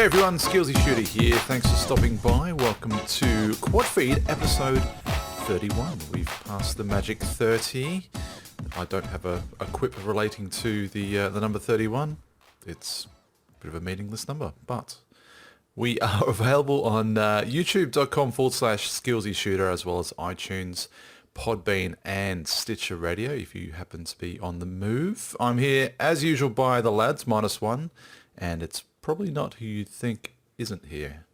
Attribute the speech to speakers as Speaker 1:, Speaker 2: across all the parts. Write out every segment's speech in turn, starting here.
Speaker 1: Hey everyone, SkeelsyShoota here. Thanks for stopping by. Welcome to QuadFeed episode 31. We've passed the magic 30. I don't have a quip relating to the number 31. It's a bit of a meaningless number, but we are available on youtube.com/SkeelsyShoota as well as iTunes, Podbean and Stitcher Radio if you happen to be on the move. I'm here as usual by the lads, -1, and it's probably not who you'd think isn't here.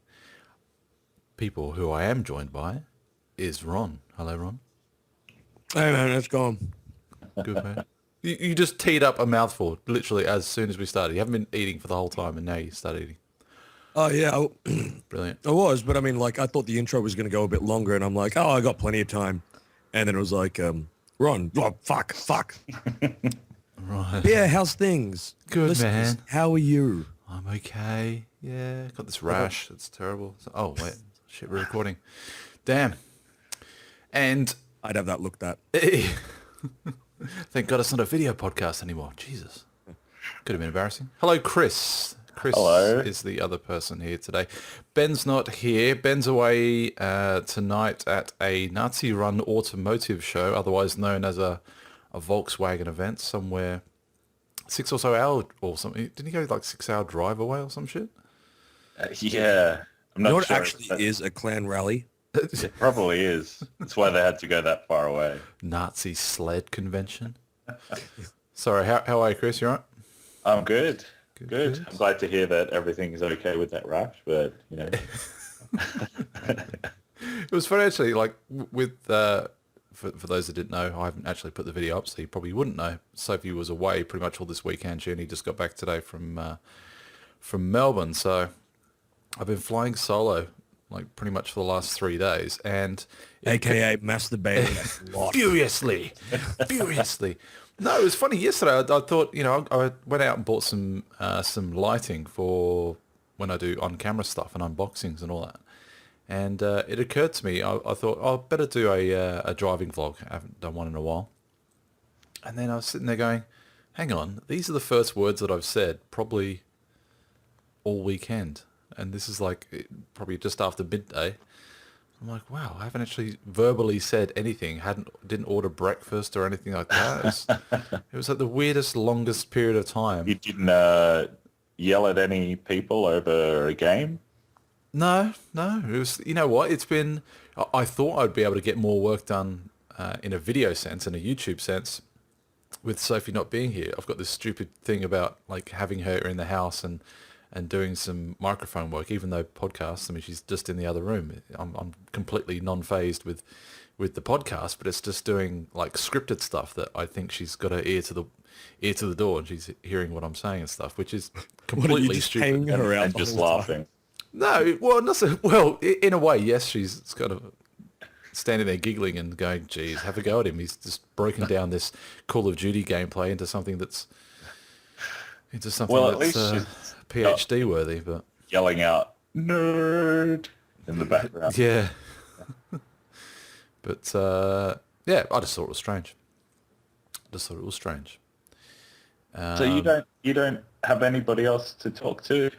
Speaker 1: People who I am joined by is Ron. Hello, Ron.
Speaker 2: Hey, man, it's gone.
Speaker 1: Good, man. You just teed up a mouthful literally as soon as we started. You haven't been eating for the whole time, and now you start eating.
Speaker 2: Oh, yeah.
Speaker 1: Brilliant.
Speaker 2: I was, but I mean, like, I thought the intro was going to go a bit longer, and I'm like, oh, I got plenty of time. And then it was like, Ron, oh, fuck.
Speaker 1: Right.
Speaker 2: Yeah, how's things?
Speaker 1: Good, man.
Speaker 2: How are you?
Speaker 1: I'm okay. Yeah, got this rash. It's terrible. Oh, wait. Shit, we're recording. Damn. And
Speaker 2: I'd have that looked at.
Speaker 1: thank God it's not a video podcast anymore. Jesus. Could have been embarrassing. Hello, Chris. Chris
Speaker 3: Hello.
Speaker 1: is the other person here today. Ben's not here. Ben's away tonight at a Nazi-run automotive show, otherwise known as a Volkswagen event somewhere 6 or so hour or something. Didn't he go like 6-hour drive away or some shit?
Speaker 3: Yeah. I'm not
Speaker 2: You know what
Speaker 3: sure.
Speaker 2: actually is a clan rally?
Speaker 3: It probably is. That's why they had to go that far away.
Speaker 1: Nazi sled convention. Sorry, how are you, Chris? You all right?
Speaker 3: I'm good.
Speaker 1: Good.
Speaker 3: Good. I'm glad to hear that everything is okay with that rash, but, you know.
Speaker 1: It was funny actually, like with for those that didn't know, I haven't actually put the video up, so you probably wouldn't know. Sophie was away pretty much all this weekend. She only just got back today from Melbourne, so I've been flying solo like pretty much for the last 3 days, and
Speaker 2: AKA masturbating a lot.
Speaker 1: furiously. No, it was funny. Yesterday, I thought, you know, I went out and bought some lighting for when I do on-camera stuff and unboxings and all that. And it occurred to me, I thought, I'll better do a driving vlog. I haven't done one in a while. And then I was sitting there going, hang on, these are the first words that I've said probably all weekend. And this is like probably just after midday. I'm like, wow, I haven't actually verbally said anything. Didn't order breakfast or anything like that. It was like the weirdest, longest period of time.
Speaker 3: You didn't yell at any people over a game?
Speaker 1: No. It was, you know what? It's been, I thought I'd be able to get more work done in a video sense, in a YouTube sense, with Sophie not being here. I've got this stupid thing about like having her in the house and doing some microphone work, even though podcasts, I mean, she's just in the other room. I'm completely non-phased with the podcast, but it's just doing like scripted stuff that I think she's got her ear to the door and she's hearing what I'm saying and stuff, which is completely stupid.
Speaker 2: Hanging her out
Speaker 3: And
Speaker 2: the
Speaker 3: just
Speaker 2: whole time?
Speaker 3: laughing.
Speaker 1: No, well, not so, well, in a way, yes, she's kind of standing there giggling and going, geez, have a go at him. He's just broken down this Call of Duty gameplay into something that's
Speaker 3: Well, at least she's
Speaker 1: PhD worthy, but
Speaker 3: yelling out, nerd, in the background.
Speaker 1: yeah. But yeah, I just thought it was strange.
Speaker 3: So you don't have anybody else to talk to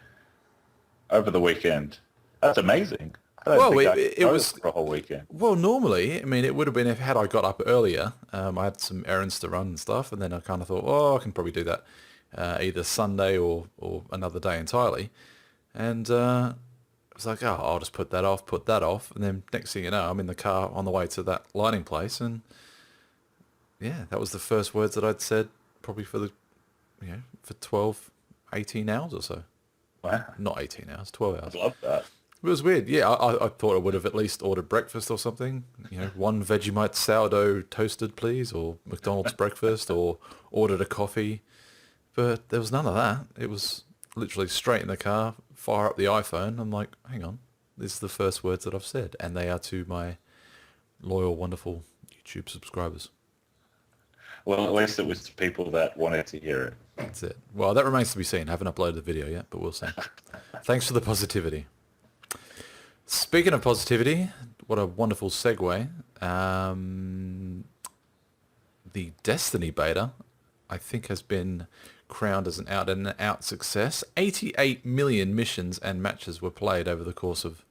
Speaker 3: over the weekend? That's amazing. I don't think it was for a whole weekend.
Speaker 1: Well, normally, I mean, it would have been had I got up earlier. I had some errands to run and stuff, and then I kind of thought, oh, I can probably do that either Sunday or another day entirely. And I was like, oh, I'll just put that off. And then next thing you know, I'm in the car on the way to that lighting place, and yeah, that was the first words that I'd said probably for 12, 18 hours or so.
Speaker 3: Wow.
Speaker 1: Not 18 hours, 12 hours.
Speaker 3: I love that.
Speaker 1: It was weird. Yeah, I thought I would have at least ordered breakfast or something. You know, one Vegemite sourdough toasted, please, or McDonald's breakfast, or ordered a coffee. But there was none of that. It was literally straight in the car, fire up the iPhone. I'm like, hang on, this is the first words that I've said, and they are to my loyal, wonderful YouTube subscribers.
Speaker 3: Well, at least it was to people that wanted to hear it.
Speaker 1: That's it. Well, that remains to be seen. I haven't uploaded the video yet, but we'll see. Thanks for the positivity. Speaking of positivity, what a wonderful segue. The Destiny beta I think has been crowned as an out-and-out success. 88 million missions and matches were played over the course of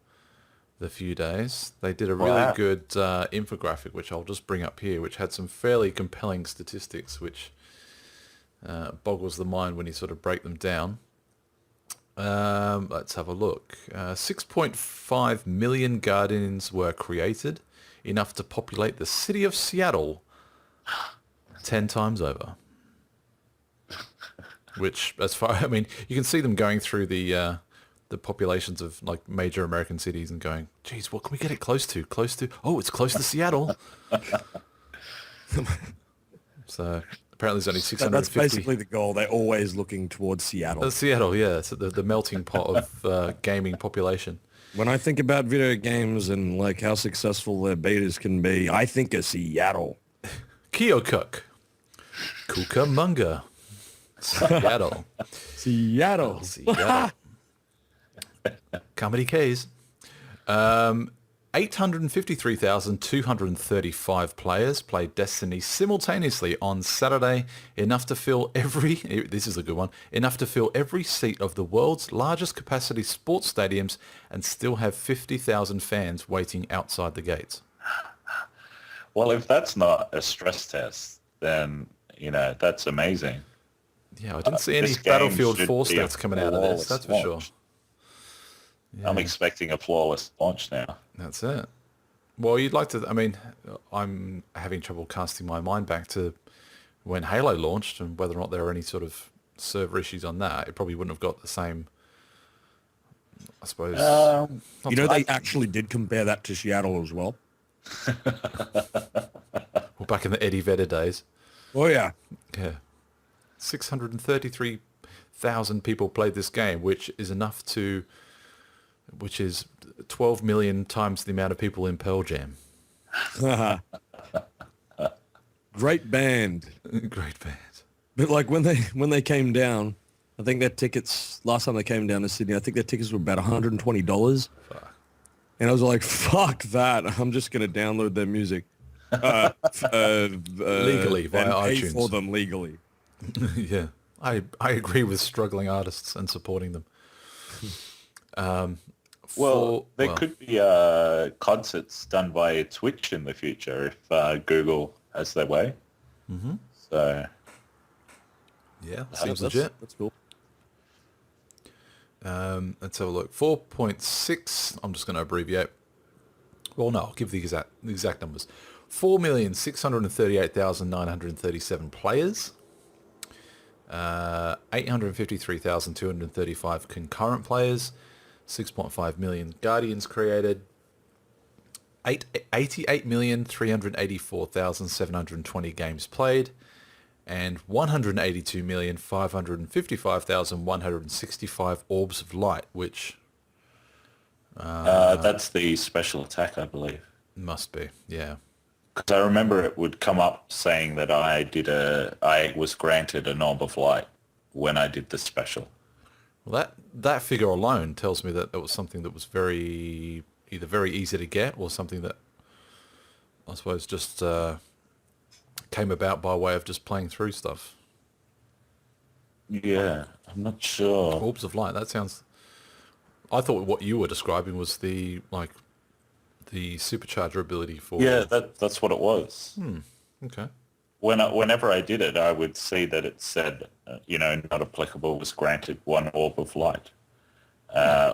Speaker 1: the few days. They did a really good infographic, which I'll just bring up here, which had some fairly compelling statistics, which boggles the mind when you sort of break them down. Let's have a look. 6.5 million Guardians were created, enough to populate the city of Seattle 10 times over. Which, as far, I mean, you can see them going through the populations of like major American cities and going, geez, what can we get it close to? Oh, it's close to Seattle. So apparently there's only 650.
Speaker 2: That's basically the goal. They're always looking towards Seattle.
Speaker 1: Seattle, yeah. It's the melting pot of gaming population.
Speaker 2: When I think about video games and like how successful their betas can be, I think of Seattle.
Speaker 1: Keokuk. Cucamonga. Seattle.
Speaker 2: Seattle.
Speaker 1: Comedy Keys. 853,235 players played Destiny simultaneously on Saturday, enough to fill this is a good one, enough to fill every seat of the world's largest capacity sports stadiums and still have 50,000 fans waiting outside the gates.
Speaker 3: Well, if that's not a stress test, then, that's amazing.
Speaker 1: Yeah, I didn't see any Battlefield 4 stats coming out of this, that's for sure. Yeah.
Speaker 3: I'm expecting a flawless launch now.
Speaker 1: That's it. Well, you'd like to, I mean, I'm having trouble casting my mind back to when Halo launched and whether or not there were any sort of server issues on that. It probably wouldn't have got the same, I suppose.
Speaker 2: They actually did compare that to Seattle as well.
Speaker 1: Well, back in the Eddie Vedder days.
Speaker 2: Oh, yeah.
Speaker 1: Yeah. 633,000 people played this game, which is 12 million times the amount of people in Pearl Jam.
Speaker 2: Great band.
Speaker 1: Great band.
Speaker 2: But like when they came down, I think their tickets, last time they came down to Sydney, I think their tickets were about $120.
Speaker 1: Fuck.
Speaker 2: And I was like, fuck that. I'm just going to download their music.
Speaker 1: Legally, via
Speaker 2: pay
Speaker 1: iTunes.
Speaker 2: for them legally.
Speaker 1: Yeah. I agree with struggling artists and supporting them.
Speaker 3: There could be concerts done via Twitch in the future if Google has their way.
Speaker 1: Mm-hmm.
Speaker 3: So,
Speaker 1: yeah, seems legit.
Speaker 2: That's cool.
Speaker 1: Let's have a look. 4.6. I'm just going to abbreviate. Well, no, I'll give the exact numbers. 4,638,937 players. 853,235 concurrent players. 6.5 million Guardians created, 88,384,720 games played, and 182,555,165 orbs of light, which...
Speaker 3: that's the special attack, I believe.
Speaker 1: Must be, yeah.
Speaker 3: Because I remember it would come up saying that I was granted an orb of light when I did the special.
Speaker 1: Well, that figure alone tells me that it was something that was either very easy to get or something that I suppose just came about by way of just playing through stuff.
Speaker 3: Yeah, I'm not sure.
Speaker 1: Orbs of light, that sounds... I thought what you were describing was the supercharger ability for...
Speaker 3: Yeah, that's what it was.
Speaker 1: Okay.
Speaker 3: Whenever I did it, I would see that it said, not applicable, was granted one orb of light,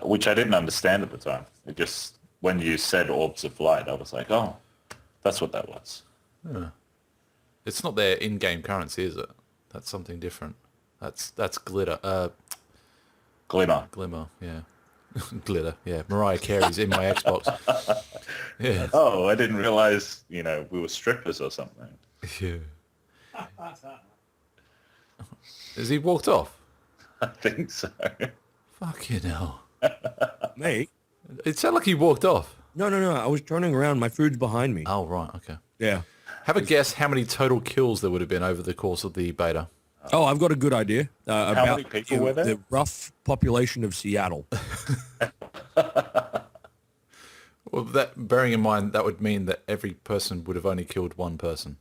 Speaker 3: which I didn't understand at the time. It just, when you said orbs of light, I was like, oh, that's what that was.
Speaker 1: Yeah. It's not their in-game currency, is it? That's something different. That's glitter.
Speaker 3: Glimmer.
Speaker 1: Glimmer, yeah. Glitter, yeah. Mariah Carey's in my Xbox. Yeah.
Speaker 3: Oh, I didn't realize, we were strippers or something.
Speaker 1: Yeah. Has he walked off?
Speaker 3: I think so.
Speaker 1: Fucking hell.
Speaker 2: Mate?
Speaker 1: It sounded like he walked off.
Speaker 2: No. I was turning around. My food's behind me.
Speaker 1: Oh, right. Okay.
Speaker 2: Yeah.
Speaker 1: Have a guess how many total kills there would have been over the course of the beta.
Speaker 2: Oh, I've got a good idea. About
Speaker 3: many people were there?
Speaker 2: The rough population of Seattle.
Speaker 1: Well, bearing in mind, that would mean that every person would have only killed one person.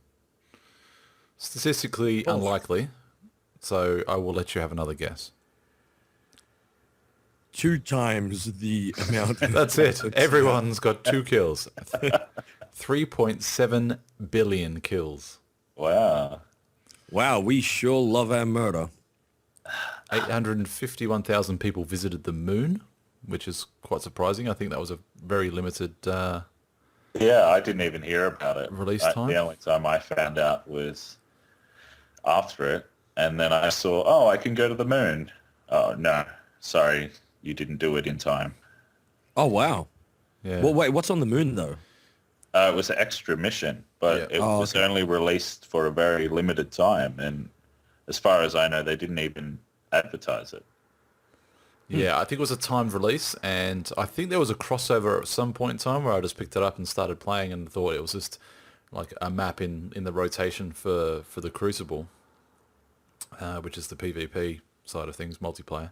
Speaker 1: Statistically unlikely, so I will let you have another guess.
Speaker 2: 2 times the amount.
Speaker 1: That's it. Everyone's got 2 kills. 3.7 billion kills.
Speaker 3: Wow.
Speaker 2: Wow, we sure love our murder.
Speaker 1: 851,000 people visited the moon, which is quite surprising. I think that was a very limited
Speaker 3: Yeah, I didn't even hear about it.
Speaker 1: Release time?
Speaker 3: The only time I found out was after it, and then I saw, oh, I can go to the moon. Oh, no, sorry, you didn't do it in time.
Speaker 2: Oh, wow.
Speaker 1: Yeah.
Speaker 2: Well, wait, what's on the moon, though?
Speaker 3: It was an extra mission, but
Speaker 1: Yeah.
Speaker 3: it was only released for a very limited time, and as far as I know, they didn't even advertise it.
Speaker 1: Yeah, I think it was a timed release, and I think there was a crossover at some point in time where I just picked it up and started playing and thought it was just like a map in the rotation for the Crucible, which is the PvP side of things, multiplayer,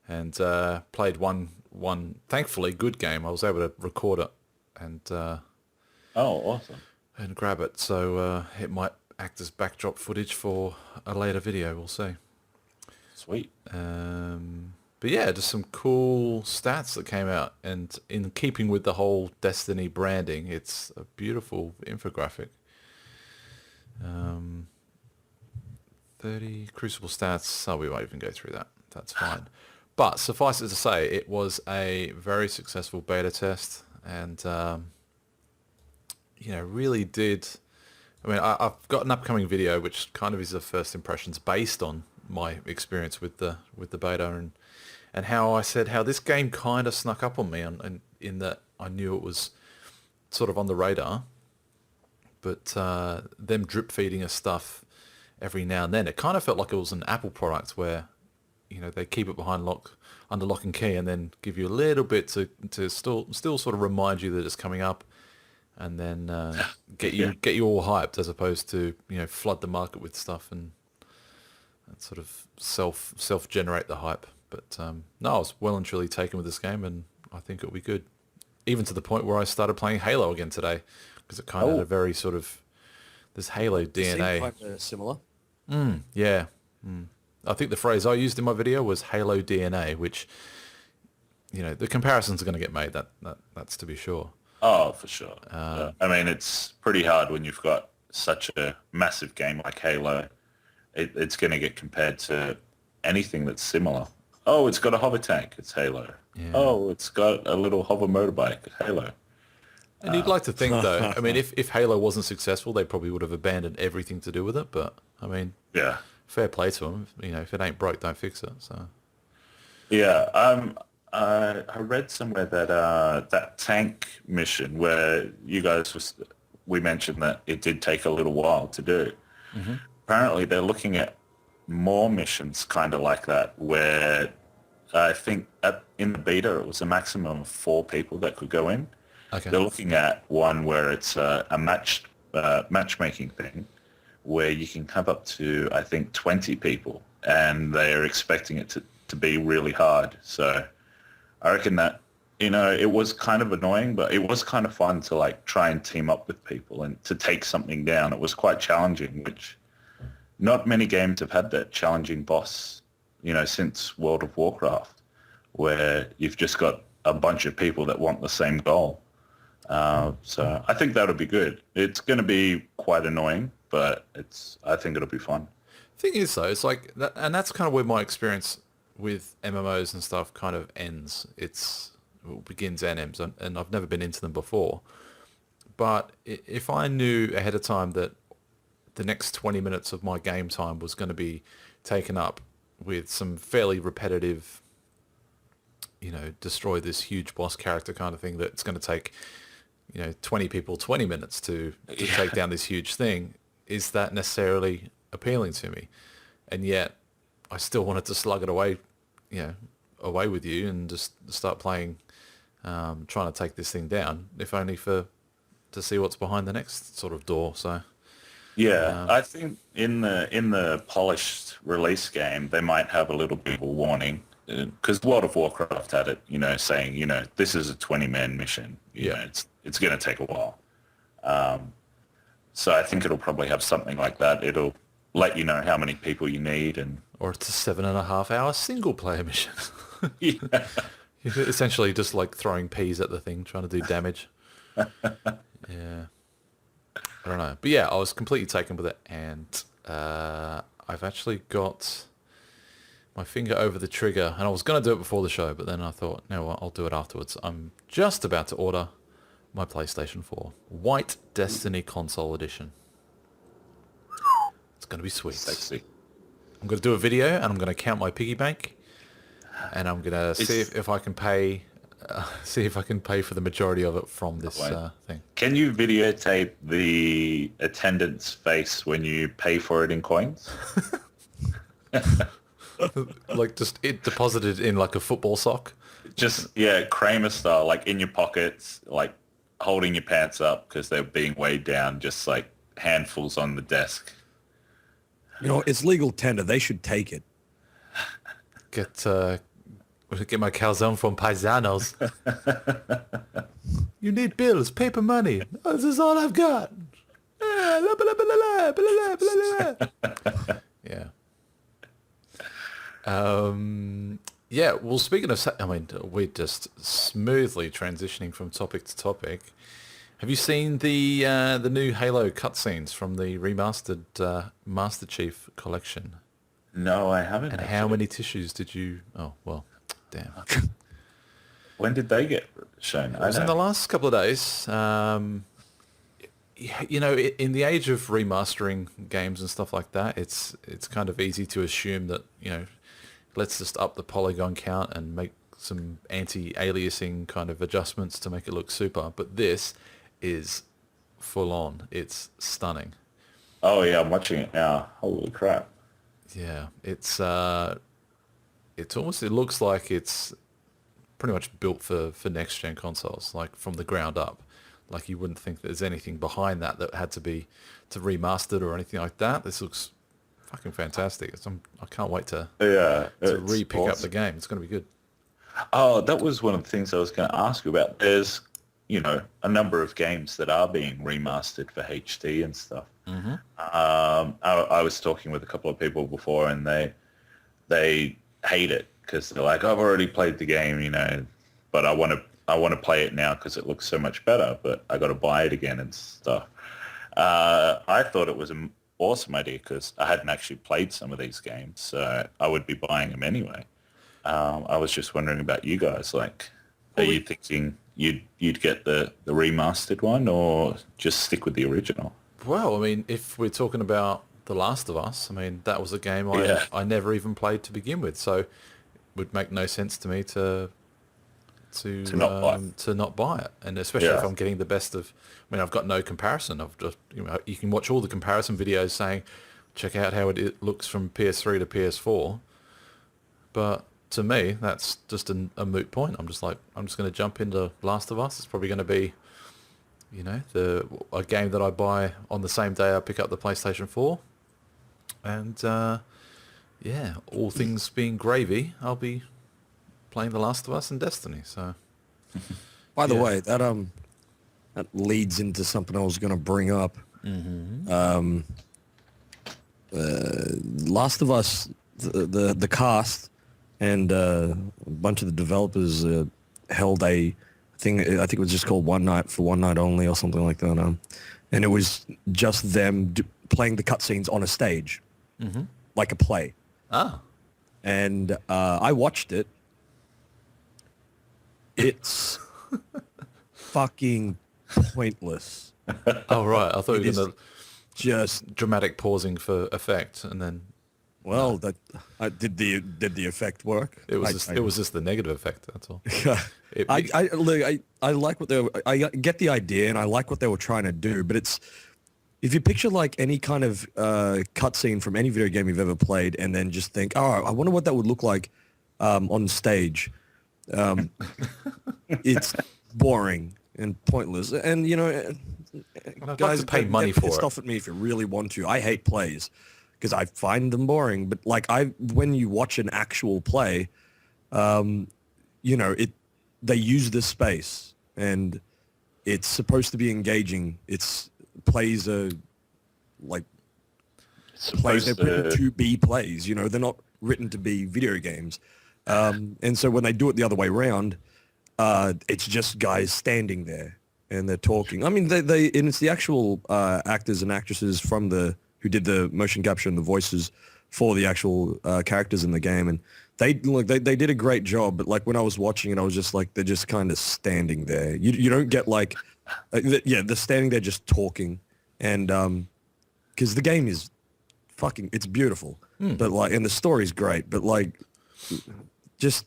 Speaker 1: and played one thankfully good game. I was able to record it and
Speaker 3: Awesome.
Speaker 1: and grab it, so it might act as backdrop footage for a later video. We'll see.
Speaker 3: Sweet.
Speaker 1: But yeah, just some cool stats that came out, and in keeping with the whole Destiny branding, it's a beautiful infographic. 30 Crucible stats. Oh, we won't even go through that. That's fine. But suffice it to say, it was a very successful beta test, and really did. I mean, I've got an upcoming video which kind of is the first impressions based on my experience with the beta and how I said how this game kind of snuck up on me, and in that I knew it was sort of on the radar, but them drip feeding us stuff every now and then, it kind of felt like it was an Apple product where they keep it under lock and key, and then give you a little bit to still sort of remind you that it's coming up, and then get you all hyped, as opposed to flood the market with stuff and sort of self generate the hype. But no, I was well and truly taken with this game, and I think it'll be good. Even to the point where I started playing Halo again today, because it kind of had a very sort of this Halo DNA.
Speaker 2: Quite similar.
Speaker 1: Yeah. I think the phrase I used in my video was Halo DNA, which the comparisons are going to get made. That's to be sure.
Speaker 3: Oh, for sure. I mean, it's pretty hard when you've got such a massive game like Halo. It's going to get compared to anything that's similar. Oh, it's got a hover tank. It's Halo. Yeah. Oh, it's got a little hover motorbike. It's Halo.
Speaker 1: And you'd like to think, though, I mean, if Halo wasn't successful, they probably would have abandoned everything to do with it. But, I mean,
Speaker 3: yeah,
Speaker 1: fair play to them. If it ain't broke, don't fix it. So.
Speaker 3: Yeah, I read somewhere that that tank mission where you guys we mentioned that it did take a little while to do. Mm-hmm. Apparently, they're looking at more missions kind of like that, where I think in the beta it was a maximum of 4 people that could go in.
Speaker 1: Okay.
Speaker 3: They're looking at one where it's a matchmaking thing, where you can have up to, I think, 20 people, and they're expecting it to be really hard. So I reckon that, it was kind of annoying, but it was kind of fun to like try and team up with people and to take something down. It was quite challenging, which not many games have had that challenging boss, since World of Warcraft, where you've just got a bunch of people that want the same goal. So I think that'll be good. It's going to be quite annoying, but I think it'll be fun.
Speaker 1: Thing is, though, it's like, and that's kind of where my experience with MMOs and stuff kind of ends. It begins and ends, and I've never been into them before. But if I knew ahead of time that the next 20 minutes of my game time was going to be taken up with some fairly repetitive, destroy this huge boss character kind of thing, that's going to take, 20 people 20 minutes to take down this huge thing, is that necessarily appealing to me? And yet I still wanted to slug it away, away with you and just start playing, trying to take this thing down, if only to see what's behind the next sort of door. So
Speaker 3: yeah, I think in the polished release game they might have a little bit of a warning, because World of Warcraft had it, saying this is a 20-man mission. It's going to take a while. So I think it'll probably have something like that. It'll let you know how many people you need and...
Speaker 1: Or it's a 7.5-hour single-player mission.
Speaker 3: Yeah.
Speaker 1: You're essentially just like throwing peas at the thing, trying to do damage. Yeah. I don't know. But yeah, I was completely taken with it, and I've actually got my finger over the trigger, and I was going to do it before the show, but then I thought, no, what, I'll do it afterwards. I'm just about to order my PlayStation 4 White Destiny Console Edition. It's going to be sweet.
Speaker 3: Sexy.
Speaker 1: I'm going to do a video, and I'm going to count my piggy bank, and I'm going to see if I can pay... see if I can pay for the majority of it from this thing.
Speaker 3: Can you videotape the attendant's face when you pay for it in coins?
Speaker 1: Like just it deposited in like a football sock.
Speaker 3: Just, yeah, Kramer style, like in your pockets, like holding your pants up because they're being weighed down, just like handfuls on the desk.
Speaker 2: You know, it's legal tender. They should take it.
Speaker 1: Get my calzone from Paisanos. You need bills, paper money. Oh, this is all I've got. Yeah. Yeah, well, speaking of... I mean, we're just smoothly transitioning from topic to topic. Have you seen the new Halo cutscenes from the remastered Master Chief collection?
Speaker 3: No, I haven't.
Speaker 1: And how many tissues did you... Oh, well, damn.
Speaker 3: When did they get shown?
Speaker 1: It was in the last couple of days. You know, in the age of remastering games and stuff like that, it's kind of easy to assume that, you know, let's just up the polygon count and make some anti-aliasing kind of adjustments to make it look super. But this is full on. It's stunning.
Speaker 3: Oh yeah, I'm watching it now. Holy crap.
Speaker 1: Yeah, it's almost, it looks like it's pretty much built for next gen consoles, like from the ground up. Like you wouldn't think there's anything behind that had to be remastered or anything like that. This looks fucking fantastic. I can't wait to re-pick up the game. It's going to be good.
Speaker 3: Oh, that was one of the things I was going to ask you about. There's, you know, a number of games that are being remastered for HD and stuff.
Speaker 1: Mm-hmm.
Speaker 3: I was talking with a couple of people before, and they hate it because they're like, I've already played the game, you know, but I want to play it now because it looks so much better, but I got to buy it again and stuff. I thought it was an awesome idea because I hadn't actually played some of these games, so I would be buying them anyway. I was just wondering about you guys. Like, are you thinking you'd get the remastered one or just stick with the original?
Speaker 1: Well, I mean, if we're talking about The Last of Us, I mean, that was a game I never even played to begin with, so it would make no sense to me to not buy it, and especially if I'm getting the best of... I mean, I've got no comparison. I've just, you know, you can watch all the comparison videos saying, check out how it looks from PS3 to PS4, but to me, that's just a moot point. I'm just going to jump into Last of Us. It's probably going to be, you know, a game that I buy on the same day I pick up the PlayStation 4, and yeah, all things being gravy, I'll be playing The Last of Us and Destiny. So,
Speaker 2: by the way, that leads into something I was going to bring up.
Speaker 1: Mm-hmm.
Speaker 2: Last of Us, the cast and a bunch of the developers held a thing. I think it was just called One Night for One Night Only or something like that. And it was just them playing the cutscenes on a stage, like a play.
Speaker 1: Ah.
Speaker 2: And I watched it. It's fucking pointless.
Speaker 1: Oh, right. I thought you were going to
Speaker 2: just
Speaker 1: dramatic pausing for effect, and then...
Speaker 2: Well, did the effect work?
Speaker 1: It was just the negative effect. That's all.
Speaker 2: I like what I get the idea, and I like what they were trying to do. But it's, if you picture like any kind of cutscene from any video game you've ever played, and then just think, oh, I wonder what that would look like on stage. It's boring and pointless, and you know, guys,
Speaker 1: like to pay money for it.
Speaker 2: Pissed off at me if you really want to. I hate plays because I find them boring. But like when you watch an actual play, you know, they use this space and it's supposed to be engaging. Plays are like plays.
Speaker 3: Supposed
Speaker 2: They're written to be plays. You know, they're not written to be video games. And so when they do it the other way around, it's just guys standing there and they're talking. I mean, and it's the actual actors and actresses who did the motion capture and the voices for the actual characters in the game, and they did a great job. But like when I was watching it, I was just like, they're just kind of standing there. You don't get like, they're standing there just talking, and because the game is it's beautiful, but like, and the story's great, but like, just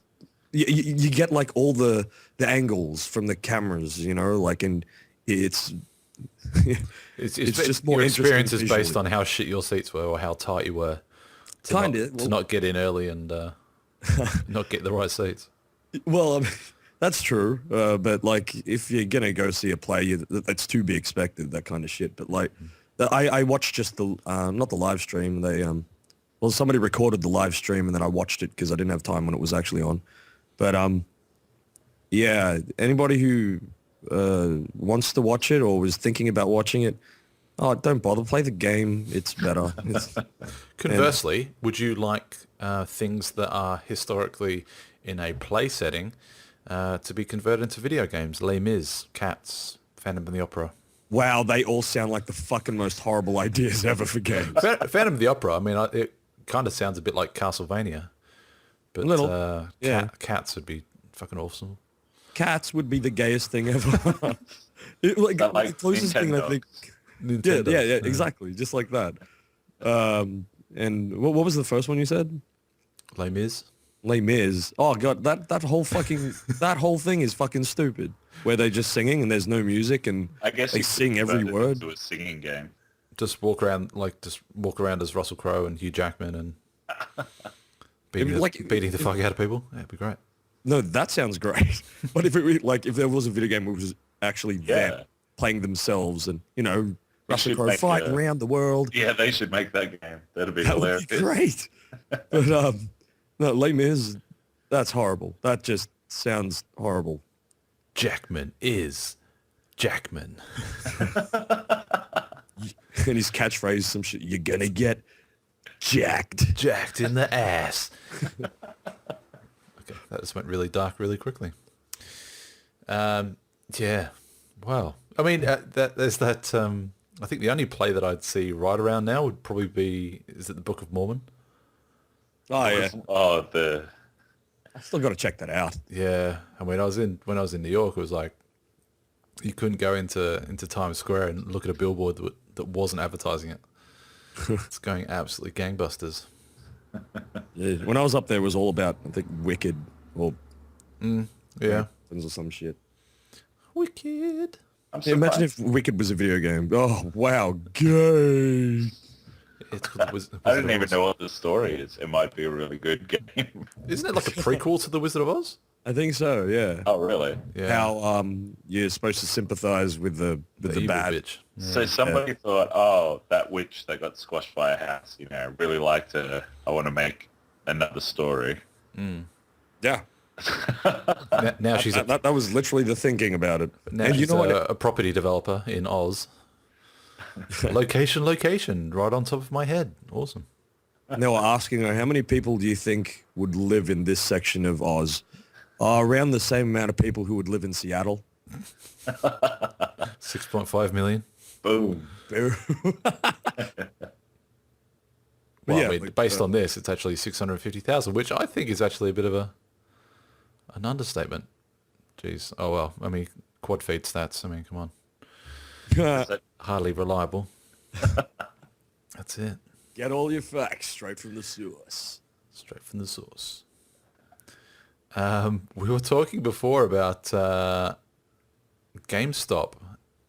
Speaker 2: you get like all the angles from the cameras, you know, like, and it's just more
Speaker 1: your
Speaker 2: interesting
Speaker 1: experience is
Speaker 2: visually.
Speaker 1: based on how shit your seats were or how tight you were to not get in early and not get the right seats.
Speaker 2: Well, I mean, that's true, but like if you're gonna go see a play, that's to be expected, that kind of shit. But like, I watched just the not the live stream. Somebody recorded the live stream and then I watched it because I didn't have time when it was actually on. But yeah, anybody who wants to watch it or was thinking about watching it, don't bother. Play the game. It's better.
Speaker 1: Conversely, would you like things that are historically in a play setting to be converted into video games? Les Mis, Cats, Phantom of the Opera.
Speaker 2: Wow, they all sound like the fucking most horrible ideas ever for games.
Speaker 1: Phantom of the Opera, I mean, it kind of sounds a bit like Castlevania. But
Speaker 2: yeah.
Speaker 1: Cats would be fucking awesome.
Speaker 2: Cats would be the gayest thing ever. The closest thing I think.
Speaker 1: Nintendo.
Speaker 2: Yeah, exactly, just like that. And what was the first one you said?
Speaker 1: Les Mis.
Speaker 2: Les Mis. Oh god, that whole thing is fucking stupid. Where they're just singing and there's no music and
Speaker 3: I guess
Speaker 2: they sing every word.
Speaker 3: To a singing game.
Speaker 1: Just walk around as Russell Crowe and Hugh Jackman and beating the fuck out of people. Yeah, it'd be great.
Speaker 2: No, that sounds great. But if there was a video game which was actually them playing themselves and, you know, Russell Crowe fighting around the world.
Speaker 3: Yeah, they should make that game. That'd be hilarious.
Speaker 2: Would be great. But no, Les Mis, that's horrible. That just sounds horrible.
Speaker 1: Jackman is Jackman.
Speaker 2: And his catchphrase, some shit, you're gonna get jacked.
Speaker 1: Jacked in the ass. Okay, that just went really dark really quickly. Yeah. Wow. I mean, there's that... I think the only play that I'd see right around now would probably be... Is it the Book of Mormon?
Speaker 2: Oh, yeah. I still got to check that out.
Speaker 1: Yeah. I mean, when I was in New York, it was like... You couldn't go into Times Square and look at a billboard that wasn't advertising it. It's going absolutely gangbusters.
Speaker 2: Yeah, when I was up there, it was all about, I think, Wicked or
Speaker 1: yeah,
Speaker 2: or some shit.
Speaker 1: Wicked.
Speaker 2: Yeah, imagine if Wicked was a video game. Oh wow, gay.
Speaker 1: It's called
Speaker 3: I didn't even know what the story is. It might be a really good game.
Speaker 1: Isn't it like a prequel to The Wizard of Oz?
Speaker 2: I think so. Yeah.
Speaker 3: Oh really?
Speaker 1: Yeah.
Speaker 2: How you're supposed to sympathize with the bad
Speaker 1: bitch. Yeah.
Speaker 3: So somebody thought, oh, that witch that got squashed by a house, you know, I really liked her. I want to make another story.
Speaker 2: Yeah.
Speaker 1: Now she's
Speaker 2: that was literally the thinking about it.
Speaker 1: now
Speaker 2: And
Speaker 1: she's
Speaker 2: you know what?
Speaker 1: a property developer in Oz. location, right on top of my head. Awesome.
Speaker 2: They were asking her, how many people do you think would live in this section of Oz? Around the same amount of people who would live in Seattle.
Speaker 1: 6.5 million.
Speaker 3: Boom.
Speaker 1: Well,
Speaker 2: yeah,
Speaker 1: I mean, based on this, it's actually 650,000, which I think is actually a bit of an understatement. Jeez. Oh, well, I mean, QuadFeed stats. I mean, come on. Hardly reliable. That's it.
Speaker 2: Get all your facts straight from the source.
Speaker 1: Straight from the source. We were talking before about GameStop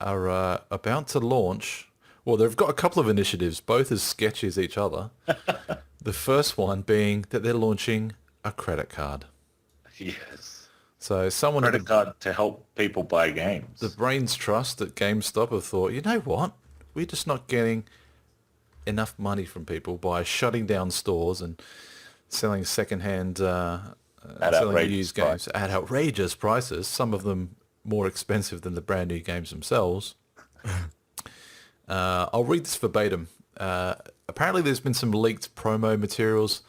Speaker 1: are about to launch. Well, they've got a couple of initiatives, both as sketchy as each other. The first one being that they're launching a credit card.
Speaker 3: Yes.
Speaker 1: So someone...
Speaker 3: Credit card to help people buy games.
Speaker 1: The brains trust at GameStop have thought, you know what? We're just not getting enough money from people by shutting down stores and selling secondhand selling used games at outrageous prices, some of them more expensive than the brand new games themselves. I'll read this verbatim. Apparently there's been some leaked promo materials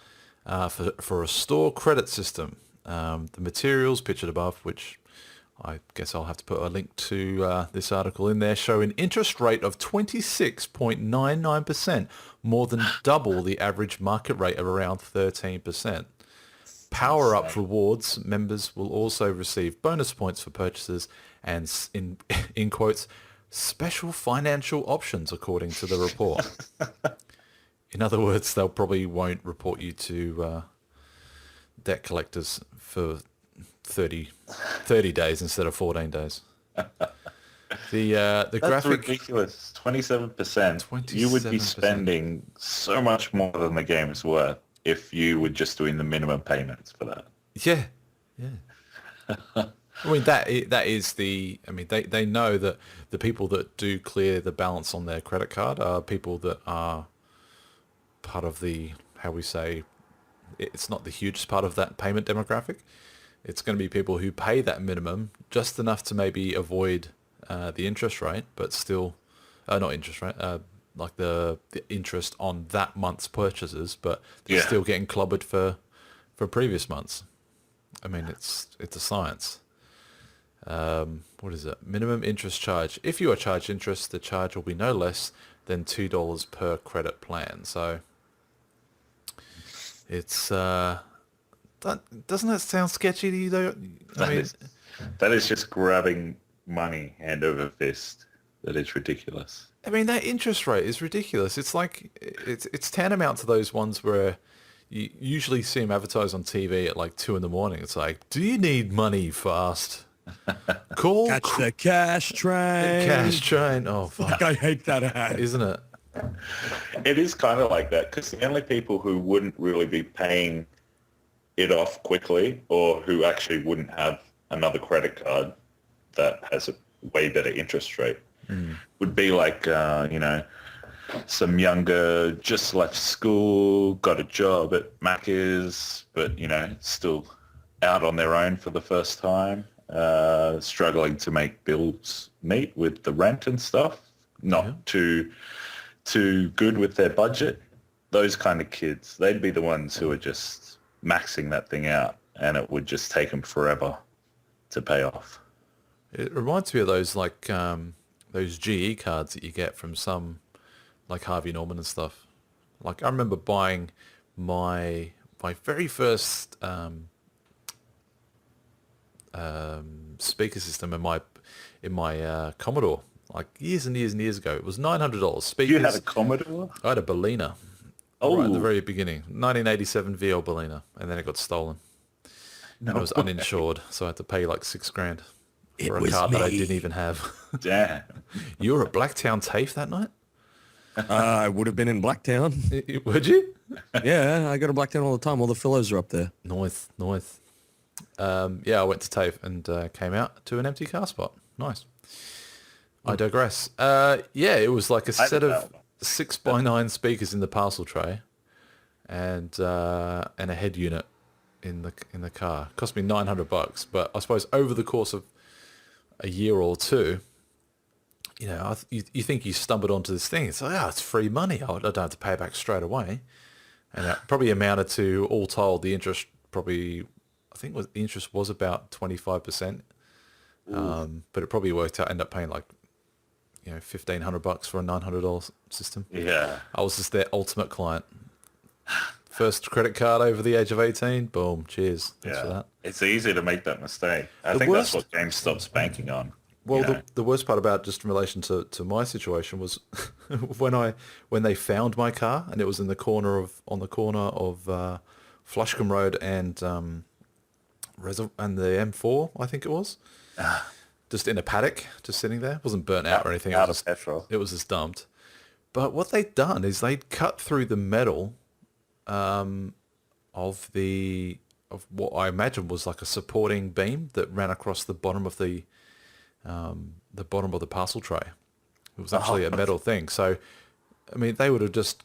Speaker 1: for a store credit system. The materials pictured above, which I guess I'll have to put a link to this article in there, show an interest rate of 26.99%, more than double the average market rate of around 13%. Power-up rewards members will also receive bonus points for purchases and, in quotes, special financial options, according to the report. In other words, they'll probably won't report you to debt collectors for 30 days instead of 14 days. The
Speaker 3: That's
Speaker 1: graphic...
Speaker 3: ridiculous. 27%. You would be
Speaker 1: 27%.
Speaker 3: spending so much more than the game is worth if you were just doing the minimum payments for that.
Speaker 1: Yeah. I mean, that is the... I mean, they know that the people that do clear the balance on their credit card are people that are part of the, how we say, it's not the hugest part of that payment demographic. It's going to be people who pay that minimum just enough to maybe avoid the interest rate, but still, not interest rate, like the interest on that month's purchases, but they're still getting clobbered for previous months. I mean, it's a science. What is it? Minimum interest charge. If you are charged interest, the charge will be no less than $2 per credit plan. So it's doesn't that sound sketchy to you though?
Speaker 3: That is just grabbing money hand over fist. That is ridiculous.
Speaker 1: I mean, that interest rate is ridiculous. It's like it's tantamount to those ones where you usually see them advertised on TV at like 2 a.m. It's like, do you need money fast? Call
Speaker 2: Catch the cash train.
Speaker 1: Cash train. Oh, fuck.
Speaker 2: I hate that ad.
Speaker 1: Isn't it?
Speaker 3: It is kind of like that because the only people who wouldn't really be paying it off quickly or who actually wouldn't have another credit card that has a way better interest rate would be like, some younger, just left school, got a job at Macca's, but, still out on their own for the first time, struggling to make bills meet with the rent and stuff, not too good with their budget. Those kind of kids, they'd be the ones who are just maxing that thing out, and it would just take them forever to pay off.
Speaker 1: It reminds me of those like those GE cards that you get from some like Harvey Norman and stuff. Like I remember buying my very first speaker system in my Commodore, like years and years and years ago. It was $900. Speakers.
Speaker 3: You had a Commodore?
Speaker 1: I had a Berliner.
Speaker 3: Oh,
Speaker 1: Right at the very beginning, 1987 VL Berliner, and then it got stolen. And I was uninsured, so I had to pay like $6,000 for a card that I didn't even have.
Speaker 3: Damn.
Speaker 1: You were at Blacktown TAFE that night?
Speaker 2: I would have been in Blacktown.
Speaker 1: Would you?
Speaker 2: Yeah, I go to Blacktown all the time. All the fellows are up there.
Speaker 1: Nice. Yeah, I went to TAFE and came out to an empty car spot. Nice. I digress. Yeah, it was like a set of 6x9 speakers in the parcel tray, and a head unit in the car. It cost me $900, but I suppose over the course of a year or two, you think you stumbled onto this thing. It's like, it's free money. I don't have to pay it back straight away, and that probably amounted to, all told, the interest probably. I think the interest was about 25%, but it probably worked out. End up paying like, $1,500 for a $900 system.
Speaker 3: Yeah.
Speaker 1: I was just their ultimate client. First credit card over the age of 18. Boom. Cheers. Thanks for that.
Speaker 3: It's easy to make that mistake. I think that's what GameStop's banking on.
Speaker 1: Well, the worst part about, just in relation to my situation, was when they found my car, and it was on the corner of Flushcombe Road and the M4, I think it was. Just in a paddock, just sitting there. It wasn't burnt out or anything.
Speaker 3: Out of petrol.
Speaker 1: It was just dumped. But what they'd done is they'd cut through the metal of what I imagine was like a supporting beam that ran across the bottom of the parcel tray. It was actually a metal thing. So, I mean, they would have just,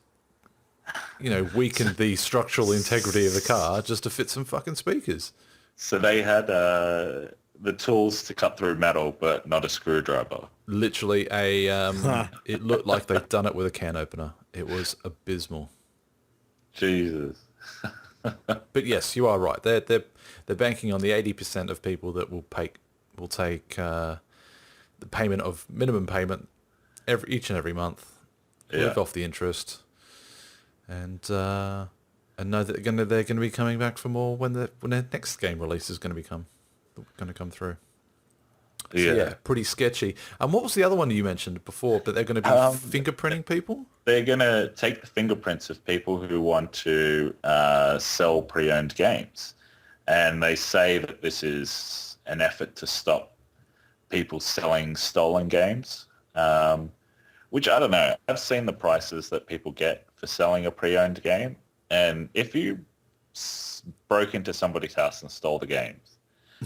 Speaker 1: weakened the structural integrity of the car just to fit some fucking speakers.
Speaker 3: So they had the tools to cut through metal, but not a screwdriver.
Speaker 1: Literally it looked like they'd done it with a can opener. It was abysmal.
Speaker 3: Jesus.
Speaker 1: But yes, you are right. They're banking on the 80% of people that will take the payment of minimum payment each and every month, live off the interest, and know that they're going to be coming back for more when their next game release is going to come through. So, yeah, pretty sketchy. And what was the other one you mentioned before? But they're going to be fingerprinting people?
Speaker 3: They're going to take the fingerprints of people who want to sell pre-owned games. And they say that this is an effort to stop people selling stolen games, which I don't know. I've seen the prices that people get for selling a pre-owned game. And if you broke into somebody's house and stole the games,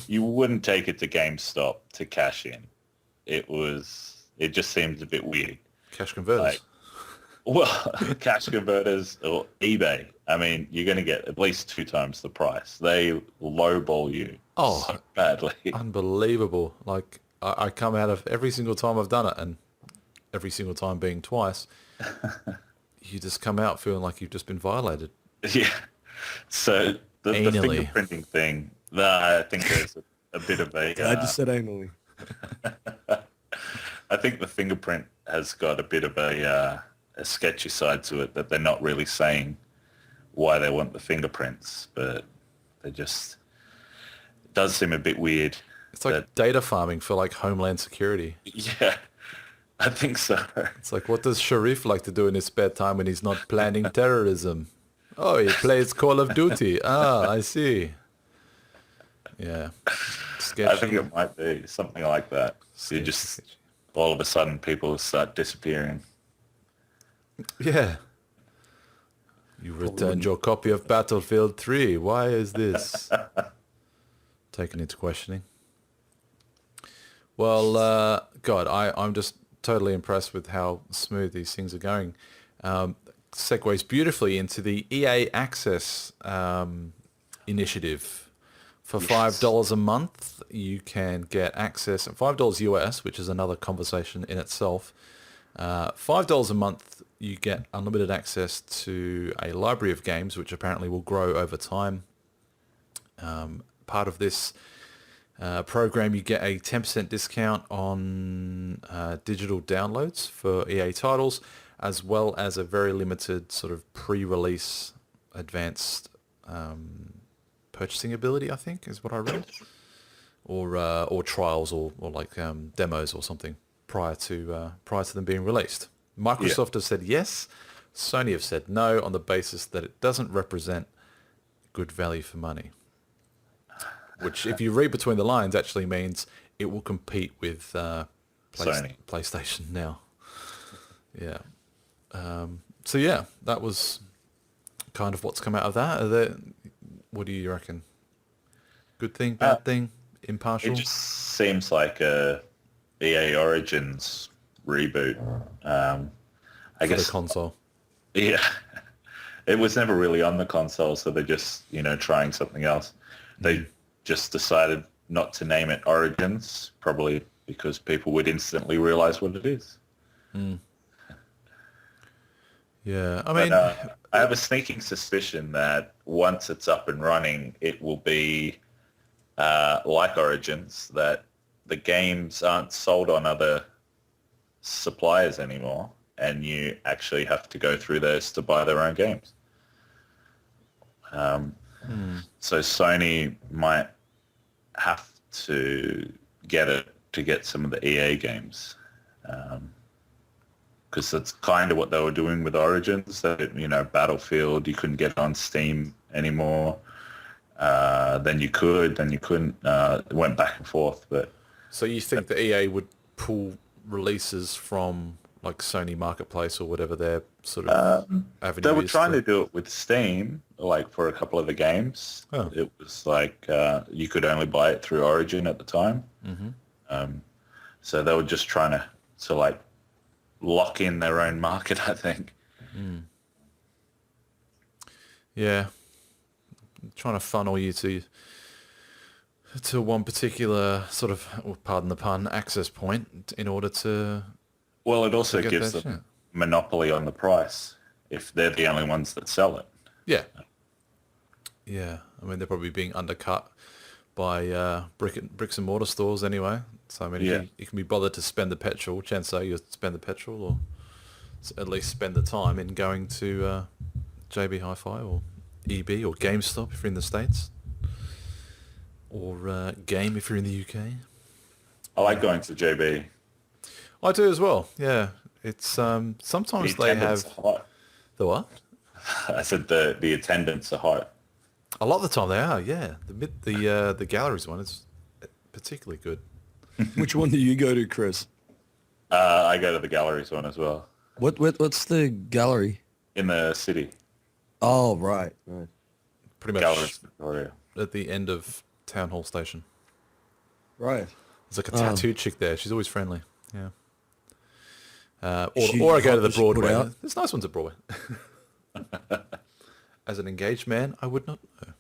Speaker 3: you wouldn't take it to GameStop to cash in. It just seems a bit weird.
Speaker 1: Cash converters.
Speaker 3: Cash converters or eBay. I mean, you're going to get at least 2 times the price. They lowball you so badly.
Speaker 1: Unbelievable. Like, I come out of every single time I've done it, and every single time being twice, you just come out feeling like you've just been violated.
Speaker 3: Yeah. So the fingerprinting thing, I think there's a bit of a...
Speaker 2: I just said anally.
Speaker 3: I think the fingerprint has got a bit of a sketchy side to it, that they're not really saying why they want the fingerprints, but they just... It does seem a bit weird.
Speaker 1: It's like data farming for like Homeland Security.
Speaker 3: Yeah, I think so.
Speaker 1: It's like, what does Sharif like to do in his spare time when he's not planning terrorism? Oh, he plays Call of Duty. Ah, I see. Yeah. Sketchy.
Speaker 3: I think it might be something like that. So you just, all of a sudden, people start disappearing.
Speaker 1: Yeah. You returned your copy of Battlefield 3. Why is this? Taken into questioning. Well, God, I'm just totally impressed with how smooth these things are going. Segues beautifully into the EA Access initiative. For $5 a month, you can get access, $5 US, which is another conversation in itself. $5 a month, you get unlimited access to a library of games, which apparently will grow over time. Part of this program, you get a 10% discount on digital downloads for EA titles, as well as a very limited sort of pre-release advanced purchasing ability, I think, is what I read, or trials or like demos or something prior to them being released. Microsoft has said yes. Sony have said no on the basis that it doesn't represent good value for money, which, if you read between the lines, actually means it will compete with PlayStation now. Yeah. So yeah, that was kind of what's come out of that. What do you reckon? Good thing, bad thing, impartial?
Speaker 3: It just seems like a EA Origins reboot. I guess
Speaker 1: the console.
Speaker 3: Yeah, it was never really on the console, so they're just trying something else. They just decided not to name it Origins, probably because people would instantly realize what it is.
Speaker 1: Yeah, I mean,
Speaker 3: I have a sneaking suspicion that once it's up and running, it will be like Origins, that the games aren't sold on other suppliers anymore, and you actually have to go through those to buy their own games. So Sony might have to get it to get some of the EA games. Because that's kind of what they were doing with Origins. That, Battlefield, you couldn't get on Steam anymore. Then you could, then you couldn't. It went back and forth. But
Speaker 1: so you think the EA would pull releases from like Sony Marketplace or whatever their sort of avenue
Speaker 3: they were
Speaker 1: is
Speaker 3: trying to do it with Steam, like for a couple of the games.
Speaker 1: Oh.
Speaker 3: It was like you could only buy it through Origin at the time. So they were just trying to like lock in their own market, I think.
Speaker 1: Yeah. Trying to funnel you to to one particular sort of, well, pardon the pun, access point in order to
Speaker 3: Well, it also
Speaker 1: get
Speaker 3: gives
Speaker 1: that shit.
Speaker 3: them monopoly on the price if they're the only ones that sell it.
Speaker 1: Yeah. Yeah. I mean, they're probably being undercut by bricks and mortar stores anyway. So, I mean, if
Speaker 3: Yeah.
Speaker 1: you can be bothered to spend the petrol, chances are you'll spend the petrol or at least spend the time in going to JB Hi-Fi or EB or GameStop if you're in the States. Or Game if you're in the UK.
Speaker 3: I like going to JB.
Speaker 1: I do as well, yeah. It's
Speaker 3: The
Speaker 1: sometimes they
Speaker 3: attendants
Speaker 1: have...
Speaker 3: are hot.
Speaker 1: The what?
Speaker 3: I said the attendants are hot.
Speaker 1: A lot of the time they are, yeah. The galleries one is particularly good.
Speaker 2: Which one do you go to, Chris?
Speaker 3: I go to the galleries one as well
Speaker 2: What's the gallery?
Speaker 3: in the city.
Speaker 2: Oh, right.
Speaker 1: Pretty much
Speaker 3: Galleries Victoria.
Speaker 1: at the end of Town Hall Station.
Speaker 2: Right.
Speaker 1: There's like a tattooed chick there. She's always friendly. Yeah.
Speaker 2: She
Speaker 1: Or I go to the
Speaker 2: does she put
Speaker 1: Broadway.
Speaker 2: out?
Speaker 1: There's nice ones at Broadway. As an engaged man, I would not know.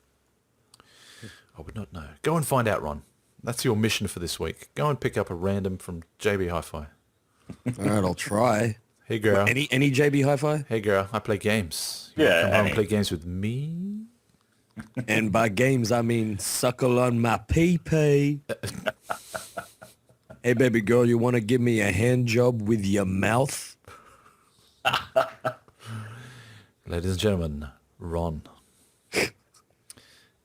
Speaker 1: I would not know. Go and find out, Ron. That's your mission for this week. Go and pick up a random from JB Hi-Fi.
Speaker 2: All right, I'll try.
Speaker 1: Hey, girl.
Speaker 2: Any JB Hi-Fi?
Speaker 1: Hey, girl. I play games. You
Speaker 3: Yeah,
Speaker 1: wanna come home and
Speaker 3: any.
Speaker 1: play games with me?
Speaker 2: And by games, I mean suckle on my pee-pee. Hey, baby girl, you want to give me a hand job with your mouth?
Speaker 1: Ladies and gentlemen, Ron.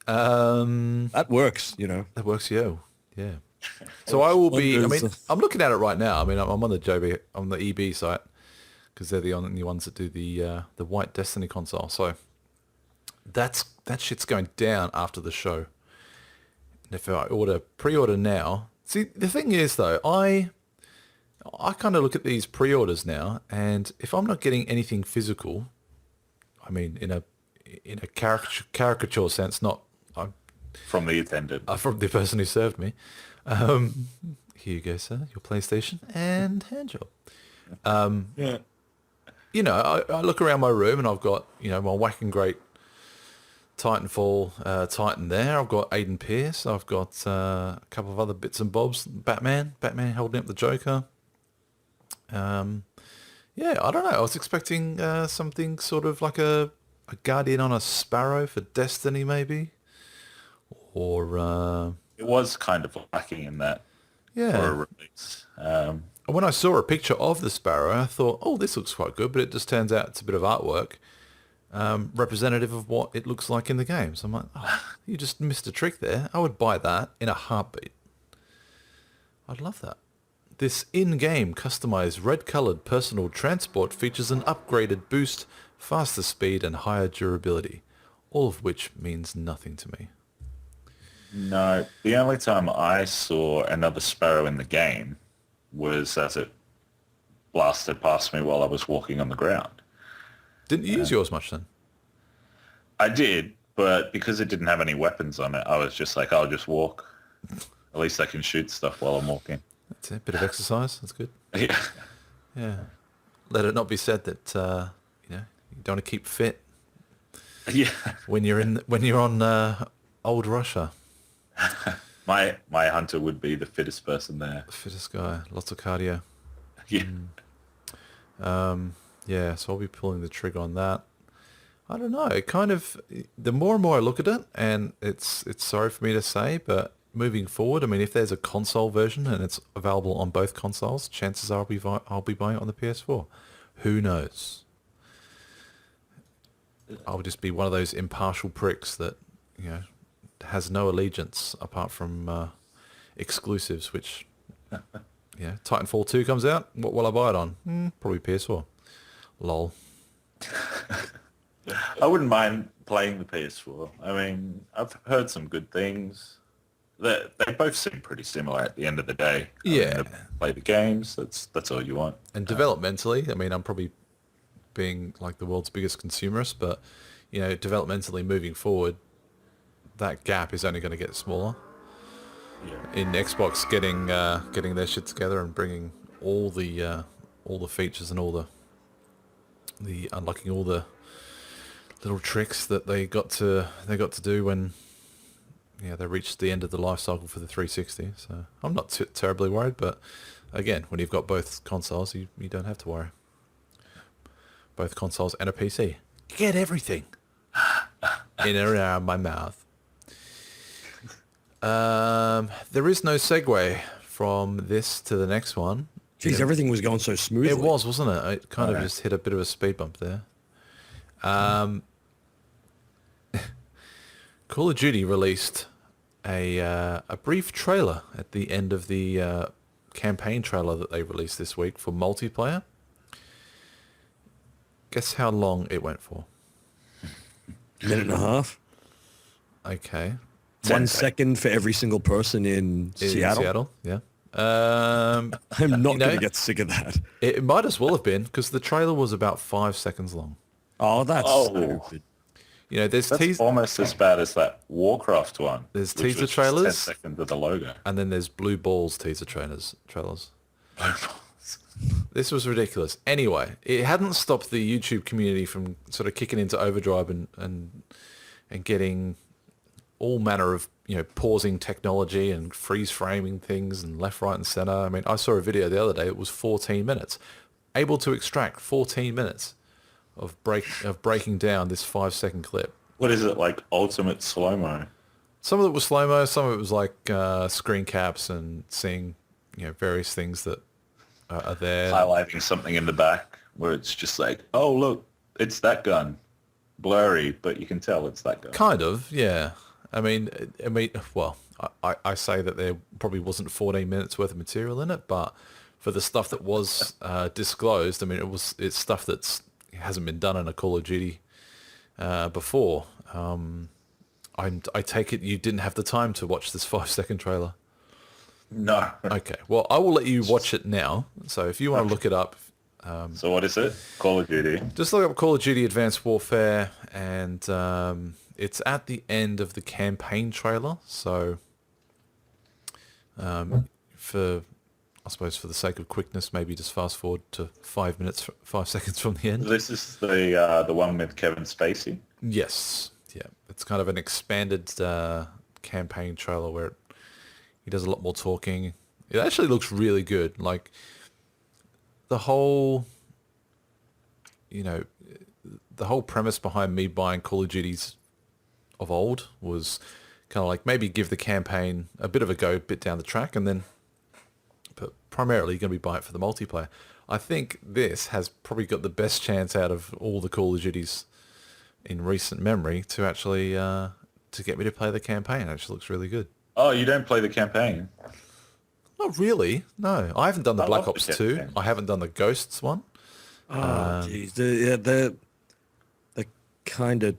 Speaker 2: That works, you know.
Speaker 1: That works, yo. Yeah. So I will be. I mean,
Speaker 2: Wonders.
Speaker 1: I'm looking at it right now. I mean, I'm on the JB, on the EB site, because they're the only ones that do the White Destiny console. So that shit's going down after the show. And if I pre-order now, see, the thing is though, I kind of look at these pre-orders now, and if I'm not getting anything physical, I mean, in a caricature sense, not
Speaker 3: From the attendant.
Speaker 1: from the person who served me. Here you go, sir, your PlayStation and hand job.
Speaker 3: Yeah.
Speaker 1: You know, I look around my room and I've got, you know, my whacking great Titanfall Titan there. I've got Aiden Pierce. I've got a couple of other bits and bobs. Batman holding up the Joker. Yeah, I don't know. I was expecting something sort of like a Guardian on a Sparrow for Destiny, maybe. Or,
Speaker 3: It was kind of lacking in that for a
Speaker 1: yeah.
Speaker 3: release.
Speaker 1: When I saw a picture of the Sparrow, I thought, oh, this looks quite good, but it just turns out it's a bit of artwork representative of what it looks like in the game. So I'm like, oh, you just missed a trick there. I would buy that in a heartbeat. I'd love that. This in-game customized red-colored personal transport features an upgraded boost, faster speed, and higher durability, all of which means nothing to me.
Speaker 3: No, the only time I saw another Sparrow in the game was as it blasted past me while I was walking on the ground.
Speaker 1: Didn't you use yours much then?
Speaker 3: I did, but because it didn't have any weapons on it, I was just like, I'll just walk. At least I can shoot stuff while I'm walking.
Speaker 1: That's it. Bit of exercise. That's good.
Speaker 3: Yeah.
Speaker 1: Yeah. Let it not be said that you know, you don't want to keep fit
Speaker 3: Yeah.
Speaker 1: when you're on old Russia.
Speaker 3: My hunter would be the fittest person there.
Speaker 1: The fittest guy. Lots of cardio.
Speaker 3: Yeah.
Speaker 1: Yeah, so I'll be pulling the trigger on that. I don't know. It kind of, the more and more I look at it, and it's sorry for me to say, but moving forward, I mean, if there's a console version and it's available on both consoles, chances are I'll be buying it on the PS4. Who knows? I'll just be one of those impartial pricks that, you know, has no allegiance apart from exclusives, which, yeah, Titanfall 2 comes out. What will I buy it on? Probably PS4. Lol.
Speaker 3: I wouldn't mind playing the PS4. I mean, I've heard some good things. They both seem pretty similar at the end of the day. I mean,
Speaker 1: Yeah.
Speaker 3: to play the games, that's all you want.
Speaker 1: And developmentally, I mean, I'm probably being like the world's biggest consumerist, but, you know, developmentally moving forward, that gap is only going to get smaller.
Speaker 3: Yeah.
Speaker 1: In Xbox getting their shit together and bringing all the features and all the unlocking all the little tricks that they got to do when they reached the end of the life cycle for the 360. So I'm not terribly worried. But again, when you've got both consoles, you don't have to worry. Both consoles and a PC. Get everything in and around my mouth. There is no segue from this to the next one.
Speaker 2: Jeez, everything was going so smoothly.
Speaker 1: It was, wasn't it? It kind of just hit a bit of a speed bump there. Call of Duty released a brief trailer at the end of the campaign trailer that they released this week for multiplayer. Guess how long it went for?
Speaker 2: Minute and a half.
Speaker 1: Okay.
Speaker 2: 1 second for every single person in Seattle.
Speaker 1: Yeah.
Speaker 2: I'm not going to get sick of that.
Speaker 1: It might as well have been, because the trailer was about 5 seconds long.
Speaker 2: Oh, that's stupid.
Speaker 3: That's almost as bad as that Warcraft one.
Speaker 1: There's
Speaker 3: which
Speaker 1: teaser
Speaker 3: was just
Speaker 1: trailers.
Speaker 3: 10 seconds of the logo.
Speaker 1: And then there's Blue Balls teaser trailers. This was ridiculous. Anyway, it hadn't stopped the YouTube community from sort of kicking into overdrive and getting all manner of, pausing technology and freeze framing things and left, right and center. I mean, I saw a video the other day. It was 14 minutes, able to extract 14 minutes of breaking down this 5-second clip.
Speaker 3: What is it, like ultimate slow-mo?
Speaker 1: Some of it was slow-mo. Some of it was like screen caps and seeing, various things that are there.
Speaker 3: Highlighting something in the back where it's just like, oh, look, it's that gun. Blurry, but you can tell it's that gun.
Speaker 1: Kind of, yeah. I mean, well, I say that there probably wasn't 14 minutes worth of material in it, but for the stuff that was disclosed, I mean, it's stuff that hasn't been done in a Call of Duty before. I take it you didn't have the time to watch this 5-second trailer.
Speaker 3: No.
Speaker 1: Okay, well, I will let you watch it now. So if you want to look it up.
Speaker 3: So what is it? Call of Duty.
Speaker 1: Just look up Call of Duty Advanced Warfare, and it's at the end of the campaign trailer. So for the sake of quickness, maybe just fast forward to 5 seconds from the end.
Speaker 3: This is the one with Kevin Spacey?
Speaker 1: Yes. Yeah. It's kind of an expanded campaign trailer where he does a lot more talking. It actually looks really good. Like the whole premise behind me buying Call of Duties of old was kind of like maybe give the campaign a bit of a go, bit down the track, and then but primarily going to be buying it for the multiplayer. I think this has probably got the best chance out of all the Call of Duties in recent memory to actually to get me to play the campaign. It actually looks really good.
Speaker 3: Oh, you don't play the campaign?
Speaker 1: Not really. No, I haven't done the Black
Speaker 3: love
Speaker 1: Ops
Speaker 3: the
Speaker 1: 2.
Speaker 3: campaign.
Speaker 1: I haven't done the Ghosts one.
Speaker 2: Oh, jeez. The kind of...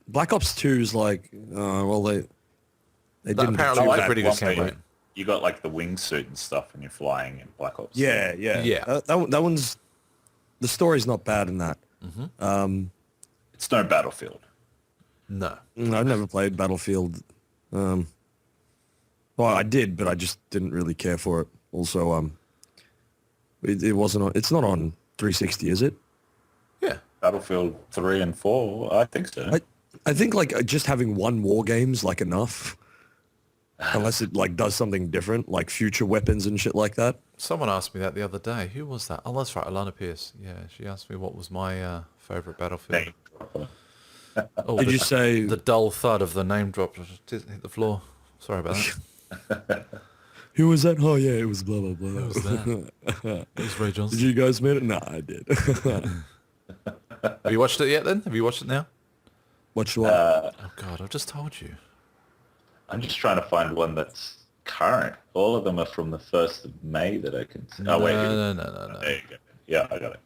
Speaker 2: Black Ops 2 is like... they didn't...
Speaker 1: Apparently it was a
Speaker 3: like
Speaker 1: pretty
Speaker 3: one
Speaker 1: good
Speaker 3: where
Speaker 1: campaign.
Speaker 3: You got like the wingsuit and stuff and you're flying in Black Ops.
Speaker 2: Yeah. That one's... The story's not bad in that.
Speaker 1: Mm-hmm.
Speaker 3: It's no Battlefield.
Speaker 1: No.
Speaker 2: I've never played Battlefield. Well, I did, but I just didn't really care for it. Also, it wasn't on... It's not on 360, is it?
Speaker 1: Yeah.
Speaker 3: Battlefield 3 and 4, I think so.
Speaker 2: I think like just having one war game's like enough. Unless it like does something different, like future weapons and shit like that.
Speaker 1: Someone asked me that the other day. Who was that? Oh, that's right, Alana Pierce. Yeah, she asked me what was my favourite Battlefield.
Speaker 3: Name.
Speaker 1: Oh,
Speaker 2: Did you say...
Speaker 1: The dull thud of the name drop just hit the floor. Sorry about that.
Speaker 2: Who was that? Oh, yeah, it was blah, blah, blah.
Speaker 1: Who was that? It was Ray Johnson.
Speaker 2: Did you guys meet it? No, I did.
Speaker 1: Have you watched it yet then? Have you watched it now?
Speaker 2: Watch what?
Speaker 1: Oh, God, I've just told you.
Speaker 3: I'm just trying to find one that's current. All of them are from the 1st of May that I can see.
Speaker 1: No.
Speaker 3: There you go. Yeah, I got it.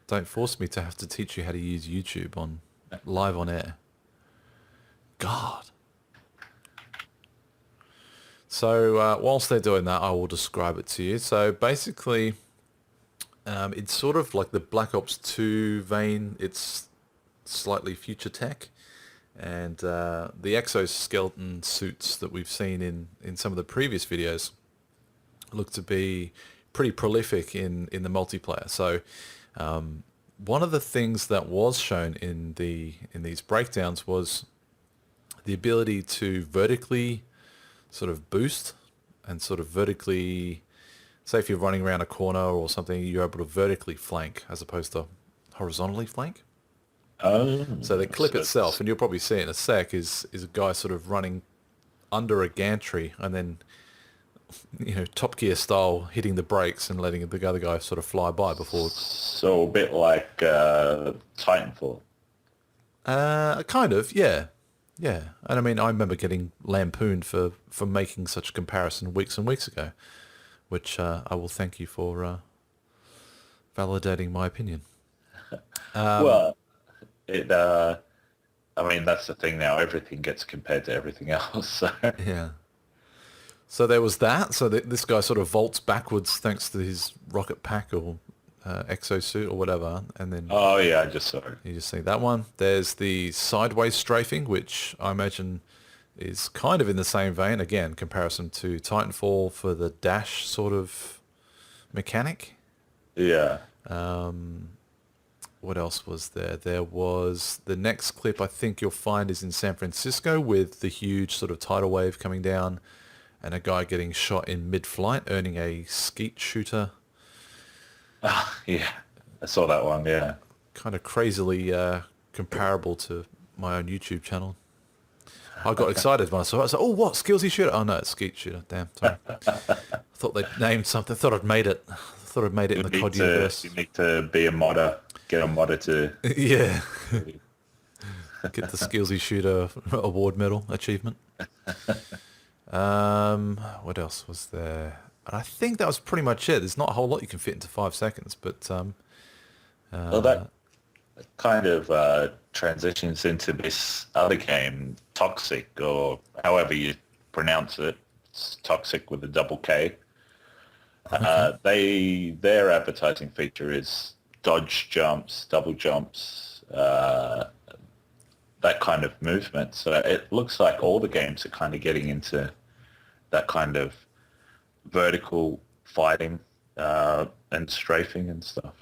Speaker 1: Don't force me to have to teach you how to use YouTube live on air. God. So whilst they're doing that, I will describe it to you. So basically, it's sort of like the Black Ops 2 vein. It's slightly future tech. And the exoskeleton suits that we've seen in some of the previous videos look to be pretty prolific in the multiplayer. So one of the things that was shown in these breakdowns was the ability to vertically sort of boost and sort of vertically, say if you're running around a corner or something, you're able to vertically flank as opposed to horizontally flank.
Speaker 3: Oh,
Speaker 1: So the clip
Speaker 3: so
Speaker 1: itself, and you'll probably see it in a sec, is a guy sort of running under a gantry and then, Top Gear style, hitting the brakes and letting the other guy sort of fly by before.
Speaker 3: So a bit like Titanfall.
Speaker 1: Kind of, yeah. Yeah. And I mean, I remember getting lampooned for making such a comparison weeks and weeks ago, which I will thank you for validating my opinion.
Speaker 3: Well, I mean, that's the thing now. Everything gets compared to everything else. So.
Speaker 1: Yeah. So there was that. So this guy sort of vaults backwards thanks to his rocket pack or exosuit or whatever, and then
Speaker 3: Oh, yeah, I just saw it.
Speaker 1: you just see that one. There's the sideways strafing, which I imagine is kind of in the same vein. Again, comparison to Titanfall for the dash sort of mechanic.
Speaker 3: Yeah.
Speaker 1: What else was there? There was the next clip I think you'll find is in San Francisco with the huge sort of tidal wave coming down and a guy getting shot in mid-flight, earning a skeet shooter.
Speaker 3: Yeah. I saw that one, yeah.
Speaker 1: Kind of crazily comparable to my own YouTube channel. I got excited when I saw it. I was like, oh, what? SkeelsyShoota? Oh, no, it's skeet shooter. Damn, sorry. I thought they'd named something. I thought I'd made it. I thought I'd made it in the COD universe.
Speaker 3: You need to be a modder. Get a modder to...
Speaker 1: Yeah. Get the SkeelsyShoota award medal achievement. What else was there? And I think that was pretty much it. There's not a whole lot you can fit into 5 seconds, but
Speaker 3: Well, that kind of transitions into this other game, Toxic, or however you pronounce it. It's Toxic with a double K. Their advertising feature is dodge jumps, double jumps, that kind of movement. So it looks like all the games are kind of getting into that kind of vertical fighting and strafing and stuff.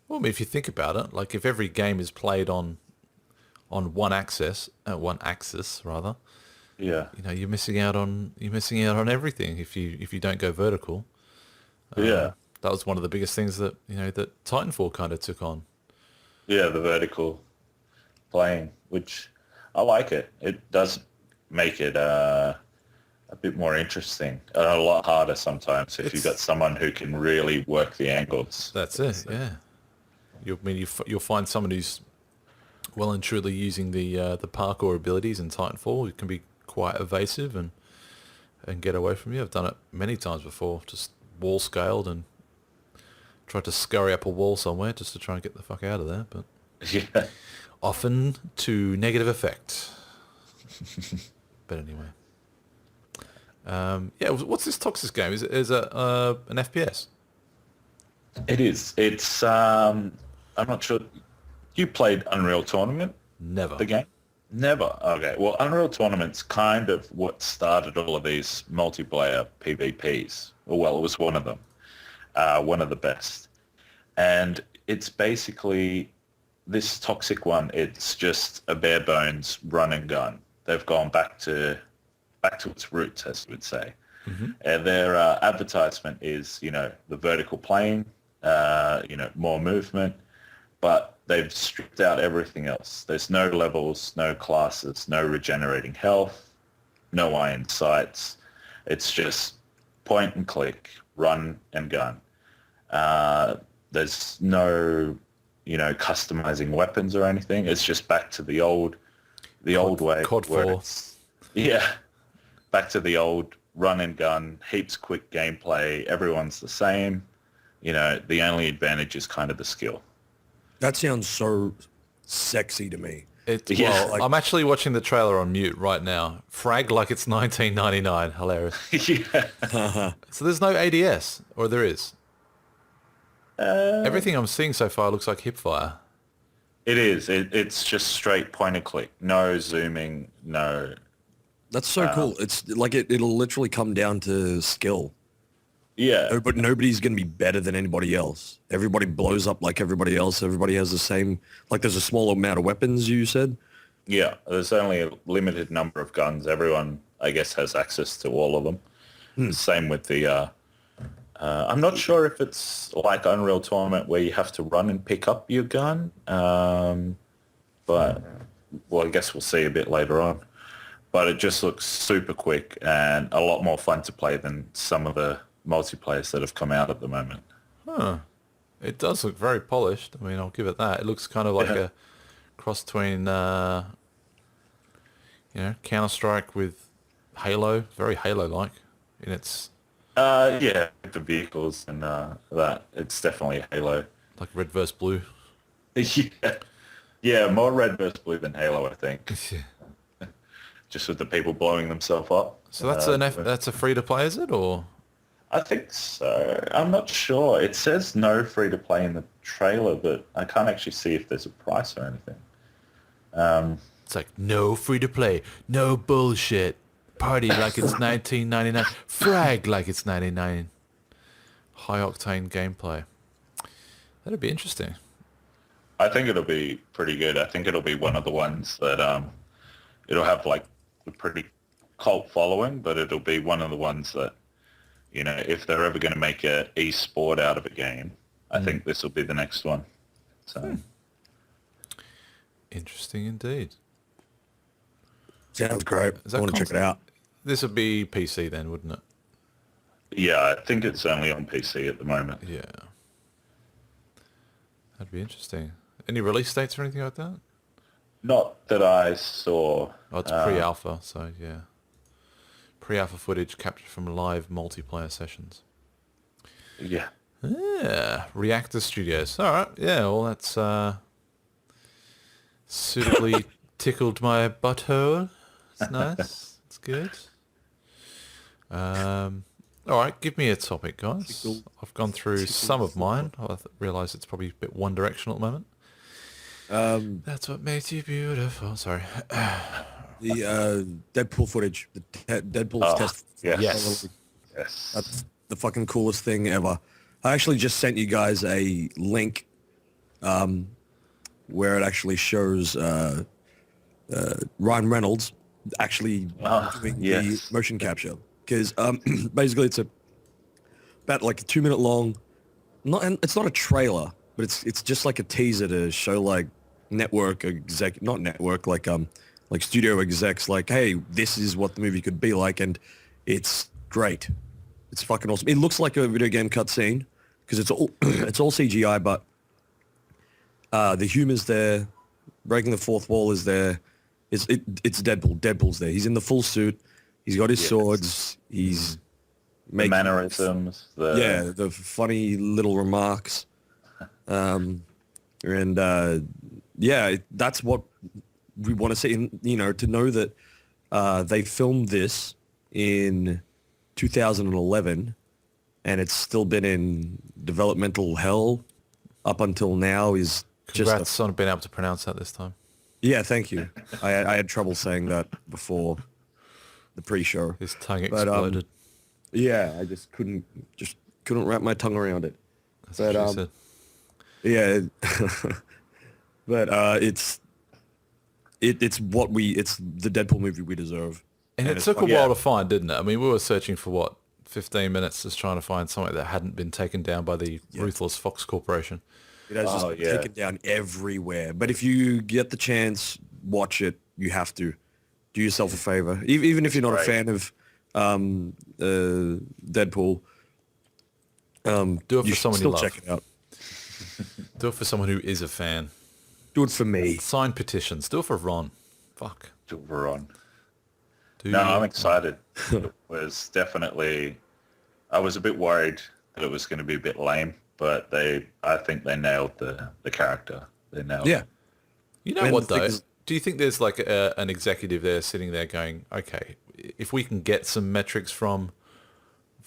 Speaker 1: well, I mean, if you think about it, like if every game is played on one axis rather,
Speaker 3: Yeah.
Speaker 1: you're missing out on everything if you don't go vertical.
Speaker 3: Yeah.
Speaker 1: That was one of the biggest things that that Titanfall kind of took on.
Speaker 3: Yeah, the vertical playing, which I like it. It does make it a bit more interesting and a lot harder sometimes if you've got someone who can really work the angles.
Speaker 1: That's it. Yeah. You'll find someone who's well and truly using the parkour abilities in Titanfall. It can be quite evasive and get away from you. I've done it many times before. Just wall scaled and tried to scurry up a wall somewhere just to try and get the fuck out of there, but
Speaker 3: Yeah.
Speaker 1: often to negative effect. But anyway, yeah. What's this Toxic game? Is it an FPS?
Speaker 3: It is. It's I'm not sure. You played Unreal Tournament,
Speaker 1: Never.
Speaker 3: the game? Never. Okay. Well, Unreal Tournament's kind of what started all of these multiplayer PvPs. Well, it was one of them. One of the best. And it's basically this Toxic one. It's just a bare bones run and gun. They've gone back to its roots, as you would say.
Speaker 1: Mm-hmm.
Speaker 3: And their advertisement is, the vertical playing, more movement, but they've stripped out everything else. There's no levels, no classes, no regenerating health, no iron sights. It's just point and click, run and gun. There's no, customizing weapons or anything. It's just back to the old way.
Speaker 1: COD
Speaker 3: where
Speaker 1: 4.
Speaker 3: Yeah, back to the old run and gun, heaps quick gameplay. Everyone's the same. The only advantage is kind of the skill.
Speaker 2: That sounds so sexy to me.
Speaker 3: Yeah.
Speaker 2: Well, like,
Speaker 1: I'm actually watching the trailer on mute right now. Frag like it's 1999. Hilarious.
Speaker 3: Yeah.
Speaker 1: So there's no ADS, or there is? Everything I'm seeing so far looks like hipfire.
Speaker 3: It is. It's just straight point and click. No zooming, no...
Speaker 2: that's so cool. It's like it'll literally come down to skill.
Speaker 3: Yeah.
Speaker 2: No, but nobody's going to be better than anybody else. Everybody blows up like everybody else. Everybody has the same, like there's a small amount of weapons, you said,
Speaker 3: Yeah, there's only a limited number of guns. Everyone, I guess, has access to all of them. Same with the... I'm not sure if it's like Unreal Tournament where you have to run and pick up your gun, but well, I guess we'll see a bit later on. But it just looks super quick and a lot more fun to play than some of the multiplayers that have come out at the moment.
Speaker 1: Huh. It does look very polished. I mean, I'll give it that. It looks kind of like a cross between, Counter-Strike with Halo. Very Halo-like in its...
Speaker 3: Yeah, the vehicles and that. It's definitely Halo.
Speaker 1: like red versus blue.
Speaker 3: Yeah, more red versus blue than Halo, I think.
Speaker 1: Yeah.
Speaker 3: Just with the people blowing themselves up.
Speaker 1: So that's that's a free-to-play, is it, or...?
Speaker 3: I think so. I'm not sure. It says no free to play in the trailer, but I can't actually see if there's a price or anything.
Speaker 1: It's like, no free-to-play, no bullshit. Party like it's 1999. Frag like it's 99. High-octane gameplay. That'd be interesting.
Speaker 3: I think it'll be pretty good. I think it'll be one of the ones that it'll have like a pretty cult following, but it'll be one of the ones that, you know, if they're ever going to make a e-sport out of a game, I think this will be the next one. So
Speaker 1: Interesting indeed.
Speaker 2: Sounds great. I want to check it out.
Speaker 1: This would be PC then, wouldn't it?
Speaker 3: yeah, I think it's only on PC at the moment.
Speaker 1: Yeah. That'd be interesting. Any release dates or anything like that?
Speaker 3: Not that I saw.
Speaker 1: Oh, it's pre-alpha, so yeah. Pre-alpha footage captured from live multiplayer sessions.
Speaker 3: Yeah.
Speaker 1: Yeah, Reactor Studios. All right, yeah, well, that's suitably tickled my butthole. It's nice. It's good. All right, give me a topic, guys. I've gone through some of mine. I realise it's probably a bit one directional at the moment. That's what makes you beautiful. Sorry.
Speaker 2: The Deadpool footage. The Deadpool's test.
Speaker 3: Yes.
Speaker 2: That's the fucking coolest thing ever. I actually just sent you guys a link where it actually shows Ryan Reynolds actually doing the motion capture. Because basically it's about like a 2-minute long, it's not a trailer, but it's just like a teaser to show like like studio execs like, hey, this is what the movie could be like, and it's great. It's fucking awesome. It looks like a video game cutscene because it's all it's all CGI, but the humor's there. Breaking the fourth wall is there. It's Deadpool. Deadpool's there. He's in the full suit. He's got his swords. He's
Speaker 3: making mannerisms.
Speaker 2: The funny little remarks. That's what we want to see. And, you know, to know that they filmed this in 2011 and it's still been in developmental hell up until now is
Speaker 1: Congrats on being able to pronounce that this time.
Speaker 2: Yeah, thank you. I had trouble saying that before the pre-show.
Speaker 1: His tongue exploded.
Speaker 2: I just couldn't wrap my tongue around it.
Speaker 1: That's what she said.
Speaker 2: Yeah, but it's the Deadpool movie we deserve.
Speaker 1: And it took a while to find, didn't it? I mean, we were searching for 15 minutes just trying to find something that hadn't been taken down by the ruthless Fox Corporation.
Speaker 2: It has just been taken down everywhere. But if you get the chance, watch it. You have to. Do yourself a favor. Even if you're not a fan of Deadpool,
Speaker 1: do it for someone you love.
Speaker 2: Check it out.
Speaker 1: Do it for someone who is a fan.
Speaker 2: Do it for me.
Speaker 1: Sign petitions. Do it for Ron. Fuck.
Speaker 3: Do it for Ron. I'm excited. It was definitely... I was a bit worried that it was going to be a bit lame, but I think they nailed the character. They nailed it.
Speaker 1: You know what, though? Do you think there's like an executive there sitting there going, okay, if we can get some metrics from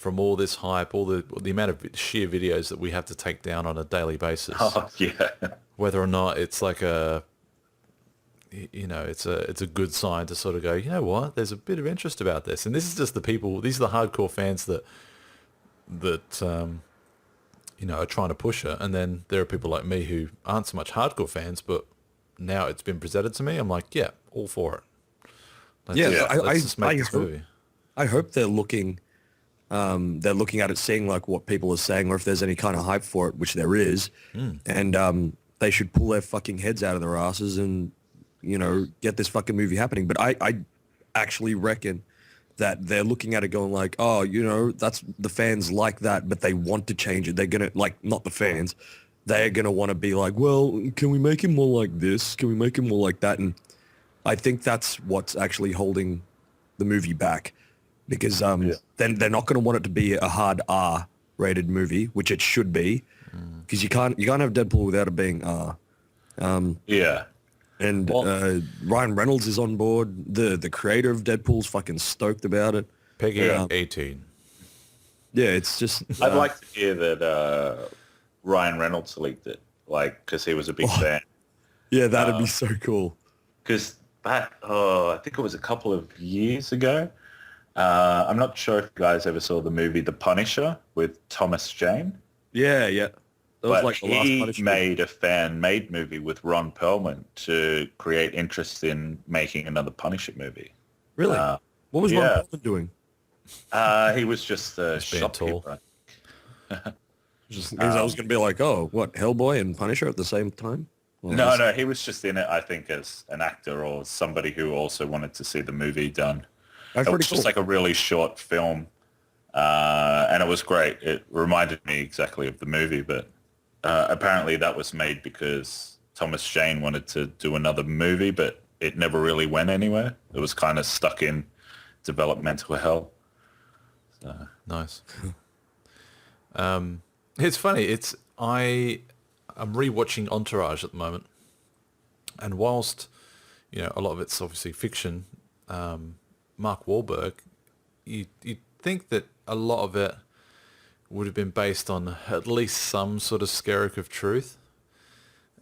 Speaker 1: all this hype, all the amount of sheer videos that we have to take down on a daily basis, whether or not it's like it's a good sign to sort of go, you know what, there's a bit of interest about this, and this is just these are the hardcore fans that are trying to push it, and then there are people like me who aren't so much hardcore fans, but now it's been presented to me, I'm like, yeah, all for it. Let's,
Speaker 2: Yeah,
Speaker 1: let's just make
Speaker 2: I
Speaker 1: this
Speaker 2: hope,
Speaker 1: movie.
Speaker 2: I hope they're looking at it, seeing like what people are saying, or if there's any kind of hype for it, which there is, and they should pull their fucking heads out of their asses and, you know, get this fucking movie happening. But I actually reckon that they're looking at it going like, oh, you know, that's the fans like that, but they want to change it. They're gonna like, not the fans, they're gonna want to be like, well, can we make him more like this? Can we make him more like that? And I think that's what's actually holding the movie back, because then they're not going to want it to be a hard R rated movie, which it should be, because you can't have Deadpool without it being R.
Speaker 3: Yeah.
Speaker 2: And Ryan Reynolds is on board. The creator of Deadpool's fucking stoked about it.
Speaker 1: Peggy 18.
Speaker 2: Yeah, it's just
Speaker 3: I'd like to hear that Ryan Reynolds leaked it, like, because he was a big fan.
Speaker 2: yeah, that'd be so cool.
Speaker 3: Because back, I think it was a couple of years ago. I'm not sure if you guys ever saw the movie The Punisher with Thomas Jane.
Speaker 2: Yeah. That was
Speaker 3: But
Speaker 2: like the last
Speaker 3: he
Speaker 2: Punisher.
Speaker 3: made a fan-made movie with Ron Perlman to create interest in making another Punisher movie.
Speaker 2: Really? What was Ron
Speaker 3: yeah.
Speaker 2: Perlman doing?
Speaker 3: He was just a
Speaker 1: being tall.
Speaker 3: shopkeeper.
Speaker 2: Because I was going to be like, oh, what, Hellboy and Punisher at the same time? Well,
Speaker 3: No, he was just in it, I think, as an actor or somebody who also wanted to see the movie done.
Speaker 2: That's
Speaker 3: It
Speaker 2: pretty
Speaker 3: was just
Speaker 2: cool.
Speaker 3: like a really short film, and it was great. It reminded me exactly of the movie, but apparently that was made because Thomas Jane wanted to do another movie, but it never really went anywhere. It was kind of stuck in developmental hell. So.
Speaker 1: Nice. It's funny. I'm rewatching Entourage at the moment, and whilst a lot of it's obviously fiction, Mark Wahlberg, you'd think that a lot of it would have been based on at least some sort of skerrick of truth,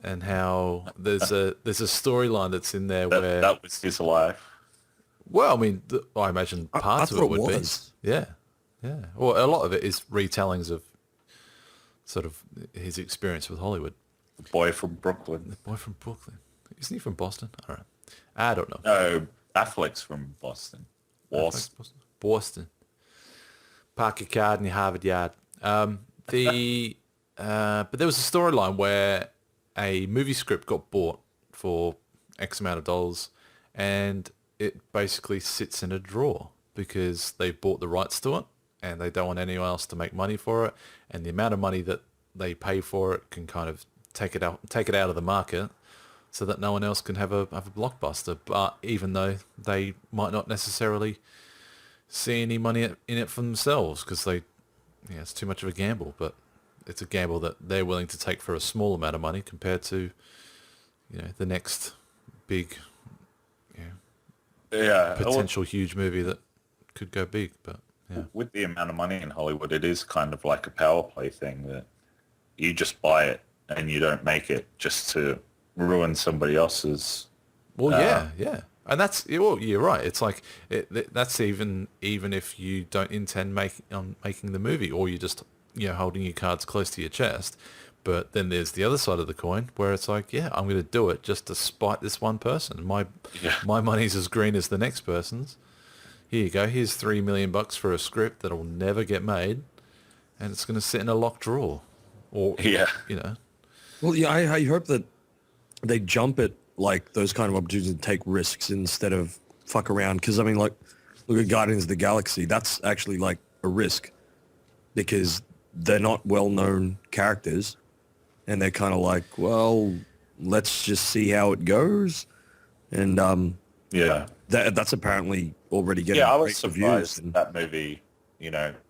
Speaker 1: and how there's a storyline that's in there where
Speaker 3: That was his life.
Speaker 1: well, I mean, I imagine parts of
Speaker 2: thought
Speaker 1: it would
Speaker 2: was.
Speaker 1: be. Yeah. Well, a lot of it is retellings of sort of his experience with Hollywood.
Speaker 3: The boy from Brooklyn.
Speaker 1: The boy from Brooklyn. Isn't he from Boston? All right. I don't know.
Speaker 3: No, Affleck's from Boston.
Speaker 1: Boston. Park your card in your Harvard Yard. But there was a storyline where a movie script got bought for X amount of dollars, and it basically sits in a drawer because they bought the rights to it and they don't want anyone else to make money for it, and the amount of money that they pay for it can kind of take it out of the market so that no one else can have a blockbuster. But even though they might not necessarily see any money in it for themselves, because it's too much of a gamble, but it's a gamble that they're willing to take for a small amount of money compared to the next big potential huge movie that could go big. But
Speaker 3: with the amount of money in Hollywood, it is kind of like a power play thing that you just buy it and you don't make it just to ruin somebody else's.
Speaker 1: Well, yeah. And that's, well, you're right. It's like, that's even if you don't intend making the movie, or you're just, holding your cards close to your chest. But then there's the other side of the coin where it's like, I'm going to do it just to spite this one person. My money's as green as the next person's. Here you go. Here's $3 million for a script that'll never get made, and it's going to sit in a locked drawer. Or,
Speaker 2: Well, yeah, I hope that they jump at like those kind of opportunities and take risks instead of fuck around. Because I mean, like, look at Guardians of the Galaxy. That's actually like a risk because they're not well-known characters, and they're kind of like, well, let's just see how it goes. And that's apparently already getting
Speaker 3: I was
Speaker 2: great
Speaker 3: surprised
Speaker 2: reviews.
Speaker 3: that movie.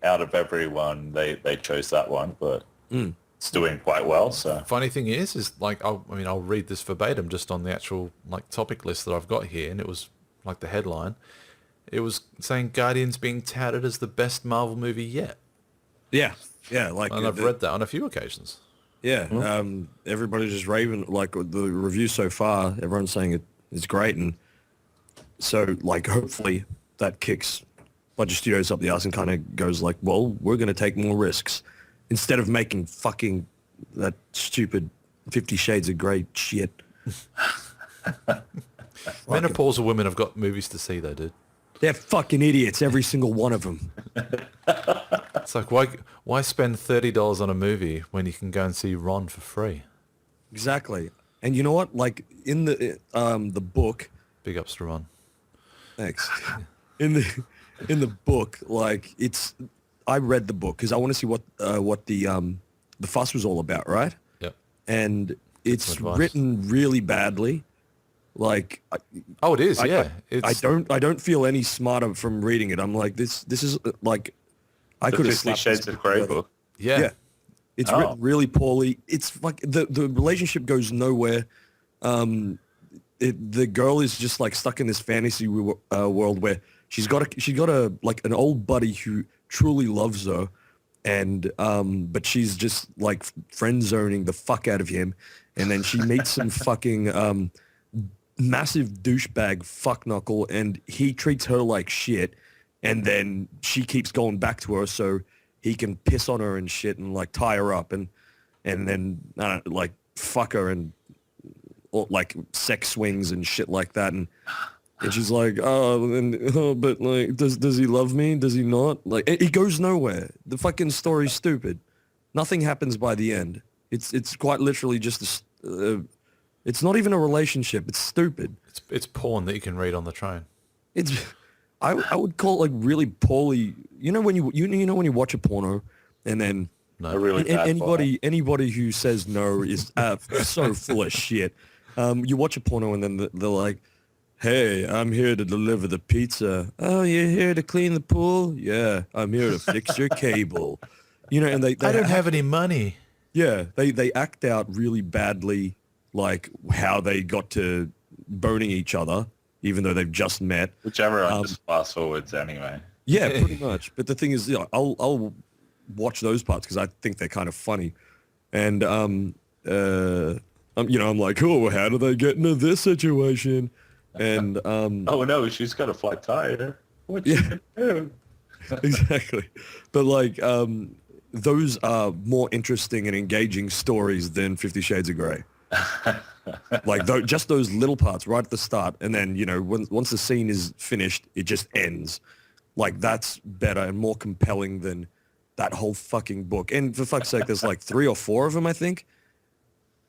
Speaker 3: Out of everyone, they chose that one, but it's doing quite well. So
Speaker 1: funny thing is like, I'll read this verbatim just on the actual like topic list that I've got here, and it was like the headline. It was saying Guardians being touted as the best Marvel movie yet.
Speaker 2: Yeah, like,
Speaker 1: and I've read that on a few occasions.
Speaker 2: Yeah, everybody's just raving, like, the reviews so far, everyone's saying it's great, and so, like, hopefully that kicks a bunch of studios up the arse and kind of goes like, well, we're going to take more risks instead of making fucking that stupid 50 Shades of Grey shit.
Speaker 1: Menopausal women have got movies to see, though, dude.
Speaker 2: They're fucking idiots, every single one of them.
Speaker 1: It's like, why spend $30 on a movie when you can go and see Ron for free?
Speaker 2: Exactly. And you know what? Like in the book,
Speaker 1: Big ups to Ron.
Speaker 2: thanks. In the book, like I read the book because I want to see what the fuss was all about, right?
Speaker 1: Yep.
Speaker 2: And it's
Speaker 1: some advice.
Speaker 2: written really badly. Like
Speaker 1: Oh, it is, yeah.
Speaker 2: I don't feel any smarter from reading it. I'm like this is like I
Speaker 3: The
Speaker 2: could have
Speaker 3: 50
Speaker 2: slapped
Speaker 3: Shades
Speaker 2: this
Speaker 3: of
Speaker 2: book
Speaker 3: Grey
Speaker 2: together.
Speaker 3: book.
Speaker 1: Yeah.
Speaker 2: Yeah. It's written really poorly. It's like the relationship goes nowhere. The girl is just like stuck in this fantasy world where she's got a like an old buddy who truly loves her, and but she's just like friend zoning the fuck out of him, and then she meets some fucking massive douchebag fuck knuckle, and he treats her like shit, and then she keeps going back to her so he can piss on her and shit and like tie her up and then like fuck her and or, like sex swings and shit like that, and she's like, but like does he love me? Does he not? Like it goes nowhere. The fucking story's stupid. Nothing happens by the end. It's quite literally just it's not even a relationship. It's stupid.
Speaker 1: It's porn that you can read on the train.
Speaker 2: It's I would call it like really poorly. You know when you know when you watch a porno and then
Speaker 3: A really bad
Speaker 2: anybody who says no is so full of shit. You watch a porno and then they're like, "Hey, I'm here to deliver the pizza." "Oh, you're here to clean the pool?" "Yeah, I'm here to fix your cable." You know, and they
Speaker 1: I don't have any money.
Speaker 2: yeah, they act out really badly, like how they got to boning each other, even though they've just met.
Speaker 3: Whichever one just fast forwards anyway.
Speaker 2: Yeah, pretty much. But the thing is, I'll watch those parts because I think they're kind of funny, and I'm like, oh, how do they get into this situation? And
Speaker 3: Oh no, she's got a flat tire. What you gonna do?
Speaker 2: exactly. But like those are more interesting and engaging stories than 50 Shades of Grey. Like just those little parts right at the start, and then once the scene is finished, it just ends. Like that's better and more compelling than that whole fucking book. And for fuck's sake, there's like 3 or 4 of them, I think.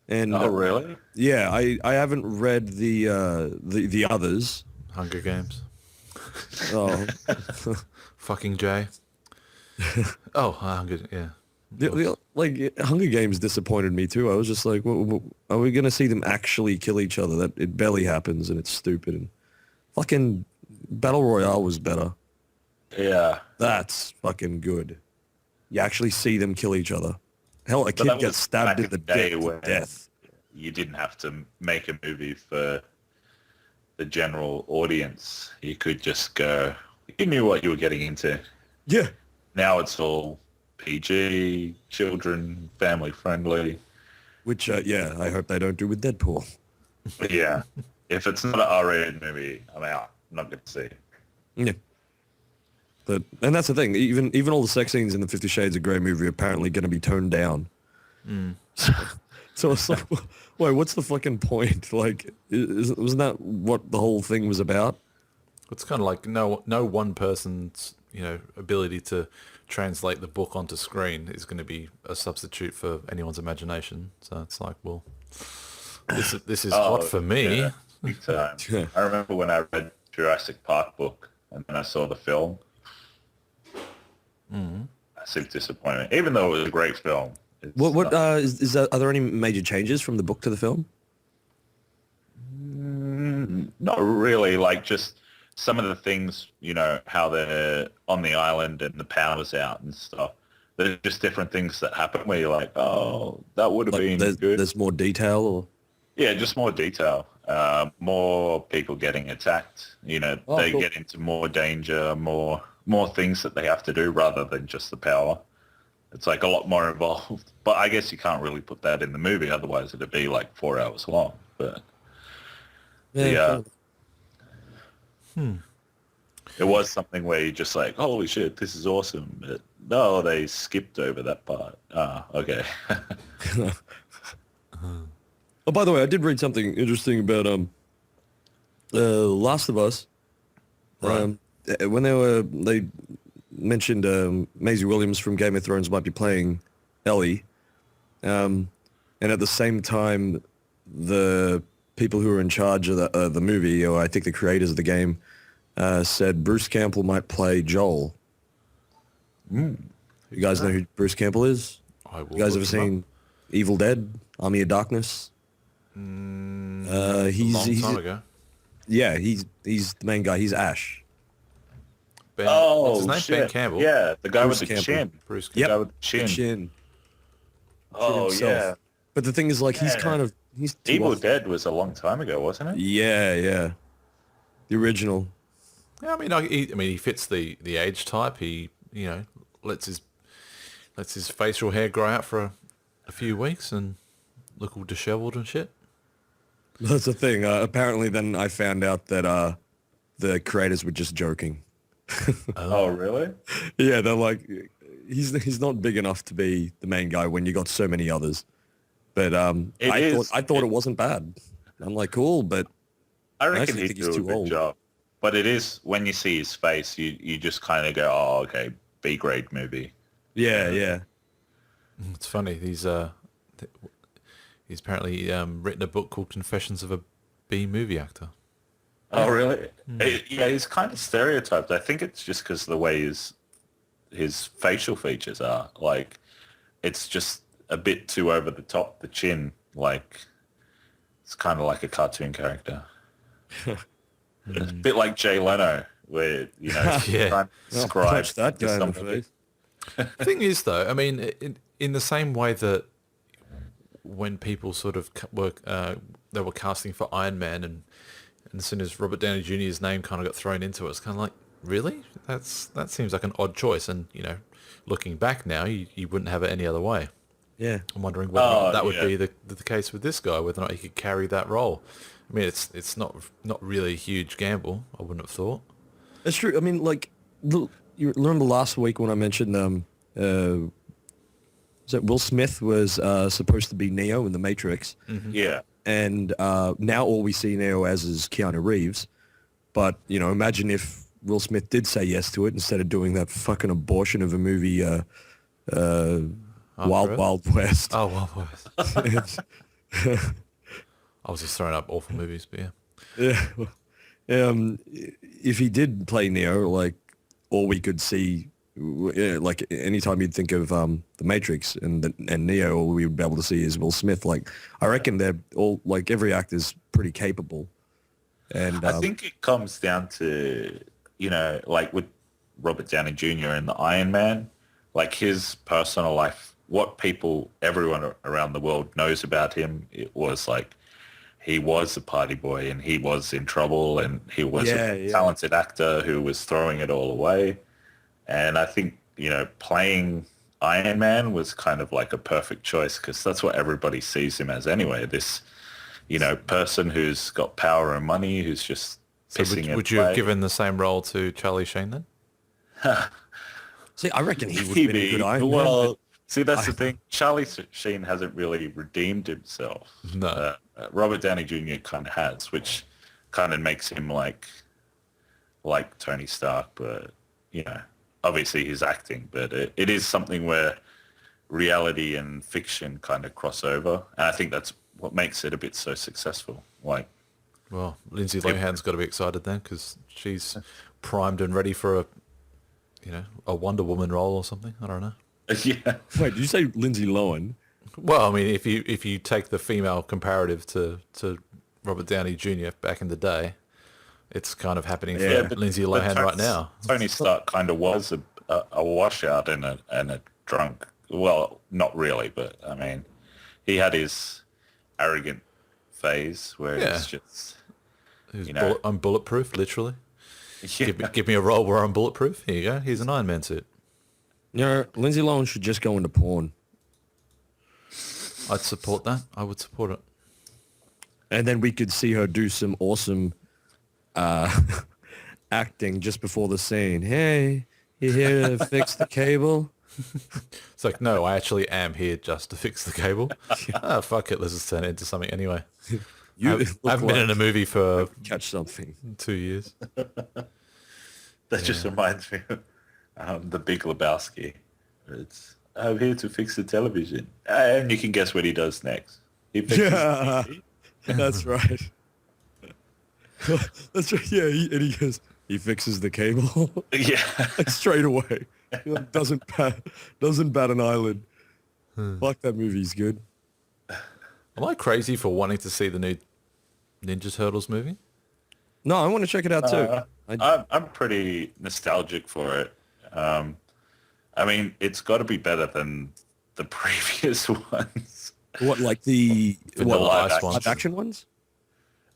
Speaker 2: And
Speaker 3: Oh really?
Speaker 2: yeah, I haven't read the others.
Speaker 1: Hunger Games.
Speaker 2: Oh,
Speaker 1: Fucking Jay. Oh, Hunger, yeah.
Speaker 2: like Hunger Games disappointed me too. I was just like, are we gonna see them actually kill each other? That it barely happens, and it's stupid. And fucking Battle Royale was better.
Speaker 3: Yeah.
Speaker 2: That's fucking good. You actually see them kill each other. Hell, a
Speaker 3: But
Speaker 2: kid
Speaker 3: that
Speaker 2: gets
Speaker 3: was
Speaker 2: stabbed
Speaker 3: back
Speaker 2: in the
Speaker 3: day
Speaker 2: dick to
Speaker 3: when
Speaker 2: death.
Speaker 3: You didn't have to make a movie for the general audience. You could just go. You knew what you were getting into.
Speaker 2: Yeah.
Speaker 3: Now it's all PG, children, family friendly.
Speaker 2: Which, yeah, I hope they don't do with Deadpool.
Speaker 3: But yeah, if it's not an R-rated movie, I'm out. I'm not going to see it.
Speaker 2: Yeah. And that's the thing. Even all the sex scenes in the 50 Shades of Grey movie are apparently going to be toned down. So it's like, wait, what's the fucking point? Like, wasn't that what the whole thing was about?
Speaker 1: It's kind of like no one person's ability to translate the book onto screen is going to be a substitute for anyone's imagination. So it's like, well, this is hot for me.
Speaker 3: Yeah, big time. I remember when I read Jurassic Park book and then I saw the film. Massive disappointment, even though it was a great film.
Speaker 2: What is that? Are there any major changes from the book to the film?
Speaker 3: Not really, like just some of the things, how they're on the island and the power's out and stuff. There's just different things that happen where you're like, oh, that would have been good.
Speaker 2: There's more detail? Or?
Speaker 3: Yeah, just more detail. More people getting attacked. They get into more danger, more things that they have to do rather than just the power. It's like a lot more involved. But I guess you can't really put that in the movie, otherwise it'd be like 4 hours long. But yeah. It was something where you're just like, holy shit, this is awesome. But no, they skipped over that part. Okay.
Speaker 2: Oh, by the way, I did read something interesting about Last of Us.
Speaker 1: Right.
Speaker 2: When they mentioned Maisie Williams from Game of Thrones might be playing Ellie, and at the same time, the people who are in charge of the movie, or I think the creators of the game, said Bruce Campbell might play Joel. You guys know who Bruce Campbell is?
Speaker 1: I will
Speaker 2: You guys
Speaker 1: look
Speaker 2: ever
Speaker 1: him up.
Speaker 2: seen Evil Dead, Army of Darkness?
Speaker 1: A
Speaker 2: He's
Speaker 1: long time ago.
Speaker 2: yeah, he's the main guy. He's Ash.
Speaker 1: Ben,
Speaker 3: Oh,
Speaker 1: what's his name?
Speaker 3: shit.
Speaker 1: Ben Campbell.
Speaker 3: Yeah, the guy
Speaker 2: Bruce
Speaker 3: with the
Speaker 2: Campbell.
Speaker 3: chin.
Speaker 1: Bruce
Speaker 3: The
Speaker 1: Campbell.
Speaker 3: guy with the chin.
Speaker 2: Chin
Speaker 3: Oh,
Speaker 2: himself.
Speaker 3: yeah.
Speaker 2: But the thing is, like, he's
Speaker 3: Yeah.
Speaker 2: kind of he's too
Speaker 3: Evil
Speaker 2: off-
Speaker 3: Dead was a long time ago, wasn't it?
Speaker 2: Yeah. The original.
Speaker 1: Yeah, I mean, he fits the age type. He, lets his facial hair grow out for a few weeks and look all dishevelled and shit.
Speaker 2: That's the thing. Apparently, then I found out that the creators were just joking.
Speaker 3: Oh, really?
Speaker 2: Yeah, they're like, he's not big enough to be the main guy when you got so many others. But I thought it wasn't bad. I'm like, cool, but
Speaker 3: I reckon
Speaker 2: actually
Speaker 3: he'd
Speaker 2: think he's
Speaker 3: do a
Speaker 2: too
Speaker 3: good
Speaker 2: old.
Speaker 3: job. But it is, when you see his face, you just kind of go, oh, okay, B-grade movie.
Speaker 2: yeah.
Speaker 1: It's funny. He's apparently written a book called Confessions of a B movie actor.
Speaker 3: Oh, really? Yeah, he's kind of stereotyped. I think it's just because the way his facial features are. Like, it's just a bit too over the top, the chin. Like, it's kind of like a cartoon character. It's a bit like Jay Leno, where,
Speaker 1: Yeah.
Speaker 3: trying to
Speaker 2: I'll
Speaker 3: describe
Speaker 2: punch that
Speaker 3: to
Speaker 2: guy in the
Speaker 3: somebody.
Speaker 2: face.
Speaker 1: The thing is, though, I mean, in the same way that when people sort of they were casting for Iron Man, and as soon as Robert Downey Jr.'s name kind of got thrown into it, it's kind of like, really? That seems like an odd choice. And looking back now, you wouldn't have it any other way.
Speaker 2: Yeah.
Speaker 1: I'm wondering whether or not that would
Speaker 3: yeah.
Speaker 1: be the case with this guy, whether or not he could carry that role. I mean, it's not really a huge gamble, I wouldn't have thought.
Speaker 2: That's true. I mean, like, you remember last week when I mentioned was that Will Smith was supposed to be Neo in The Matrix,
Speaker 3: Yeah.
Speaker 2: and now all we see Neo as is Keanu Reeves. But imagine if Will Smith did say yes to it instead of doing that fucking abortion of a movie, Wild
Speaker 1: Earth?
Speaker 2: Wild West.
Speaker 1: Oh, well, I was just throwing up awful movies, but yeah.
Speaker 2: Yeah. If he did play Neo, like, all we could see, like, anytime you'd think of The Matrix and Neo, all we would be able to see is Will Smith. Like, I reckon they're all, like, every actor's pretty capable. And
Speaker 3: I think it comes down to, like with Robert Downey Jr. and the Iron Man, like his personal life, what everyone around the world knows about him, it was like, he was a party boy and he was in trouble and he was a talented actor who was throwing it all away. And I think, playing Iron Man was kind of like a perfect choice because that's what everybody sees him as anyway. This, person who's got power and money, who's just
Speaker 1: So
Speaker 3: pissing
Speaker 1: would you have given the same role to Charlie Sheen then?
Speaker 2: see, I reckon he would have been a good Iron Man.
Speaker 3: Well, see, that's the thing. Charlie Sheen hasn't really redeemed himself.
Speaker 1: No.
Speaker 3: Robert Downey Jr. kind of has, which kind of makes him like Tony Stark, but obviously he's acting, but it is something where reality and fiction kind of cross over, and I think that's what makes it a bit so successful. Like,
Speaker 1: Well, Lindsay Lohan's got to be excited then because she's primed and ready for a Wonder Woman role or something. I don't know.
Speaker 3: yeah,
Speaker 2: Wait, did you say Lindsay Lohan?
Speaker 1: Well, I mean, if you take the female comparative to Robert Downey Jr. back in the day, it's kind of happening for
Speaker 3: but-
Speaker 1: Lindsay
Speaker 3: but
Speaker 1: Lohan right now.
Speaker 3: Tony Stark kind of was a washout and a drunk. Well, not really, but I mean, he had his arrogant phase where it's just,
Speaker 1: I'm bulletproof, literally.
Speaker 3: yeah.
Speaker 1: Give me a role where I'm bulletproof. Here you go. Here's an Iron Man suit.
Speaker 2: Lindsay Lohan should just go into porn.
Speaker 1: I'd support that. I would support it.
Speaker 2: And then we could see her do some awesome acting just before the scene. Hey, you here to fix the cable?
Speaker 1: It's like, no, I actually am here just to fix the cable. Fuck it. Let's just turn it into something anyway.
Speaker 2: You
Speaker 1: I
Speaker 2: look
Speaker 1: haven't been
Speaker 2: like
Speaker 1: in a movie for
Speaker 2: catch something.
Speaker 1: 2 years.
Speaker 3: That just reminds me of The Big Lebowski. I'm here to fix the television. And you can guess what he does next. He fixes
Speaker 2: Yeah,
Speaker 3: the TV.
Speaker 2: that's right. That's right. Yeah, and he goes, he fixes the cable
Speaker 3: Yeah.
Speaker 2: like straight away. He, like, doesn't bat an eyelid. Fuck, that movie's good.
Speaker 1: Am I crazy for wanting to see the new Ninja Turtles movie?
Speaker 2: No, I want to check it out too.
Speaker 3: I'm pretty nostalgic for it. I mean, it's got to be better than the previous ones.
Speaker 2: What, like the
Speaker 1: Vanilla
Speaker 3: live
Speaker 1: Ice
Speaker 3: action.
Speaker 1: ones.
Speaker 2: live action ones?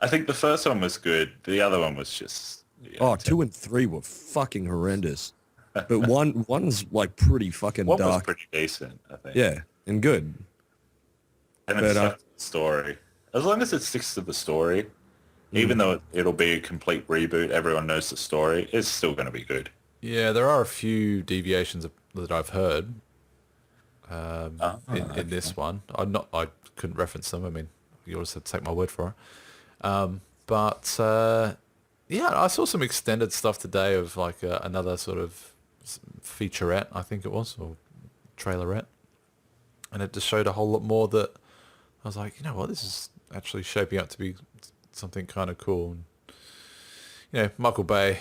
Speaker 3: I think the first one was good. The other one was just... Yeah,
Speaker 2: Oh, 2 and 3 were fucking horrendous. But one's like pretty fucking
Speaker 3: one was
Speaker 2: dark.
Speaker 3: pretty decent, I think.
Speaker 2: Yeah, and good.
Speaker 3: And
Speaker 2: but,
Speaker 3: it's stuck to the story. As long as it sticks to the story, even though it'll be a complete reboot, everyone knows the story, it's still going to be good.
Speaker 1: Yeah, there are a few deviations that I've heard in this one. I couldn't reference them. I mean, you always had to take my word for it. Yeah, I saw some extended stuff today of like another sort of featurette, I think it was, or trailerette, and it just showed a whole lot more that I was like, you know what, this is actually shaping up to be something kind of cool. And, you know, Michael Bay,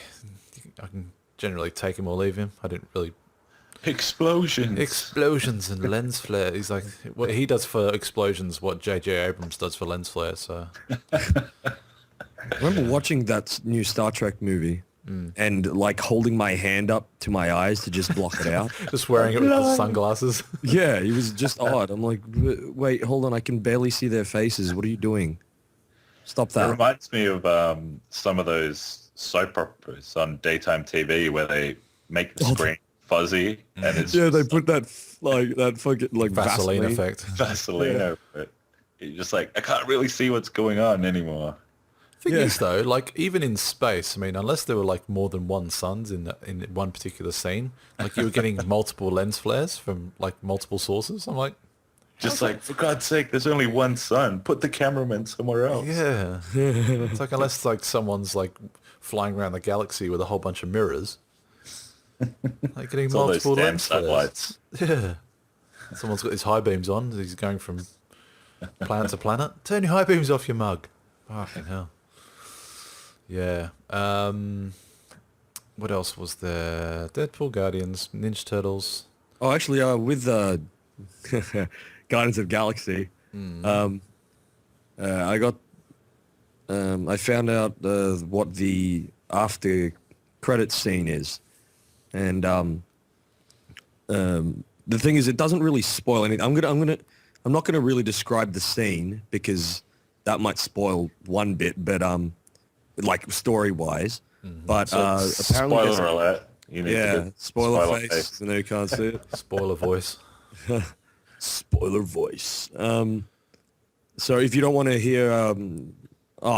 Speaker 1: I can generally take him or leave him. I didn't really... Explosions and lens flare. He's like, what he does for explosions, what J.J. Abrams does for lens flare, so...
Speaker 2: I remember watching that new Star Trek movie and like holding my hand up to my eyes to just block it out.
Speaker 1: Just wearing it with the sunglasses.
Speaker 2: Yeah, it was just odd. I'm like, wait, hold on, I can barely see their faces. What are you doing? Stop
Speaker 3: It
Speaker 2: that.
Speaker 3: reminds me of some of those soap operas on daytime TV where they make the screen fuzzy and it's
Speaker 2: Yeah, they
Speaker 3: just
Speaker 2: put that fucking like
Speaker 1: Vaseline effect.
Speaker 3: Vaseline over it. You're just like, I can't really see what's going on anymore.
Speaker 1: Thing
Speaker 2: Yeah.
Speaker 1: is though, like even in space, I mean, unless there were like more than one suns in one particular scene, like you were getting multiple lens flares from like multiple sources. I'm like,
Speaker 3: Just like, for God's sake, there's only one sun. Put the cameraman somewhere else.
Speaker 1: yeah. It's like unless like someone's like flying around the galaxy with a whole bunch of mirrors, like getting
Speaker 3: It's all those
Speaker 1: multiple
Speaker 3: damn
Speaker 1: lens flares.
Speaker 3: satellites.
Speaker 1: Yeah. Someone's got his high beams on. He's going from planet to planet. Turn your high beams off your mug. Fucking hell. Yeah. What else was there? Deadpool, Guardians, Ninja Turtles.
Speaker 2: Oh, actually, with Guardians of Galaxy, I got, I found out what the after credits scene is, and the thing is, it doesn't really spoil anything. I'm not gonna really describe the scene because that might spoil one bit, but like story wise. But apparently,
Speaker 3: Spoiler alert. You need to
Speaker 2: yeah,
Speaker 3: get
Speaker 2: spoiler face. I know you can't see it.
Speaker 1: Spoiler voice.
Speaker 2: Spoiler voice. So if you don't want to hear, oh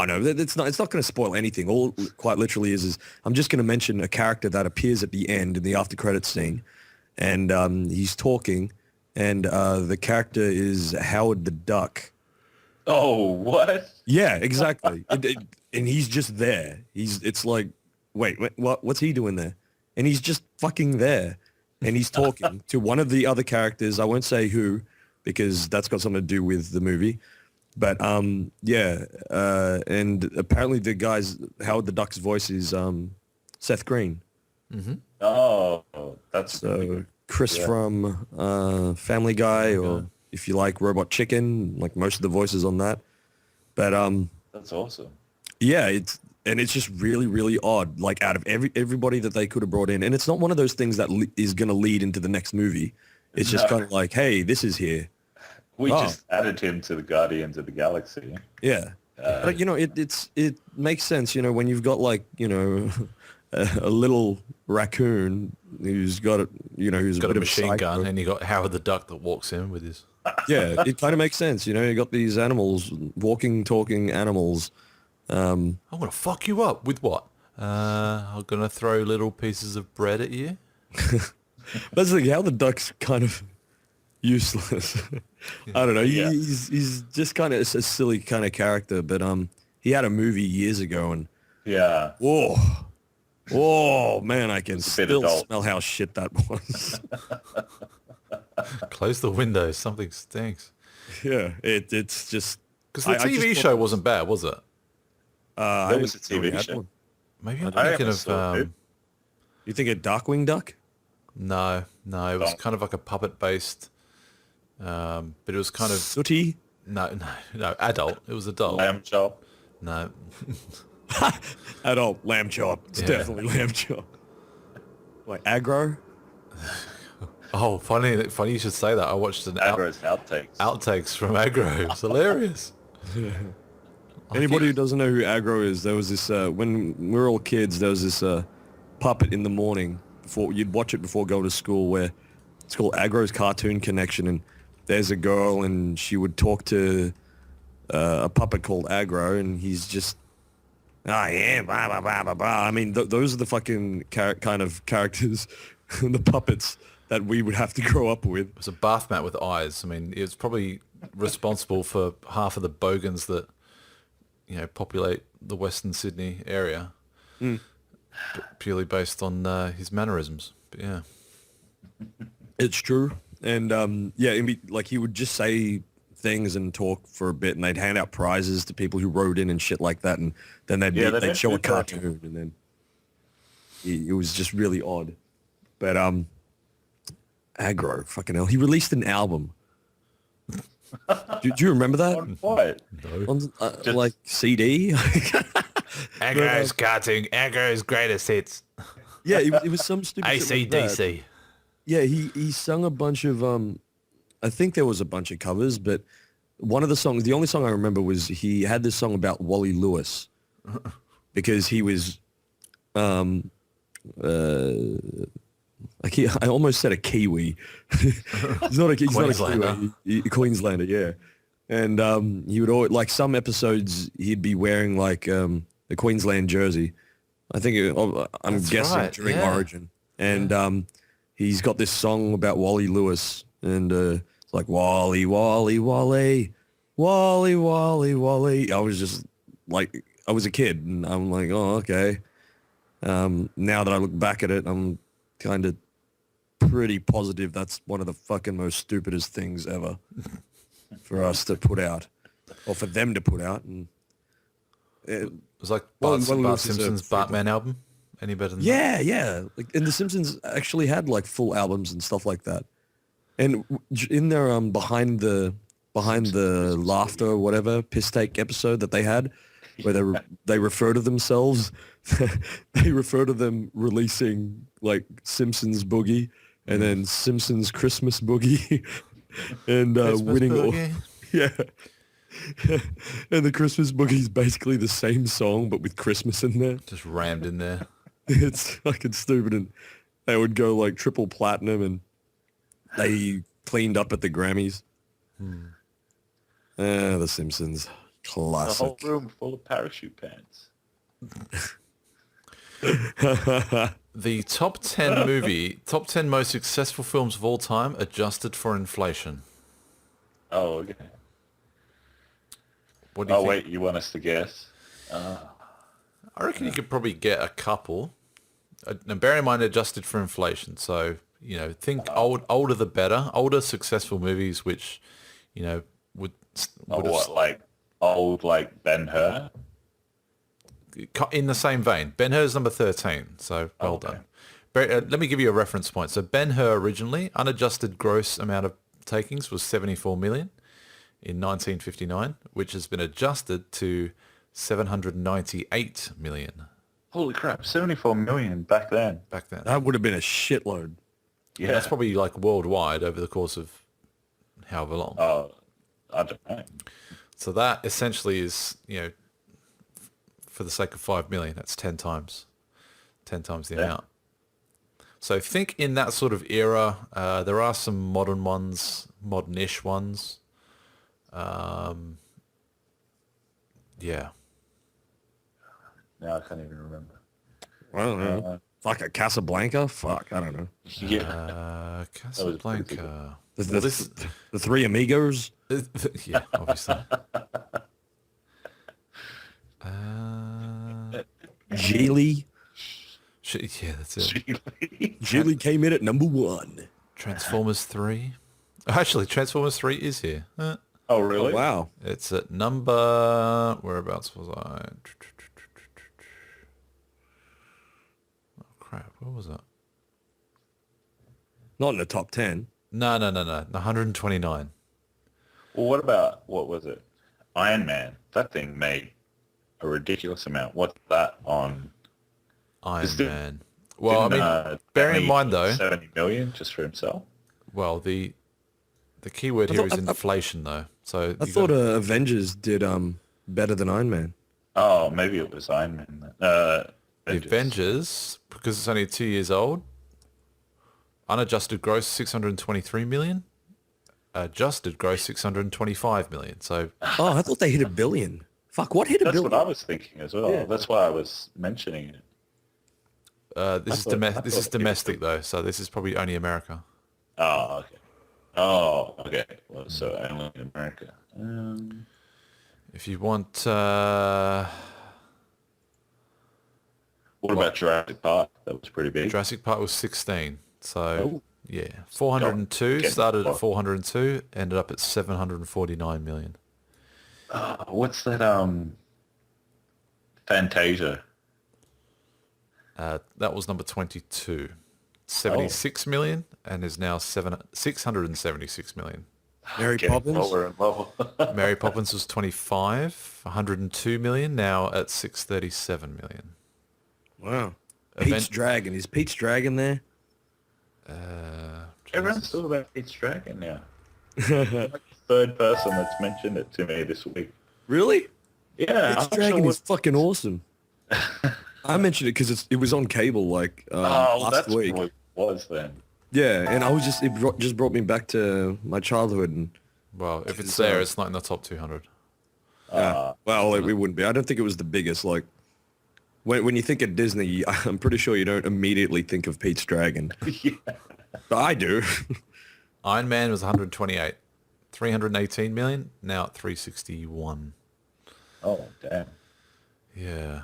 Speaker 2: no, it's not going to spoil anything. All quite literally is I'm just going to mention a character that appears at the end in the after credits scene, and he's talking, and the character is Howard the Duck.
Speaker 3: Oh, what?
Speaker 2: Yeah, exactly. And he's just there. It's like, wait, what's he doing there? And he's just fucking there. And he's talking to one of the other characters. I won't say who, because that's got something to do with the movie. But yeah, and apparently the guy's Howard the Duck's voice is Seth Green.
Speaker 3: Oh, that's really
Speaker 2: So
Speaker 3: good.
Speaker 2: Chris from Family Guy, or if you like Robot Chicken, like most of the voices on that. But
Speaker 3: That's awesome.
Speaker 2: yeah, it's just really, really odd. Like out of everybody that they could have brought in, and it's not one of those things that is going to lead into the next movie. It's just kind of like, hey, this is here.
Speaker 3: We just added him to the Guardians of the Galaxy.
Speaker 2: Yeah, but you know, it makes sense. You know, when you've got like, you know, a little raccoon who's got a, you know, who's
Speaker 1: Got a
Speaker 2: bit of
Speaker 1: machine
Speaker 2: psycho.
Speaker 1: gun, and you got Howard the Duck that walks in with his...
Speaker 2: Yeah, it kind of makes sense. You know, you got these animals, walking, talking animals.
Speaker 1: I'm going to fuck you up. With what? I'm going to throw little pieces of bread at you.
Speaker 2: That's the thing, how the duck's kind of useless. I don't know.
Speaker 3: Yeah.
Speaker 2: He's just kind of a silly kind of character, but he had a movie years ago, and
Speaker 3: Yeah.
Speaker 2: whoa, man, I can
Speaker 3: It's a bit
Speaker 2: still
Speaker 3: adult.
Speaker 2: smell how shit that was.
Speaker 1: Close the windows. Something stinks.
Speaker 2: Yeah, it's just
Speaker 1: Because the
Speaker 2: I just
Speaker 1: TV
Speaker 2: thought
Speaker 1: show
Speaker 2: it was-
Speaker 1: wasn't bad, was it?
Speaker 2: I
Speaker 3: There was a
Speaker 2: didn't know we
Speaker 3: TV
Speaker 2: had
Speaker 3: show.
Speaker 2: one.
Speaker 1: Maybe I'm
Speaker 3: I
Speaker 1: thinking
Speaker 3: never
Speaker 1: of
Speaker 3: saw it.
Speaker 2: You think of Darkwing Duck?
Speaker 1: no, it was
Speaker 3: Don't.
Speaker 1: kind of like a puppet based, but it was kind of
Speaker 2: Sooty?
Speaker 1: no adult. It was adult.
Speaker 3: Lamb chop.
Speaker 1: No,
Speaker 2: Adult lamb chop. It's
Speaker 1: Yeah.
Speaker 2: definitely lamb chop. Like Agro?
Speaker 1: oh, funny you should say that. I watched an
Speaker 3: Agro's outtakes.
Speaker 1: outtakes from Agro. It's hilarious.
Speaker 2: Anybody who doesn't know who Agro is, there was this, when we were all kids, there was this puppet in the morning, before you'd watch it before going to school, where it's called Agro's Cartoon Connection, and there's a girl, and she would talk to a puppet called Agro, and he's just, yeah, blah, blah, blah, blah, blah. I mean, those are the fucking kind of characters, the puppets that we would have to grow up with.
Speaker 1: It was a bath mat with eyes. I mean, it's probably responsible for half of the bogans that populate the Western Sydney area, purely based on his mannerisms. But yeah,
Speaker 2: It's true. And yeah, like he would just say things and talk for a bit, and they'd hand out prizes to people who wrote in and shit like that, and then they'd
Speaker 3: Yeah, they
Speaker 2: they'd
Speaker 3: don't
Speaker 2: show a
Speaker 3: do that
Speaker 2: cartoon, and then it was just really odd. But Agro, fucking hell, he released an album. Do you remember that?
Speaker 3: On what?
Speaker 2: On
Speaker 3: Just-
Speaker 2: like CD?
Speaker 1: Agro's cartoon, Agro's greatest hits,
Speaker 2: Yeah, it was some stupid shit like that.
Speaker 1: AC/DC.
Speaker 2: Yeah, he sung a bunch of I think there was a bunch of covers, but one of the songs, the only song I remember was he had this song about Wally Lewis because he was I almost said a Kiwi. He's not a
Speaker 1: Queenslander.
Speaker 2: Kiwi. Queenslander, yeah. And he would always, like some episodes he'd be wearing like a Queensland jersey. I think I'm
Speaker 1: That's
Speaker 2: guessing
Speaker 1: right,
Speaker 2: during
Speaker 1: yeah.
Speaker 2: Origin. And he's got this song about Wally Lewis, and it's like Wally, Wally, Wally, Wally, Wally, Wally. I was just like, I was a kid, and I'm like, oh, okay. Now that I look back at it, I'm kind of pretty positive that's one of the fucking most stupidest things ever for us to put out, or for them to put out. And
Speaker 1: It was like
Speaker 2: Well,
Speaker 1: Bart,
Speaker 2: Wally
Speaker 1: Bart
Speaker 2: Lewis is a
Speaker 1: Simpson's
Speaker 2: freak.
Speaker 1: Batman album. Any better than that?
Speaker 2: yeah. Like, and The Simpsons actually had like full albums and stuff like that. And in their behind the laughter or whatever piss take episode that they had, where they refer to themselves, they refer to them releasing like Simpsons Boogie and then Simpsons Christmas Boogie and
Speaker 1: Christmas
Speaker 2: winning
Speaker 1: Boogie.
Speaker 2: yeah. And the Christmas Boogie is basically the same song but with Christmas in there.
Speaker 1: Just rammed in there.
Speaker 2: It's fucking stupid, and they would go like triple platinum, and they cleaned up at the Grammys. The Simpsons,
Speaker 3: A
Speaker 2: classic.
Speaker 3: whole room full of parachute pants.
Speaker 1: The top 10 most successful films of all time adjusted for inflation.
Speaker 3: Oh, okay.
Speaker 1: What do you
Speaker 3: Oh,
Speaker 1: think?
Speaker 3: wait, you want us to guess?
Speaker 1: I reckon you could probably get a couple. Now, bear in mind, adjusted for inflation. So, think older the better. Older successful movies, which, would
Speaker 3: Oh,
Speaker 1: have
Speaker 3: what, like old, like Ben-Hur?
Speaker 1: in the same vein. Ben-Hur's number 13. So well
Speaker 3: Okay.
Speaker 1: done. Let me give you a reference point. So Ben-Hur originally, unadjusted gross amount of takings was 74 million in 1959, which has been adjusted to 798 million
Speaker 3: Holy crap, 74 million back then.
Speaker 1: back then.
Speaker 2: That would have been a shitload.
Speaker 3: Yeah.
Speaker 1: That's probably like worldwide over the course of however long.
Speaker 3: Oh, I don't know.
Speaker 1: So that essentially is, for the sake of 5 million, that's 10 times the amount. So think in that sort of era, there are some modern ones, modern-ish ones. Yeah.
Speaker 3: Now I can't even remember.
Speaker 2: I don't know. Fuck a Casablanca? Fuck, I don't know.
Speaker 3: Yeah.
Speaker 1: Casablanca. Well, this,
Speaker 2: The Three Amigos.
Speaker 1: yeah, obviously. Uh,
Speaker 2: Geely.
Speaker 1: yeah, that's it.
Speaker 2: Geely came in at number 1.
Speaker 1: Transformers 3. Actually, Transformers 3 is here.
Speaker 3: Oh,
Speaker 2: Oh,
Speaker 3: really?
Speaker 2: wow.
Speaker 1: It's at number... Whereabouts was I? Oh, crap. Where was that?
Speaker 2: Not in the top 10.
Speaker 1: No. 129.
Speaker 3: Well, what was it? Iron Man. That thing made a ridiculous amount. What's that on?
Speaker 1: Iron
Speaker 3: Didn't-
Speaker 1: Man. Well, I
Speaker 3: Didn't,
Speaker 1: mean, bearing in mind, though...
Speaker 3: 70 million just for himself?
Speaker 1: Well, the key word here is inflation, though. So
Speaker 2: I thought Avengers did better than Iron Man.
Speaker 3: Oh, maybe it was Iron Man. Then.
Speaker 1: the Avengers, because it's only 2 years old, unadjusted gross 623 million, adjusted gross 625 million. So
Speaker 2: Oh, I thought they hit $1 billion. Fuck, what hit $1
Speaker 3: That's
Speaker 2: billion?
Speaker 3: what I was thinking as well.
Speaker 2: Yeah.
Speaker 3: That's why I was mentioning it.
Speaker 1: this is domestic though. So this is probably only America.
Speaker 3: Oh, okay. Oh, okay. Well, so only in America.
Speaker 1: If you want,
Speaker 3: What about Jurassic Park? That was pretty big.
Speaker 1: Jurassic Park was 16. So
Speaker 2: Oh.
Speaker 1: yeah, 402
Speaker 3: Okay.
Speaker 1: started at 402, ended up at 749 million.
Speaker 3: What's that? Fantasia.
Speaker 1: That was number 22. 76 million and is now 676 million.
Speaker 2: Mary
Speaker 3: Getting
Speaker 2: Poppins.
Speaker 3: lower and lower.
Speaker 1: Mary Poppins was 25, 102 million, now at 637 million.
Speaker 2: Wow.
Speaker 1: Event-
Speaker 2: Pete's Dragon. Is Pete's Dragon there?
Speaker 3: Everyone's talking about Pete's Dragon now. Like the third person that's mentioned it to me this week.
Speaker 2: Really?
Speaker 3: Yeah,
Speaker 2: Pete's
Speaker 3: I'm not
Speaker 2: Dragon
Speaker 3: sure
Speaker 2: is fucking awesome. I mentioned it because it was on cable like
Speaker 3: Oh,
Speaker 2: last
Speaker 3: that's
Speaker 2: week.
Speaker 3: what it was then.
Speaker 2: Yeah, and I was just brought me back to my childhood and
Speaker 1: Well, if it's there, it's not in the top 200.
Speaker 2: well, it wouldn't be. I don't think it was the biggest. Like when you think of Disney, I'm pretty sure you don't immediately think of Pete's Dragon.
Speaker 3: Yeah.
Speaker 2: But I do.
Speaker 1: Iron Man was 128, 318 million, now at 361.
Speaker 3: Oh, damn.
Speaker 1: Yeah.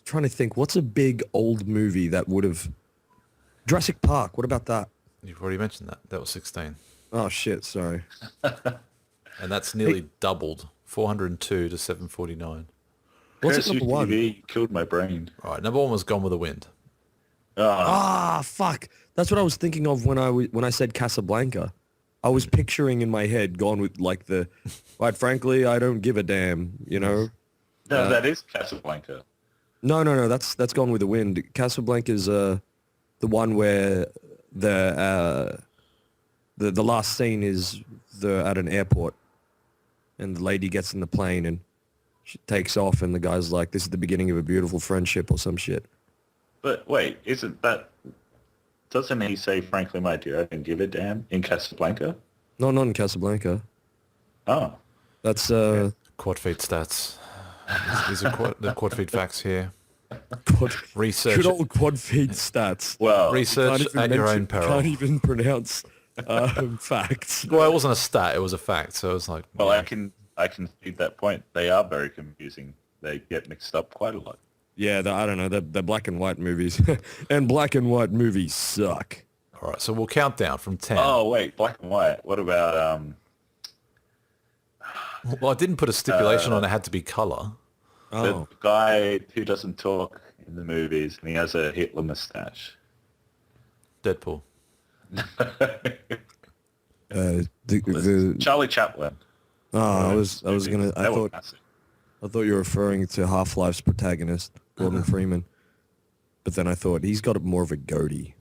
Speaker 2: Trying to think, what's a big old movie that would have Jurassic Park? What about that?
Speaker 1: You've already mentioned that. That was 16.
Speaker 2: Oh shit, sorry.
Speaker 1: And that's nearly doubled, 402 to 749.
Speaker 2: What's
Speaker 3: Curse
Speaker 2: it number
Speaker 3: you,
Speaker 2: one?
Speaker 3: TV, you killed my brain.
Speaker 1: All right, number 1 was Gone with the Wind.
Speaker 2: Ah, fuck. That's what I was thinking of when I said Casablanca. I was picturing in my head Gone with like the, quite frankly, I don't give a damn, you know?
Speaker 3: No, that is Casablanca.
Speaker 2: No, that's Gone with the Wind. Casablanca is the one where the last scene is they're at an airport and the lady gets in the plane and she takes off and the guy's like, this is the beginning of a beautiful friendship or some shit.
Speaker 3: But wait, isn't that... Doesn't he say, frankly, my dear, I don't give a damn in Casablanca?
Speaker 2: No, not in Casablanca.
Speaker 3: Oh.
Speaker 2: That's
Speaker 1: QuadFeed stats. These are the QuadFeed facts here. Research.
Speaker 2: good old QuadFeed stats.
Speaker 3: Well,
Speaker 1: Research at your own peril.
Speaker 2: Can't even pronounce facts.
Speaker 1: Well, it wasn't a stat; it was a fact. So it was like,
Speaker 3: well,
Speaker 1: yeah.
Speaker 3: I can see that point. They are very confusing. They get mixed up quite a lot.
Speaker 2: Yeah, I don't know. They're black and white movies, and black and white movies suck.
Speaker 1: All right, so we'll count down from 10.
Speaker 3: Oh, wait, black and white. What about...
Speaker 1: Well, I didn't put a stipulation on it had to be color.
Speaker 2: Oh,
Speaker 3: the guy who doesn't talk in the movies and he has a Hitler mustache?
Speaker 1: Deadpool.
Speaker 2: the
Speaker 3: Charlie Chaplin.
Speaker 2: I was gonna.
Speaker 3: They were massive.
Speaker 2: I thought you were referring to Half-Life's protagonist, Gordon Freeman. But then I thought he's got more of a goatee.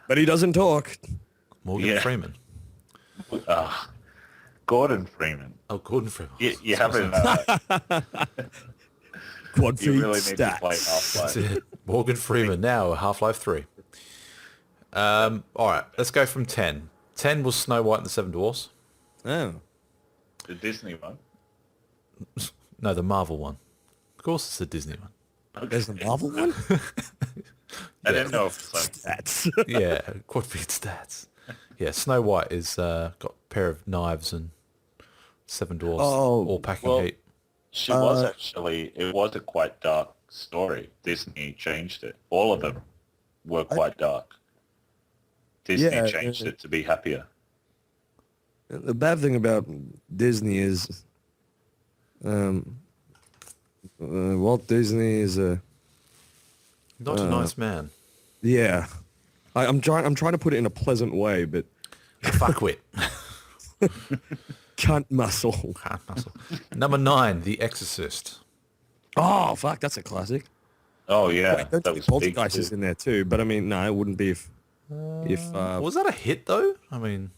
Speaker 2: But he doesn't talk.
Speaker 1: Morgan
Speaker 3: Yeah.
Speaker 1: Freeman.
Speaker 3: Gordon Freeman.
Speaker 1: Oh, Gordon Freeman.
Speaker 3: You haven't...
Speaker 2: Quad
Speaker 3: you
Speaker 2: feed
Speaker 3: really need to play
Speaker 2: stats.
Speaker 1: That's
Speaker 3: Half-Life.
Speaker 1: it. Morgan Freeman now, Half-Life 3. All right, let's go from 10. 10 was Snow White and the Seven Dwarfs.
Speaker 2: Oh.
Speaker 3: The Disney one.
Speaker 1: No, the Marvel one. Of course it's the Disney one.
Speaker 2: There's the Marvel one?
Speaker 3: I didn't know if it's like...
Speaker 2: Stats.
Speaker 1: Yeah, QuadFeed stats. Yeah, Snow White is got a pair of knives and 7 dwarfs
Speaker 2: Oh,
Speaker 1: all packing
Speaker 3: well,
Speaker 1: heat.
Speaker 3: she was actually, it was a quite dark story. Disney changed it. All of them were quite dark. Disney
Speaker 2: Yeah,
Speaker 3: changed it to be happier.
Speaker 2: the bad thing about Disney is Walt Disney is a
Speaker 1: Not a nice man.
Speaker 2: yeah. I'm trying to put it in a pleasant way, but
Speaker 1: Fuckwit.
Speaker 2: cunt muscle.
Speaker 1: Can't muscle. Number 9, The Exorcist.
Speaker 2: Oh fuck, that's a classic.
Speaker 3: Oh yeah,
Speaker 2: Wait, don't
Speaker 3: that
Speaker 2: you
Speaker 3: was
Speaker 2: think
Speaker 3: big
Speaker 2: Poltergeist is
Speaker 3: too.
Speaker 2: in there too? But I mean, no, it wouldn't be if
Speaker 1: Was that a hit though? I mean,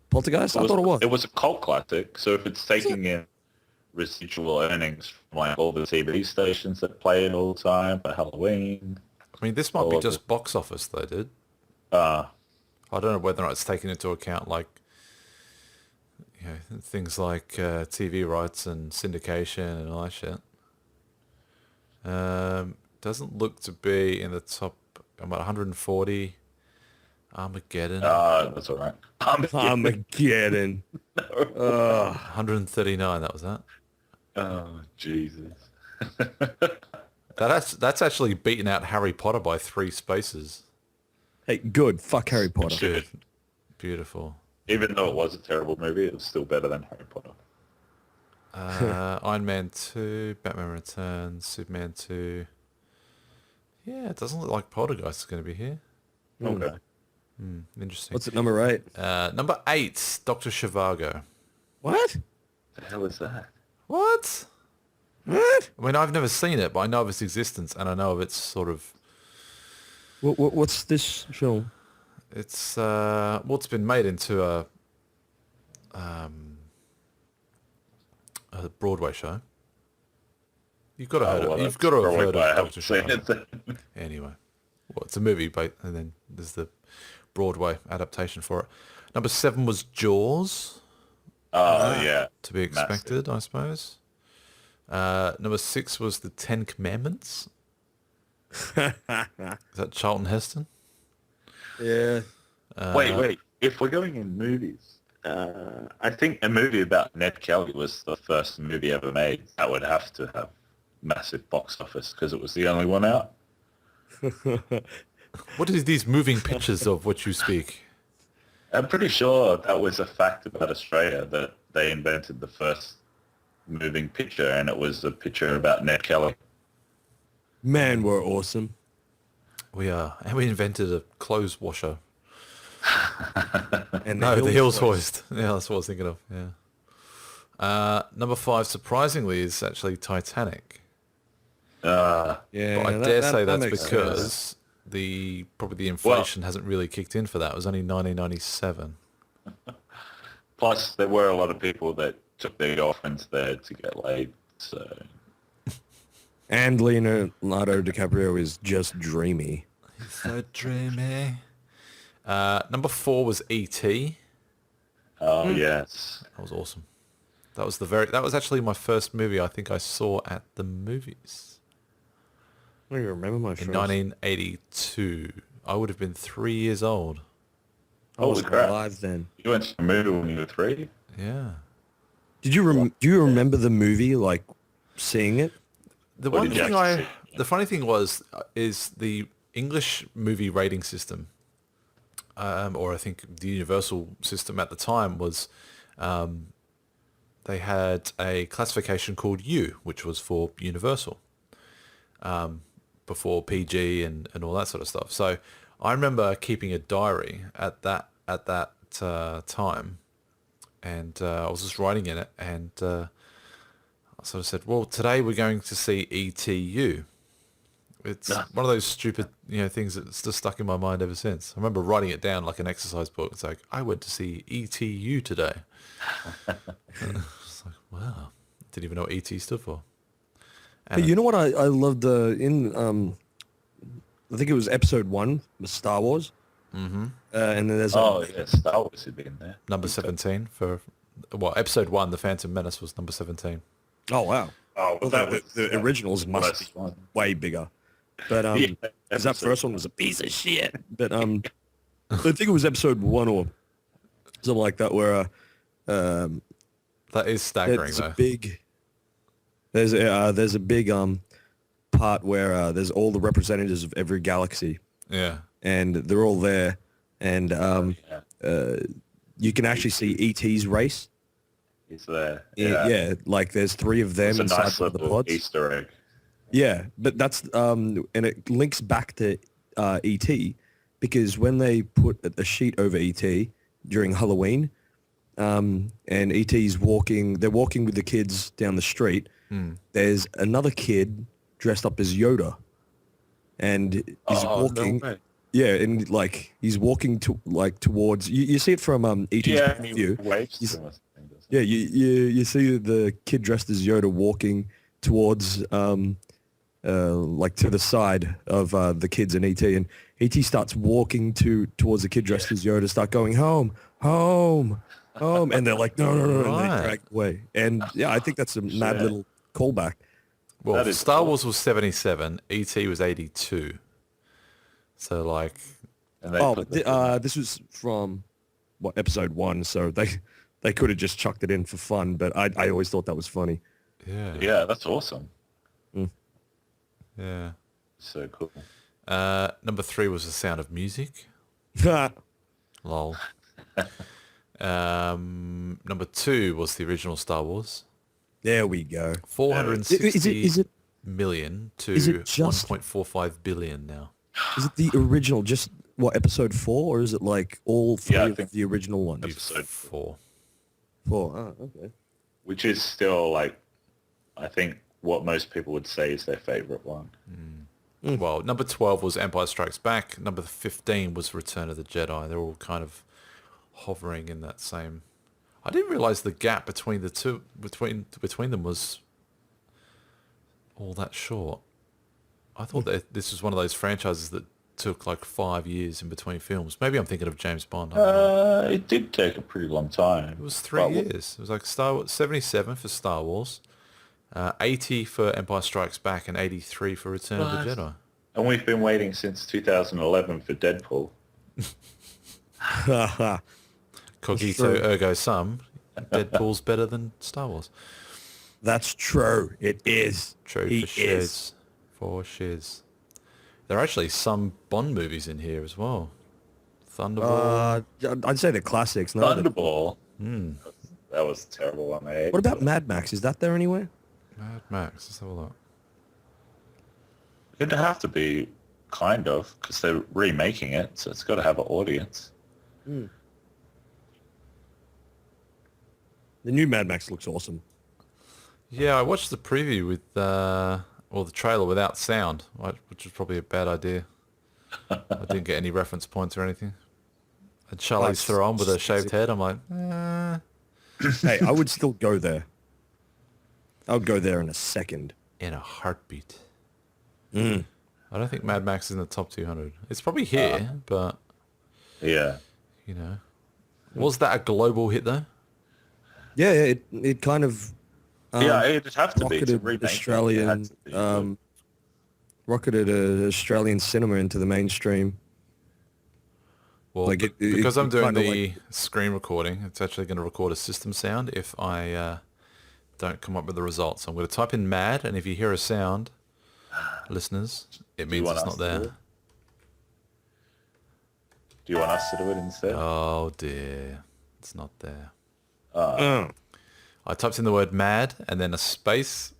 Speaker 2: Poltergeist. I thought it was.
Speaker 3: It was a cult classic, so if it's taking in residual earnings from like all the TV stations that play it all the time for Halloween.
Speaker 1: this might be just box office though, dude. I don't know whether or not it's taken into account like things like TV rights and syndication and all that shit. Doesn't look to be in the top. About 140. Armageddon.
Speaker 3: That's all right.
Speaker 2: Armageddon.
Speaker 1: 139. That was that.
Speaker 3: Oh Jesus.
Speaker 1: That's actually beaten out Harry Potter by 3 spaces.
Speaker 2: Hey, good. Fuck Harry Potter.
Speaker 1: Good. Beautiful.
Speaker 3: Even though it was a terrible movie, it was still better than Harry Potter.
Speaker 1: Iron Man 2, Batman Returns, Superman 2. Yeah, it doesn't look like Poltergeist is going to be here.
Speaker 3: Okay.
Speaker 1: Interesting.
Speaker 2: What's at number 8?
Speaker 1: Number 8, Dr. Zhivago.
Speaker 2: What?
Speaker 3: The hell is that?
Speaker 1: What?
Speaker 2: What?
Speaker 1: I mean, I've never seen it, but I know of its existence and I know of its sort of...
Speaker 2: What's this film?
Speaker 1: It's it's been made into a Broadway show. You've got to have heard of Dr. Zhivago. Anyway, well, it's a movie, and then there's the Broadway adaptation for it. Number 7 was Jaws.
Speaker 3: Oh yeah.
Speaker 1: To be expected, I suppose. Number 6 was The 10 Commandments. Is that Charlton Heston?
Speaker 2: Yeah.
Speaker 3: Wait. If we're going in movies, I think a movie about Ned Kelly was the first movie ever made. That would have to have massive box office because it was the only one out.
Speaker 1: What is these moving pictures of which you speak?
Speaker 3: I'm pretty sure that was a fact about Australia, that they invented the first moving picture, and it was a picture about Ned Kelly.
Speaker 2: Man, we're awesome.
Speaker 1: We are. And we invented a clothes washer.
Speaker 2: And
Speaker 1: The Hills Hoist. Yeah, that's what I was thinking of. Yeah. Number 5, surprisingly, is actually Titanic.
Speaker 2: Yeah,
Speaker 1: But I dare say that's
Speaker 2: makes
Speaker 1: because
Speaker 2: sense.
Speaker 1: probably the inflation hasn't really kicked in for that. It was only 1997.
Speaker 3: Plus, there were a lot of people that took their girlfriends there to get laid. So,
Speaker 2: And Leonardo DiCaprio is just dreamy.
Speaker 1: He's so dreamy. Number 4 was E.T.
Speaker 3: oh yes,
Speaker 1: That was awesome. That was actually my first movie I think I saw at the movies.
Speaker 2: I don't even remember my
Speaker 1: In
Speaker 2: first.
Speaker 1: 1982. I would have been 3 years old.
Speaker 2: I was
Speaker 3: Holy crap.
Speaker 2: alive then.
Speaker 3: You went to a movie when you were 3?
Speaker 1: Yeah.
Speaker 2: Did you do you remember the movie, like seeing it?
Speaker 1: The
Speaker 3: What
Speaker 1: one
Speaker 3: did you
Speaker 1: thing
Speaker 3: actually see?
Speaker 1: the funny thing is the English movie rating system, or I think the universal system at the time was, they had a classification called U, which was for universal, before PG and all that sort of stuff. So I remember keeping a diary at that time, and I was just writing in it, and I sort of said, well, today we're going to see ETU. It's one of those stupid, things that's just stuck in my mind ever since. I remember writing it down like an exercise book. It's like, I went to see ETU today. It's like, wow. Didn't even know what ET stood for.
Speaker 2: Hey, you know what I loved in I think it was episode 1, the Star Wars. Mm-hmm. And then there's
Speaker 3: Yeah, Star Wars had been there.
Speaker 1: Number 17 for, episode 1, The Phantom Menace was number 17.
Speaker 2: oh wow.
Speaker 3: Oh,
Speaker 2: Well, the originals must
Speaker 3: first one.
Speaker 2: be way bigger. But
Speaker 3: Yeah,
Speaker 2: because that
Speaker 3: episode
Speaker 2: first one was a piece of shit. But I think it was episode 1 or something like that, where
Speaker 1: That is staggering,
Speaker 2: there's
Speaker 1: though.
Speaker 2: a big there's a big part where there's all the representatives of every galaxy,
Speaker 1: Yeah.
Speaker 2: and they're all there, and you can actually see ET's race.
Speaker 3: He's there.
Speaker 2: Yeah, like there's 3 of them
Speaker 3: It's a
Speaker 2: inside
Speaker 3: nice
Speaker 2: one of the
Speaker 3: little
Speaker 2: pods.
Speaker 3: Easter egg.
Speaker 2: Yeah, but that's and it links back to ET, because when they put a sheet over ET during Halloween, and ET's walking, they're walking with the kids down the street. There's another kid dressed up as Yoda, and he's walking.
Speaker 3: No way.
Speaker 2: Yeah, and like he's walking to towards. You see it from ET's
Speaker 3: Yeah,
Speaker 2: point
Speaker 3: and
Speaker 2: of
Speaker 3: he
Speaker 2: view.
Speaker 3: waves
Speaker 2: He's-
Speaker 3: to us, I think, doesn't he?
Speaker 2: Yeah, you see the kid dressed as Yoda walking towards like to the side of the kids in ET, and ET starts walking towards the kid dressed as Yoda, start going home, home, home, and they're like no, and
Speaker 1: Right.
Speaker 2: they drag away. And yeah, I think that's a mad
Speaker 3: Shit.
Speaker 2: little callback.
Speaker 1: Well,
Speaker 3: That is
Speaker 1: Star
Speaker 3: cool.
Speaker 1: Wars was 77, ET was 82. So, like,
Speaker 3: And they
Speaker 2: Oh,
Speaker 3: put
Speaker 2: but
Speaker 3: the-
Speaker 2: this was from what, episode 1, so they could have just chucked it in for fun, but I always thought that was funny.
Speaker 1: yeah.
Speaker 3: yeah, that's awesome.
Speaker 1: Yeah.
Speaker 3: So cool.
Speaker 1: Number 3 was The Sound of Music. Lol. Number 2 was the original Star Wars.
Speaker 2: There we go.
Speaker 1: 460
Speaker 2: Is it
Speaker 1: million to
Speaker 2: is it just-
Speaker 1: 1.45 billion now.
Speaker 2: is it the original, just what, episode 4, or is it like all 3
Speaker 3: Yeah, I
Speaker 2: of
Speaker 3: think-
Speaker 2: the original ones?
Speaker 3: Episode
Speaker 1: 4.
Speaker 2: 4. Oh, okay.
Speaker 3: Which is still like, I think what most people would say is their favorite one.
Speaker 1: Well, number 12 was Empire Strikes Back. Number 15 was Return of the Jedi. They're all kind of hovering in that same... I didn't realize the gap between the two, between them was all that short. I thought that this was one of those franchises that took like 5 years in between films. Maybe I'm thinking of James Bond. I don't know.
Speaker 3: It did take a pretty long time.
Speaker 1: It was 3
Speaker 3: But
Speaker 1: years. It was like 77 for Star Wars, 80 for Empire Strikes Back, and 83 for Return of the Jedi.
Speaker 3: And we've been waiting since 2011 for Deadpool.
Speaker 1: Cogito
Speaker 2: true.
Speaker 1: ergo sum. Deadpool's better than Star Wars.
Speaker 2: That's true. It is.
Speaker 1: True
Speaker 2: He
Speaker 1: for shiz. For shiz. There are actually some Bond movies in here as well. Thunderball.
Speaker 2: I'd say the classics. No,
Speaker 3: Thunderball. That was a terrible one. I hate
Speaker 2: what about
Speaker 3: it.
Speaker 2: Mad Max? Is that there anywhere?
Speaker 1: Mad Max. Let's have a look.
Speaker 3: It'd have to be, kind of, because they're remaking it, so it's got to have an audience.
Speaker 2: The new Mad Max looks awesome.
Speaker 1: Yeah, I watched the preview with, or the trailer without sound, which was probably a bad idea. I didn't get any reference points or anything. And Charlize Theron with a shaved head. I'm like,
Speaker 2: Hey, I would still go there. I would go there in a second.
Speaker 1: in a heartbeat. I don't think Mad Max is in the top 200. It's probably here, but,
Speaker 3: Yeah.
Speaker 1: you know. Was that a global hit, though?
Speaker 2: Yeah, it kind of
Speaker 3: Yeah, it'd have to be. To
Speaker 2: rocketed
Speaker 3: remake it, it
Speaker 2: Australian
Speaker 3: had to be.
Speaker 2: rocketed Australian cinema into the mainstream.
Speaker 1: Well,
Speaker 2: Like
Speaker 1: because I'm
Speaker 2: it
Speaker 1: doing
Speaker 2: kinda
Speaker 1: the screen recording, it's actually going to record a system sound if I don't come up with the results. I'm going to type in mad, and if you hear a sound, listeners, it means
Speaker 3: want
Speaker 1: it's
Speaker 3: us
Speaker 1: not
Speaker 3: to do
Speaker 1: there.
Speaker 3: it? Do you want us to do it instead?
Speaker 1: Oh dear, it's not there.
Speaker 2: Oh.
Speaker 1: I typed in the word mad and then a space,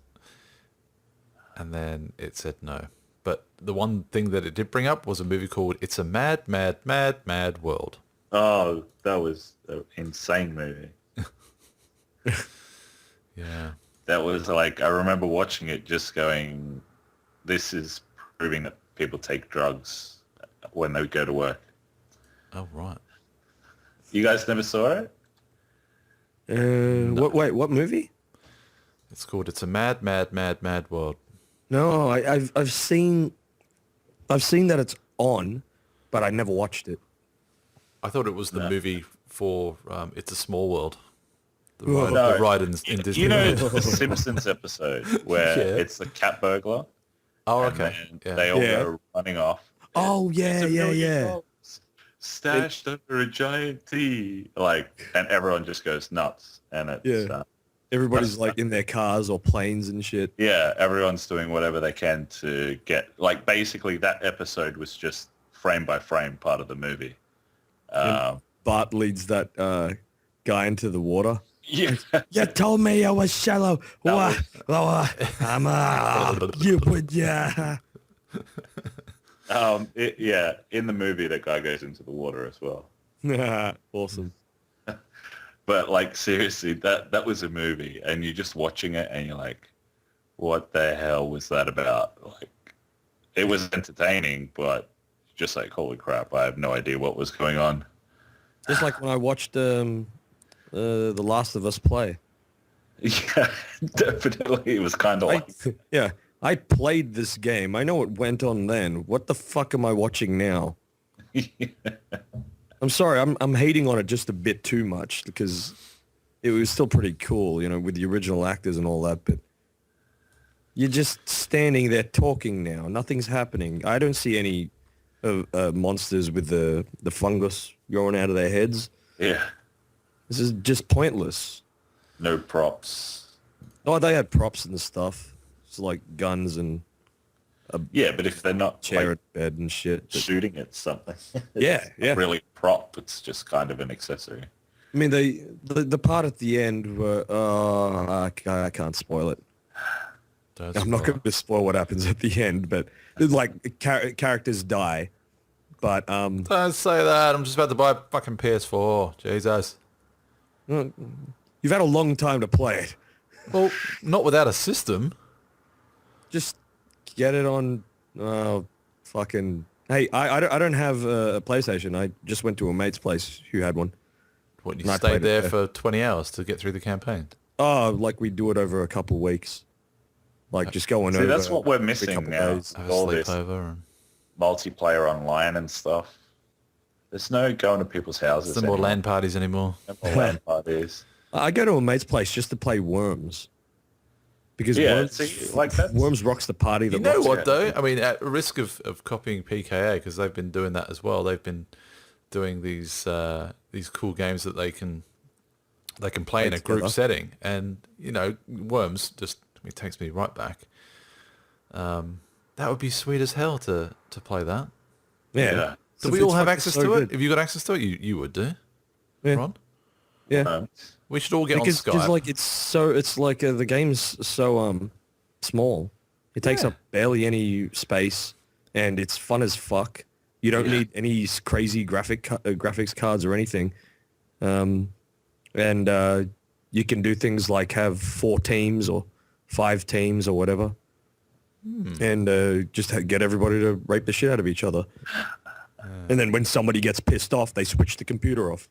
Speaker 1: and then it said no. But the one thing that it did bring up was a movie called It's a Mad, Mad, Mad, Mad World.
Speaker 3: Oh, that was an insane movie.
Speaker 1: Yeah.
Speaker 3: That was like, I remember watching it just going, this is proving that people take drugs when they go to work.
Speaker 1: Oh, right.
Speaker 3: You guys never saw it?
Speaker 2: What movie?
Speaker 1: It's called It's a Mad, Mad, Mad, Mad World.
Speaker 2: No, I've seen that it's on, but I never watched it.
Speaker 1: I thought it was the movie for It's a Small World. The
Speaker 2: Oh.
Speaker 1: ride,
Speaker 3: No.
Speaker 1: the ride in Disney.
Speaker 3: You know the Simpsons episode where
Speaker 1: Yeah.
Speaker 3: it's the cat burglar?
Speaker 1: Oh,
Speaker 3: and
Speaker 1: okay.
Speaker 3: then
Speaker 1: Yeah.
Speaker 3: They all
Speaker 2: Yeah.
Speaker 3: go running off.
Speaker 2: Oh yeah,
Speaker 3: It's $1
Speaker 2: yeah,
Speaker 3: million
Speaker 2: yeah.
Speaker 3: dollars. stashed under a giant T. Like, and everyone just goes nuts. And it's,
Speaker 2: Everybody's like in their cars or planes and shit.
Speaker 3: yeah, everyone's doing whatever they can to get, like, basically that episode was just frame by frame part of the movie.
Speaker 2: Bart leads that guy into the water.
Speaker 3: Yeah.
Speaker 2: You told me I was shallow.
Speaker 3: was-
Speaker 2: You would, yeah.
Speaker 3: Yeah, in the movie, that guy goes into the water as well.
Speaker 2: Awesome.
Speaker 3: But like seriously, that was a movie, and you're just watching it, and you're like, "What the hell was that about?" Like, it was entertaining, but just like, holy crap, I have no idea what was going on.
Speaker 2: Just like when I watched The Last of Us play.
Speaker 3: Yeah, definitely, it was kind of like.
Speaker 2: I played this game. I know what went on then. What the fuck am I watching now? I'm sorry, I'm hating on it just a bit too much because it was still pretty cool, you know, with the original actors and all that, but you're just standing there talking now. Nothing's happening. I don't see any monsters with the fungus growing out of their heads.
Speaker 3: Yeah,
Speaker 2: This is just pointless.
Speaker 3: no props.
Speaker 2: Oh, they had props and stuff. It's like guns and
Speaker 3: Yeah, but if they're not
Speaker 2: chair
Speaker 3: like,
Speaker 2: at bed and shit. But
Speaker 3: shooting at something,
Speaker 2: yeah.
Speaker 3: not really a prop. It's just kind of an accessory.
Speaker 2: I mean, the part at the end where I can't spoil it. I'm not going to spoil what happens at the end, but like characters die. But
Speaker 1: Don't say that. I'm just about to buy a fucking PS4. Jesus.
Speaker 2: you've had a long time to play it.
Speaker 1: Well, not without a system.
Speaker 2: Just get it on. Fucking. Hey, I don't have a PlayStation. I just went to a mate's place who had one.
Speaker 1: What, you
Speaker 2: And I
Speaker 1: stayed
Speaker 2: played it
Speaker 1: there
Speaker 2: there.
Speaker 1: for 20 hours to get through the campaign?
Speaker 2: Oh, like we do it over a couple weeks. Like just going
Speaker 3: See,
Speaker 2: over.
Speaker 3: that's what we're
Speaker 2: every
Speaker 3: missing
Speaker 2: couple
Speaker 3: now.
Speaker 2: days.
Speaker 1: Have a
Speaker 3: All this
Speaker 1: sleepover. And
Speaker 3: multiplayer online and stuff. There's no going to people's houses.
Speaker 1: there's no more
Speaker 3: anymore.
Speaker 1: LAN parties anymore.
Speaker 3: No more LAN parties.
Speaker 2: I go to a mate's place just to play Worms. Because
Speaker 3: Yeah,
Speaker 2: Worms,
Speaker 3: see, like that's-
Speaker 2: Worms rocks the party. That
Speaker 1: You know
Speaker 2: rocks
Speaker 1: what
Speaker 2: it.
Speaker 1: though? I mean, at risk of copying PKA, because they've been doing that as well. They've been doing these cool games that they can play in a group
Speaker 2: together.
Speaker 1: setting, and you know, Worms just it takes me right back. That would be sweet as hell to play that.
Speaker 2: Yeah.
Speaker 1: Do
Speaker 2: So
Speaker 1: we
Speaker 2: it's
Speaker 1: all have
Speaker 2: fucking
Speaker 1: access
Speaker 2: so
Speaker 1: to it?
Speaker 2: good.
Speaker 1: If you got access to it, you would do.
Speaker 2: Yeah.
Speaker 1: Ron?
Speaker 2: Yeah.
Speaker 1: We should all get
Speaker 2: Because
Speaker 1: on Skype.
Speaker 2: like it's like the game's so small. It takes
Speaker 1: Yeah.
Speaker 2: up barely any space, and it's fun as fuck. You don't need any crazy graphics cards or anything, and you can do things like have 4 teams or 5 teams or whatever, and just get everybody to rape the shit out of each other. And then when somebody gets pissed off, they switch the computer off.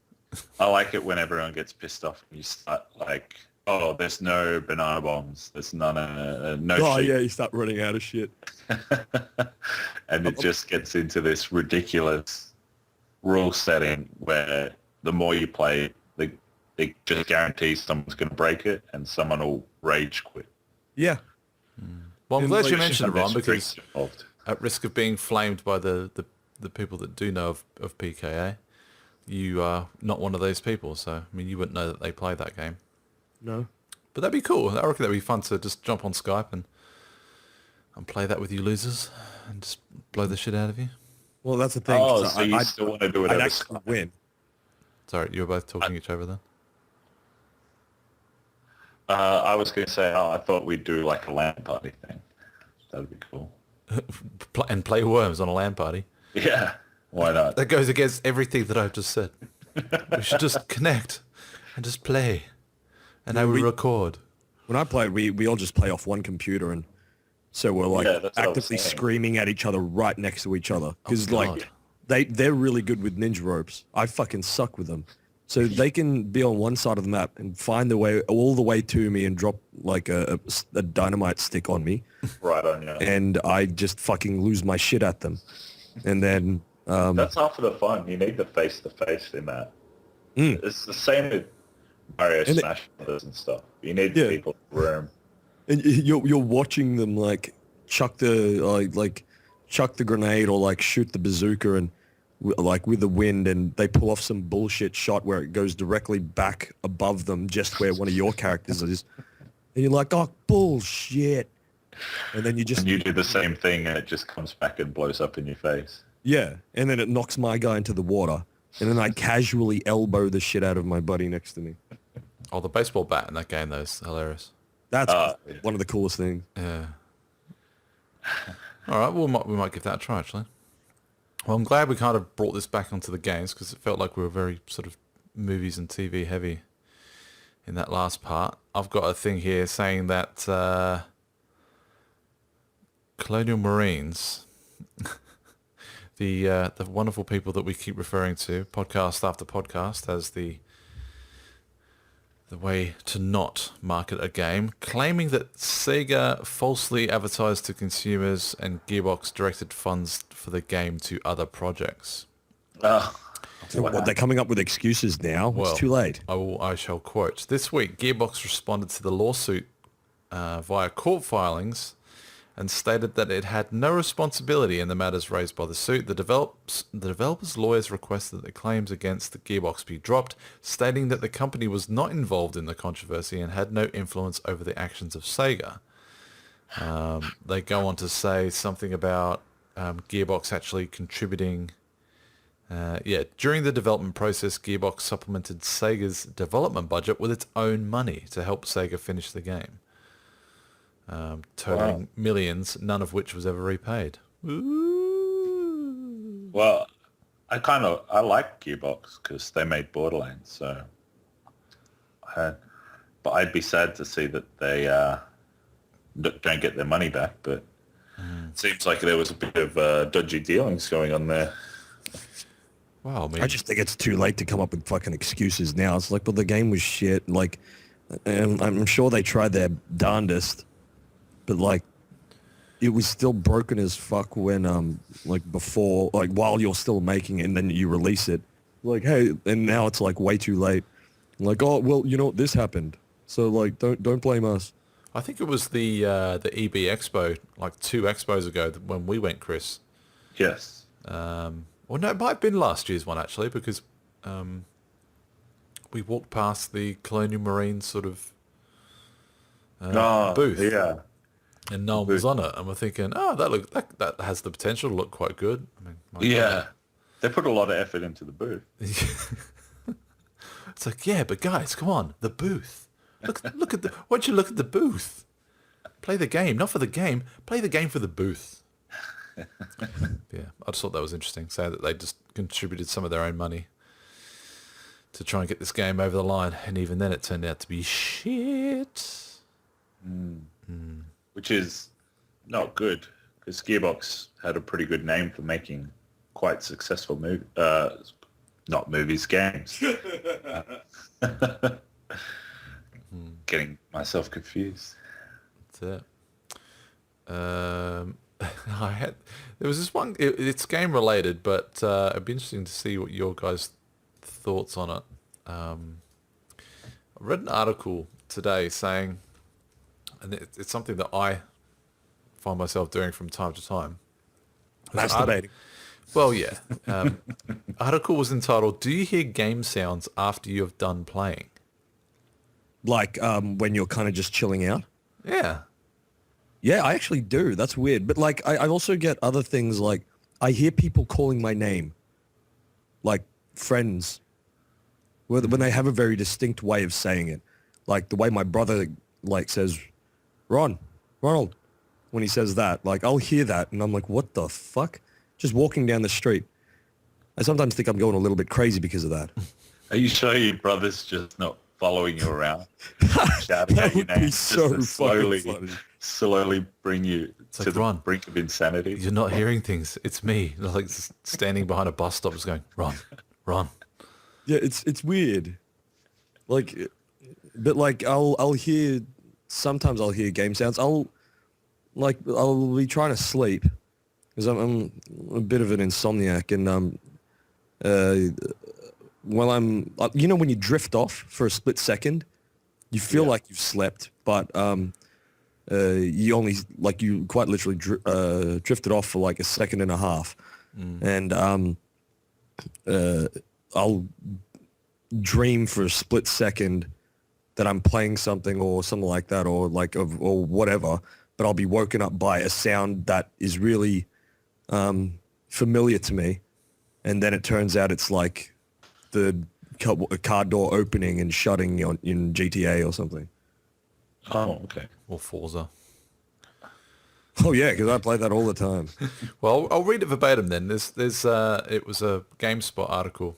Speaker 3: I like it when everyone gets pissed off and you start like, oh, there's no banana bombs. There's no
Speaker 2: Oh
Speaker 3: sheep.
Speaker 2: yeah, you start running out of shit.
Speaker 3: And it just gets into this ridiculous rule setting where the more you play, it just guarantees someone's going to break it and someone will rage quit.
Speaker 2: Yeah.
Speaker 1: Well, I'm
Speaker 2: And
Speaker 1: glad
Speaker 2: like-
Speaker 1: you mentioned it, Ron,
Speaker 3: There's
Speaker 1: because
Speaker 3: streaks involved.
Speaker 1: at risk of being flamed by the people that do know of PKA, you are not one of those people. So, I mean, you wouldn't know that they play that game.
Speaker 2: No.
Speaker 1: But that'd be cool. I reckon that'd be fun to just jump on Skype and play that with you losers and just blow the shit out of you.
Speaker 2: Well, that's the thing.
Speaker 3: Oh,
Speaker 2: 'cause
Speaker 3: so you
Speaker 2: I'd-
Speaker 3: still want to do it
Speaker 2: I'd
Speaker 3: over
Speaker 2: actually
Speaker 3: Skype?
Speaker 2: win.
Speaker 1: Sorry, you were both talking each other then?
Speaker 3: I was going to say, I thought we'd do like a LAN party thing. That'd be cool.
Speaker 1: And play Worms on a LAN party.
Speaker 3: Yeah, why not?
Speaker 1: That goes against everything that I've just said. We should just connect and just play. And I will record.
Speaker 2: When I play, we all just play off one computer, and so we're like
Speaker 3: Yeah, that's what I was
Speaker 2: actively
Speaker 3: saying.
Speaker 2: screaming at each other right next to each other because
Speaker 1: God.
Speaker 2: like they're really good with ninja ropes. I fucking suck with them. So they can be on one side of the map and find the way all the way to me and drop like a dynamite stick on me,
Speaker 3: Right on you.
Speaker 2: and I just fucking lose my shit at them. And then
Speaker 3: That's half of the fun. You need the face-to-face in that. It's the same with Mario
Speaker 2: And
Speaker 3: Smash Brothers and stuff. You need
Speaker 2: Yeah.
Speaker 3: people in the room.
Speaker 2: and you're watching them like chuck the chuck the grenade or like shoot the bazooka, and like with the wind, and they pull off some bullshit shot where it goes directly back above them, just where one of your characters is, and you're like, oh bullshit, and then you just
Speaker 3: And you do the same thing, and it just comes back and blows up in your face.
Speaker 2: yeah, and then it knocks my guy into the water, and then I casually elbow the shit out of my buddy next to me.
Speaker 1: Oh, the baseball bat in that game, though, is hilarious.
Speaker 2: That's
Speaker 3: Yeah.
Speaker 2: one of the coolest things.
Speaker 1: Yeah. All right, well, we might give that a try, actually. Well, I'm glad we kind of brought this back onto the games because it felt like we were very sort of movies and TV heavy in that last part. I've got a thing here saying that Colonial Marines, the wonderful people that we keep referring to, podcast after podcast, as the way to not market a game, claiming that Sega falsely advertised to consumers and Gearbox directed funds for the game to other projects.
Speaker 2: So what, they're coming up with excuses now?
Speaker 1: Well,
Speaker 2: it's too late.
Speaker 1: I shall quote. This week, Gearbox responded to the lawsuit via court filings and stated that it had no responsibility in the matters raised by the suit. The developers' lawyers requested that the claims against the Gearbox be dropped, stating that the company was not involved in the controversy and had no influence over the actions of Sega. They go on to say something about Gearbox actually contributing. During the development process, Gearbox supplemented Sega's development budget with its own money to help Sega finish the game. Totaling millions, none of which was ever repaid. Ooh.
Speaker 3: Well, I like Gearbox because they made Borderlands, so. But I'd be sad to see that they don't get their money back. But it seems like there was a bit of dodgy dealings going on there.
Speaker 1: Wow, man.
Speaker 2: I just think it's too late to come up with fucking excuses now. It's like, well, the game was shit. Like, and I'm sure they tried their darndest, but like, it was still broken as fuck when like before, like while you're still making it and then you release it. Like, hey, and now it's like way too late. Like, oh well, you know what, this happened, so like don't blame us.
Speaker 1: I think it was the EB Expo, like 2 expos ago when we went, Chris.
Speaker 3: Yes.
Speaker 1: Well, no, it might have been last year's one actually, because we walked past the Colonial Marines sort of booth.
Speaker 3: Yeah.
Speaker 1: And no one was on it, and we're thinking, oh, that has the potential to look quite good. I mean,
Speaker 3: Yeah. They put a lot of effort into the booth.
Speaker 1: It's like, yeah, but guys, come on, the booth. Look at the. Why don't you look at the booth? Play the game, not for the game. Play the game for the booth. Yeah, I just thought that was interesting. Say that they just contributed some of their own money to try and get this game over the line, and even then, it turned out to be shit.
Speaker 3: Which is not good because Gearbox had a pretty good name for making quite successful games. Getting myself confused.
Speaker 1: That's it. There was this one. It's game related, but it'd be interesting to see what your guys' thoughts on it. I read an article today saying, and it's something that I find myself doing from time to time.
Speaker 2: Masturbating.
Speaker 1: Well, yeah. Article was entitled, "Do you hear game sounds after you have done playing?"
Speaker 2: Like when you're kind of just chilling out.
Speaker 1: Yeah.
Speaker 2: Yeah, I actually do. That's weird. But like, I also get other things like I hear people calling my name, like friends, when they have a very distinct way of saying it. Like the way my brother like says, Ronald, when he says that, like I'll hear that and I'm like, what the fuck? Just walking down the street. I sometimes think I'm going a little bit crazy because of that.
Speaker 3: Are you sure your brother's just not following you around, shouting
Speaker 2: That
Speaker 3: at your
Speaker 2: would be
Speaker 3: name,
Speaker 2: so
Speaker 3: just to
Speaker 2: fucking
Speaker 3: slowly bring you to
Speaker 1: like,
Speaker 3: the
Speaker 1: Ron,
Speaker 3: brink of insanity?
Speaker 1: You're not hearing things. It's me, like standing behind a bus stop, just going, Ron.
Speaker 2: Yeah, it's weird. Like, but like I'll hear, sometimes I'll hear game sounds. I'll be trying to sleep because I'm a bit of an insomniac, and when I'm, you know, when you drift off for a split second, you feel like you've slept, but you only, like, you quite literally drifted off for like a second and a half. And I'll dream for a split second that I'm playing something or something like that, or or whatever, but I'll be woken up by a sound that is really familiar to me, and then it turns out it's like the car door opening and shutting in GTA or something.
Speaker 3: Oh, okay.
Speaker 1: Or Forza.
Speaker 2: Oh yeah, because I play that all the time.
Speaker 1: Well, I'll read it verbatim then. It was a GameSpot article.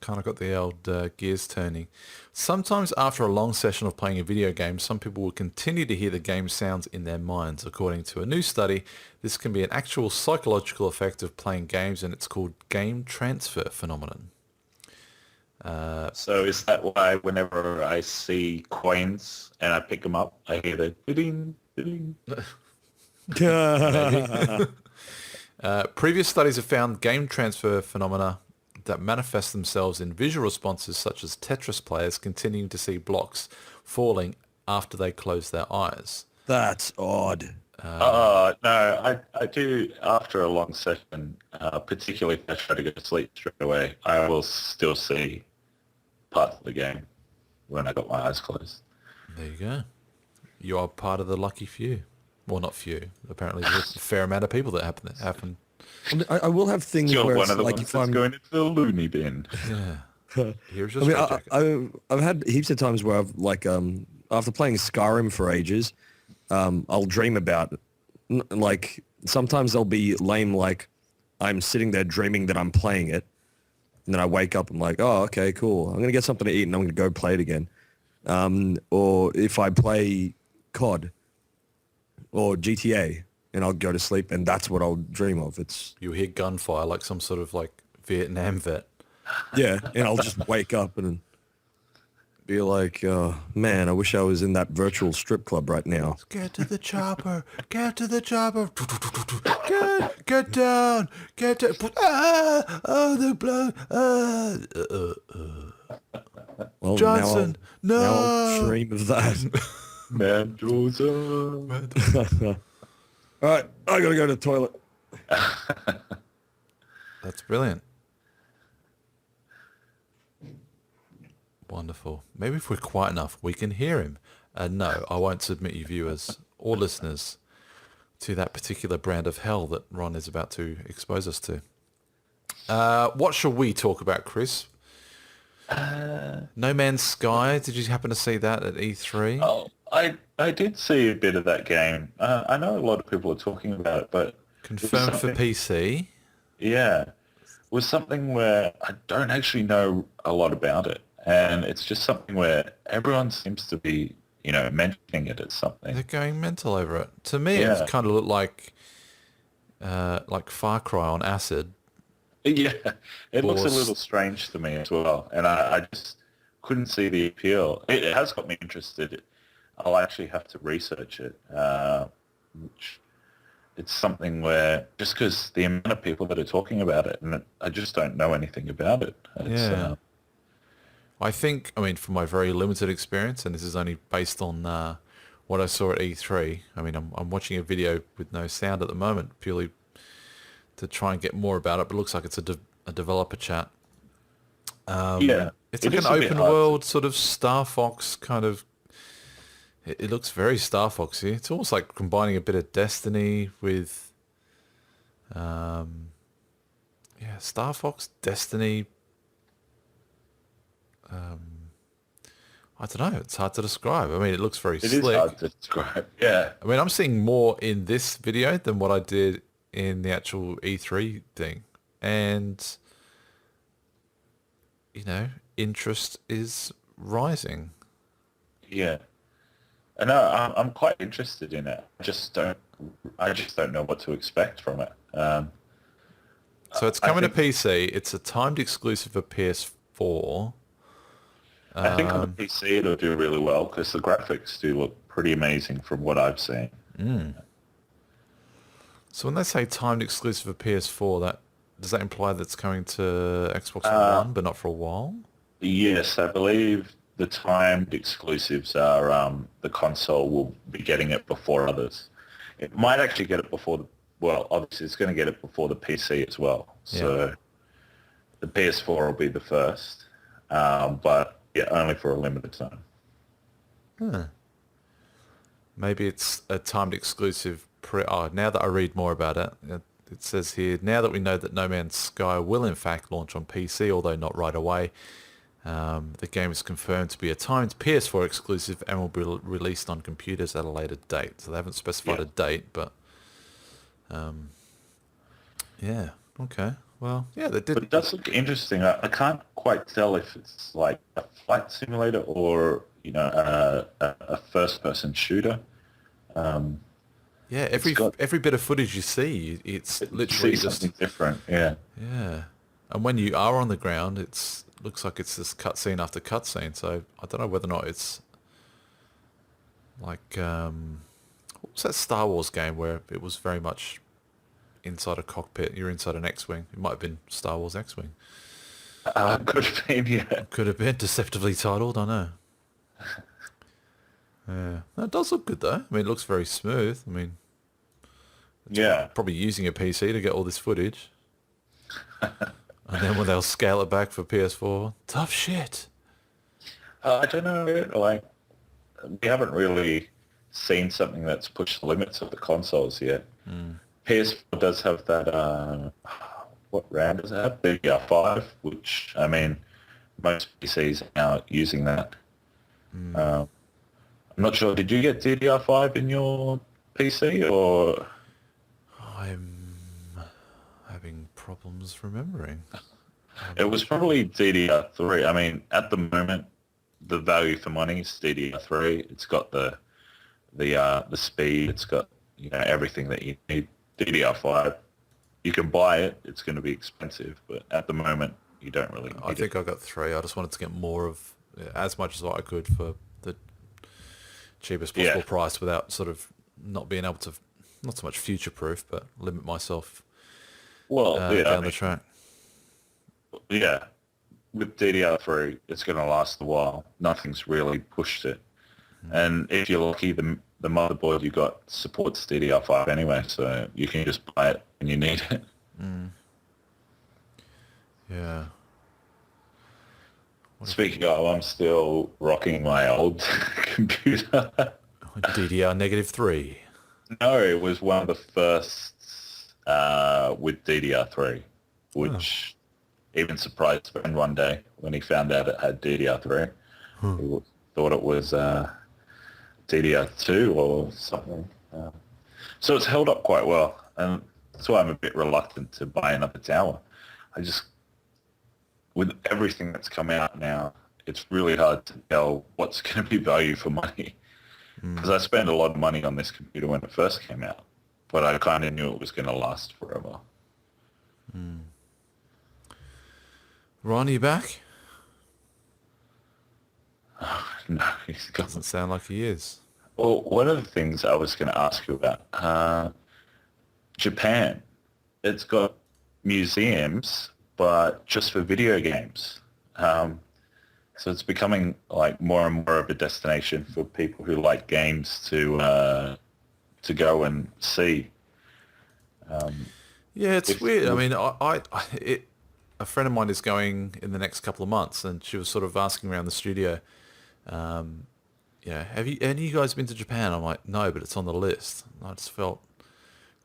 Speaker 1: Kind of got the old gears turning. Sometimes after a long session of playing a video game, some people will continue to hear the game sounds in their minds. According to a new study, this can be an actual psychological effect of playing games, and it's called game transfer phenomenon.
Speaker 3: So is that why whenever I see coins and I pick them up, I hear the ding, ding?
Speaker 1: Previous studies have found game transfer phenomena that manifest themselves in visual responses such as Tetris players continuing to see blocks falling after they close their eyes.
Speaker 2: That's odd.
Speaker 3: No, I do after a long session, particularly if I try to go to sleep straight away, I will still see parts of the game when I got my eyes closed.
Speaker 1: There you go. You are part of the lucky few. Well, not few. Apparently there's a fair amount of people that happen.
Speaker 2: I will have things
Speaker 3: You're
Speaker 2: where
Speaker 3: one
Speaker 2: it's
Speaker 3: of the
Speaker 2: like
Speaker 3: ones
Speaker 2: if
Speaker 3: that's
Speaker 2: I'm
Speaker 3: going into the loony bin.
Speaker 1: Yeah. Here's your
Speaker 2: I mean,
Speaker 1: straitjacket.
Speaker 2: I've had heaps of times where I've after playing Skyrim for ages, I'll dream about it. Like sometimes they'll be lame, like I'm sitting there dreaming that I'm playing it, and then I wake up and I'm like, oh, okay, cool. I'm gonna get something to eat and I'm gonna go play it again. Or if I play COD or GTA, and I'll go to sleep, and that's what I'll dream of. It's
Speaker 1: You'll hear gunfire like some sort of like Vietnam vet.
Speaker 2: yeah, and I'll just wake up and be like, man, I wish I was in that virtual strip club right now.
Speaker 1: Get to the chopper. Get to the chopper. Get down. Get down. Ah, oh, the blood.
Speaker 2: Well,
Speaker 1: Johnson,
Speaker 2: now
Speaker 1: no.
Speaker 2: I'll dream of that.
Speaker 3: Mendoza.
Speaker 2: All right, I gotta go to the toilet.
Speaker 1: That's brilliant. Wonderful. Maybe if we're quiet enough, we can hear him. No, I won't submit you viewers or listeners to that particular brand of hell that Ron is about to expose us to. What shall we talk about, Chris? No Man's Sky. Did you happen to see that at E3?
Speaker 3: Oh, I did see a bit of that game. I know a lot of people are talking about it, but
Speaker 1: Confirmed for PC.
Speaker 3: yeah, it was something where I don't actually know a lot about it, and it's just something where everyone seems to be, mentioning it as something.
Speaker 1: They're going mental over it. To me,
Speaker 3: Yeah.
Speaker 1: it kind of looked like Far Cry on acid.
Speaker 3: Yeah, it looks a
Speaker 1: Forced.
Speaker 3: little strange to me as well, and I just couldn't see the appeal. It has got me interested. I'll actually have to research it, which it's something where just because the amount of people that are talking about it, and I just don't know anything about it.
Speaker 1: Yeah. I think, from my very limited experience, and this is only based on what I saw at E3. I'm watching a video with no sound at the moment, purely to try and get more about it, but it looks like it's a developer chat.
Speaker 3: Yeah.
Speaker 1: It's
Speaker 3: It
Speaker 1: like
Speaker 3: is
Speaker 1: an
Speaker 3: a bit
Speaker 1: open
Speaker 3: hard
Speaker 1: world sort of Star Fox kind of. It looks very Star Foxy. It's almost like combining a bit of Destiny with, Star Fox, Destiny. I don't know. It's hard to describe. It looks very
Speaker 3: It
Speaker 1: slick.
Speaker 3: is hard to describe. Yeah.
Speaker 1: I'm seeing more in this video than what I did in the actual E3 thing. And, interest is rising.
Speaker 3: Yeah. And I'm quite interested in it. I just don't know what to expect from it.
Speaker 1: So it's coming to PC. It's a timed exclusive for PS4.
Speaker 3: I think on the PC it'll do really well because the graphics do look pretty amazing from what I've seen.
Speaker 1: So when they say timed exclusive for PS4, does that imply that it's coming to Xbox One, but not for a while?
Speaker 3: Yes, I believe the timed exclusives are the console will be getting it before others. It might actually get it before obviously it's going to get it before the PC as well. So the PS4 will be the first, but yeah, only for a limited time.
Speaker 1: Huh. Maybe it's a timed exclusive. Now that I read more about it, it says here, now that we know that No Man's Sky will in fact launch on PC, although not right away, the game is confirmed to be a timed PS4 exclusive and will be released on computers at a later date. So they haven't specified a date, but yeah, okay. Well, yeah, they did.
Speaker 3: But it does look interesting. I can't quite tell if it's like a flight simulator or, you know, a first-person shooter.
Speaker 1: Yeah, every bit of footage you see, it's literally just
Speaker 3: something different. Yeah.
Speaker 1: yeah. And when you are on the ground, it's looks like it's just cutscene after cutscene. So I don't know whether or not it's like what was that Star Wars game where it was very much inside a cockpit? You're inside an X-wing. It might have been Star Wars X-wing.
Speaker 3: Could have been, yeah.
Speaker 1: Could have been deceptively titled. I know. Yeah, no, it does look good though. I mean, it looks very smooth. I mean,
Speaker 3: Yeah.
Speaker 1: probably using a PC to get all this footage. And then when they'll scale it back for PS4, tough shit.
Speaker 3: I don't know. Like, we haven't really seen something that's pushed the limits of the consoles yet. PS4 does have that. What RAM does it have? DDR5, which I mean, most PCs are now using that. I'm not sure. Did you get DDR5 in your PC or?
Speaker 1: I'm having problems remembering.
Speaker 3: It was probably DDR3. I mean, at the moment, the value for money is DDR3. It's got the speed. It's got, you know, everything that you need. DDR5, you can buy it. It's going to be expensive, but at the moment, you don't really need
Speaker 1: I think I got 3. I just wanted to get more of as much as what I could for the cheapest possible price without sort of not being able to, not so much future-proof, but limit myself down the track.
Speaker 3: Yeah, with DDR3, it's going to last a while. Nothing's really pushed it. And if you're lucky, the motherboard you got supports DDR5 anyway, so you can just buy it when you need it.
Speaker 1: Yeah.
Speaker 3: Speaking of, I'm still rocking my old computer.
Speaker 1: DDR-3.
Speaker 3: No, it was one of the first with DDR3, which even surprised a friend one day when he found out it had DDR3. He thought it was DDR2 or something. So it's held up quite well, and that's why I'm a bit reluctant to buy another tower. With everything that's come out now, it's really hard to tell what's going to be value for money. Because I spent a lot of money on this computer when it first came out, but I kind of knew it was going to last forever.
Speaker 1: Ron, are you back?
Speaker 3: No, he's gone.
Speaker 1: Doesn't sound like he is.
Speaker 3: Well, one of the things I was going to ask you about, Japan, it's got museums, but just for video games. So it's becoming like more and more of a destination for people who like games to go and see.
Speaker 1: Yeah, it's weird. I mean, a friend of mine is going in the next couple of months, and she was sort of asking around the studio, have you guys been to Japan? I'm like, no, but it's on the list. I just felt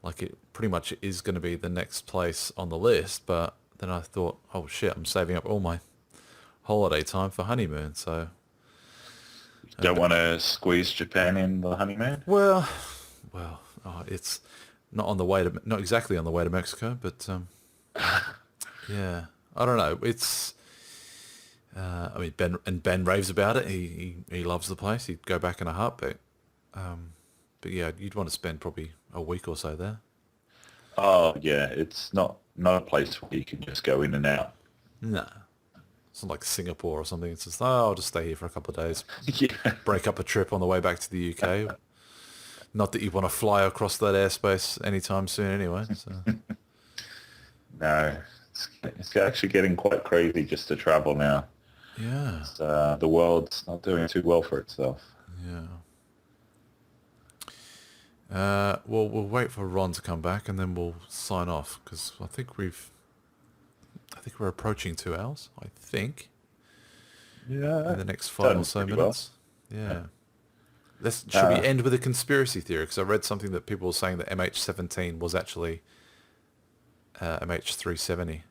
Speaker 1: like it pretty much is going to be the next place on the list, but then I thought, oh shit, I'm saving up all my holiday time for honeymoon, so...
Speaker 3: Don't want to squeeze Japan in the honeymoon?
Speaker 1: Well, it's not exactly on the way to Mexico, but yeah, I don't know. It's, I mean, Ben raves about it. He loves the place. He'd go back in a heartbeat. But yeah, you'd want to spend probably a week or so there.
Speaker 3: Oh yeah, it's not a place where you can just go in and out.
Speaker 1: No. It's not like Singapore or something. It's just, I'll just stay here for a couple of days.
Speaker 3: Yeah.
Speaker 1: Break up a trip on the way back to the UK. Not that you want to fly across that airspace anytime soon anyway. So.
Speaker 3: No, it's actually getting quite crazy just to travel now.
Speaker 1: Yeah.
Speaker 3: The world's not doing too well for itself.
Speaker 1: Yeah. Well, we'll wait for Ron to come back and then we'll sign off because I think we've I think we're approaching 2 hours. I think
Speaker 3: Yeah.
Speaker 1: in the next 5 or so
Speaker 3: Done pretty
Speaker 1: minutes.
Speaker 3: well.
Speaker 1: Yeah. Should we end with a conspiracy theory? Because I read something that people were saying that MH17 was actually MH370.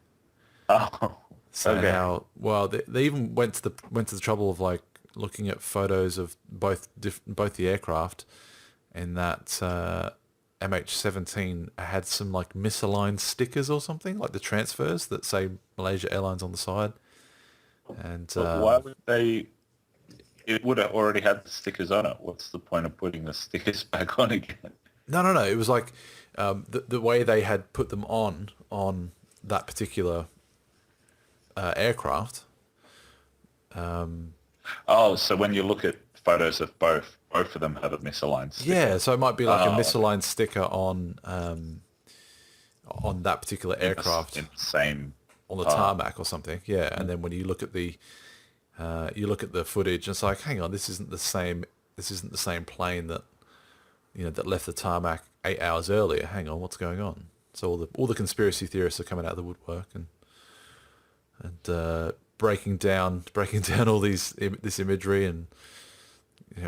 Speaker 3: Oh,
Speaker 1: So
Speaker 3: okay.
Speaker 1: how they even went to the trouble of like looking at photos of both the aircraft, and that MH17 had some like misaligned stickers or something, like the transfers that say Malaysia Airlines on the side. And
Speaker 3: But why would they? It would have already had the stickers on it. What's the point of putting the stickers back on again?
Speaker 1: no, it was like the way they had put them on that particular aircraft.
Speaker 3: Oh, so when you look at photos of both of them have a misaligned sticker.
Speaker 1: Yeah, so it might be like a
Speaker 3: Oh.
Speaker 1: misaligned sticker on that particular aircraft
Speaker 3: in the same.
Speaker 1: on the tarmac or something. Yeah, and then when you look at the footage, it's like, hang on, this isn't the same plane that that left the tarmac 8 hours earlier. Hang on, what's going on? So all the conspiracy theorists are coming out of the woodwork and breaking down all this imagery and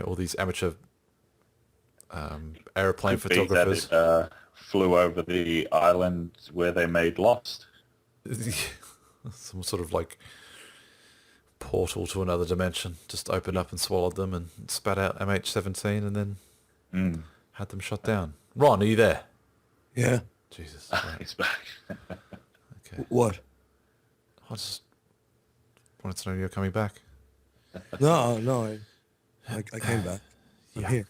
Speaker 1: all these amateur aeroplane
Speaker 3: Could be that
Speaker 1: photographers.
Speaker 3: it, flew over the island where they made Lost.
Speaker 1: Some sort of like portal to another dimension just opened up and swallowed them and spat out MH17 and then had them shot down. Ron, are you there?
Speaker 2: Yeah.
Speaker 1: Jesus. Right.
Speaker 3: He's back.
Speaker 1: Okay.
Speaker 2: What?
Speaker 1: I just wanted to know you're coming back.
Speaker 2: No. I came back. I'm
Speaker 1: Yeah.
Speaker 2: here.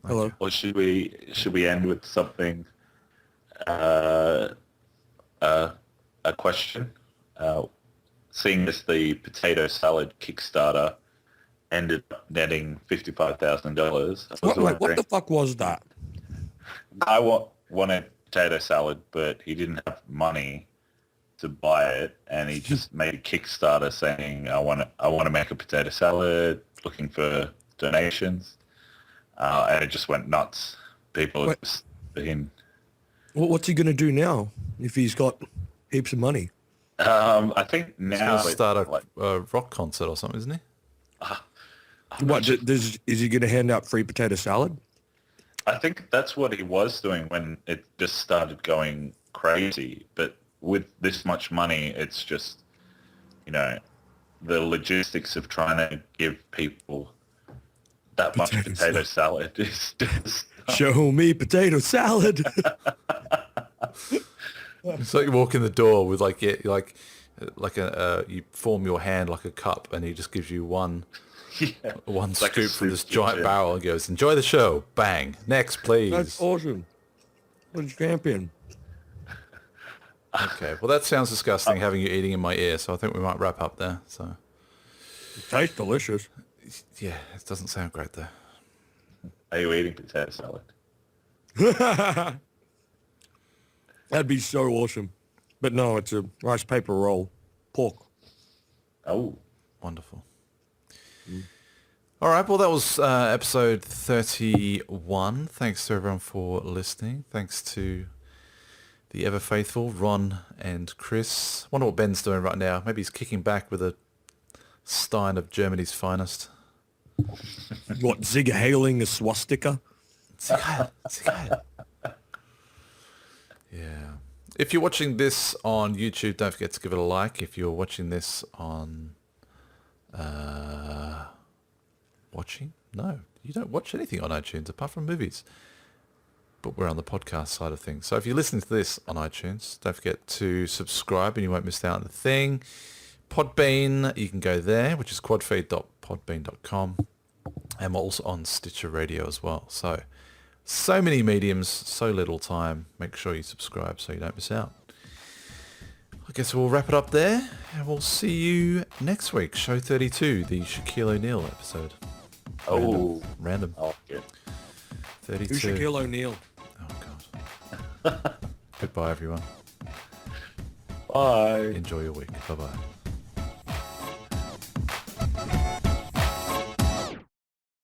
Speaker 2: Hello.
Speaker 3: Or should we end with something? A question. Seeing as the potato salad Kickstarter ended up netting $55,000,
Speaker 2: What the fuck was that?
Speaker 3: I wanted potato salad, but he didn't have money to buy it, and he just made a Kickstarter saying, "I want to make a potato salad, looking for donations," and it just went nuts. People
Speaker 2: What?
Speaker 3: just been.
Speaker 2: What's he gonna do now if he's got heaps of money?
Speaker 3: I think
Speaker 1: He's
Speaker 3: now
Speaker 1: going to start
Speaker 3: like,
Speaker 1: a rock concert or something, isn't he?
Speaker 2: Is he gonna hand out free potato salad?
Speaker 3: I think that's what he was doing when it just started going crazy. But with this much money, it's just, the logistics of trying to give people that much potato salad is just...
Speaker 2: Show me potato salad.
Speaker 1: It's like you walk in the door with you form your hand like a cup, and he just gives you one
Speaker 3: It's like a
Speaker 1: scoop from this
Speaker 3: soup
Speaker 1: giant
Speaker 3: kitchen.
Speaker 1: barrel and goes, "Enjoy the show." Bang. Next, please.
Speaker 2: That's awesome. What a champion.
Speaker 1: Okay. Well, that sounds disgusting having you eating in my ear. So I think we might wrap up there. So
Speaker 2: It tastes delicious.
Speaker 1: yeah, it doesn't sound great though.
Speaker 3: Are you eating potato salad?
Speaker 2: That'd be so awesome. But no, it's a rice paper roll. Pork.
Speaker 3: Oh,
Speaker 1: Wonderful. All right. Well, that was episode 31. Thanks to everyone for listening. Thanks to the ever faithful Ron and Chris. Wonder what Ben's doing right now. Maybe he's kicking back with a stein of Germany's finest.
Speaker 2: What, Zig hailing a swastika?
Speaker 1: Yeah. If you're watching this on YouTube, don't forget to give it a like. If you're watching this on... watching? No, you don't watch anything on iTunes apart from movies. But we're on the podcast side of things. So if you're listening to this on iTunes, don't forget to subscribe and you won't miss out on the thing. Podbean, you can go there, which is quadfeed.podbean.com. And we're also on Stitcher Radio as well. So many mediums, so little time. Make sure you subscribe so you don't miss out. I guess we'll wrap it up there, and we'll see you next week. Show 32, the Shaquille O'Neal episode. Random.
Speaker 3: I like it.
Speaker 1: 32.
Speaker 2: Who's Shaquille O'Neal?
Speaker 1: Oh, God. Goodbye, everyone.
Speaker 3: Bye.
Speaker 1: Enjoy your week. Bye-bye.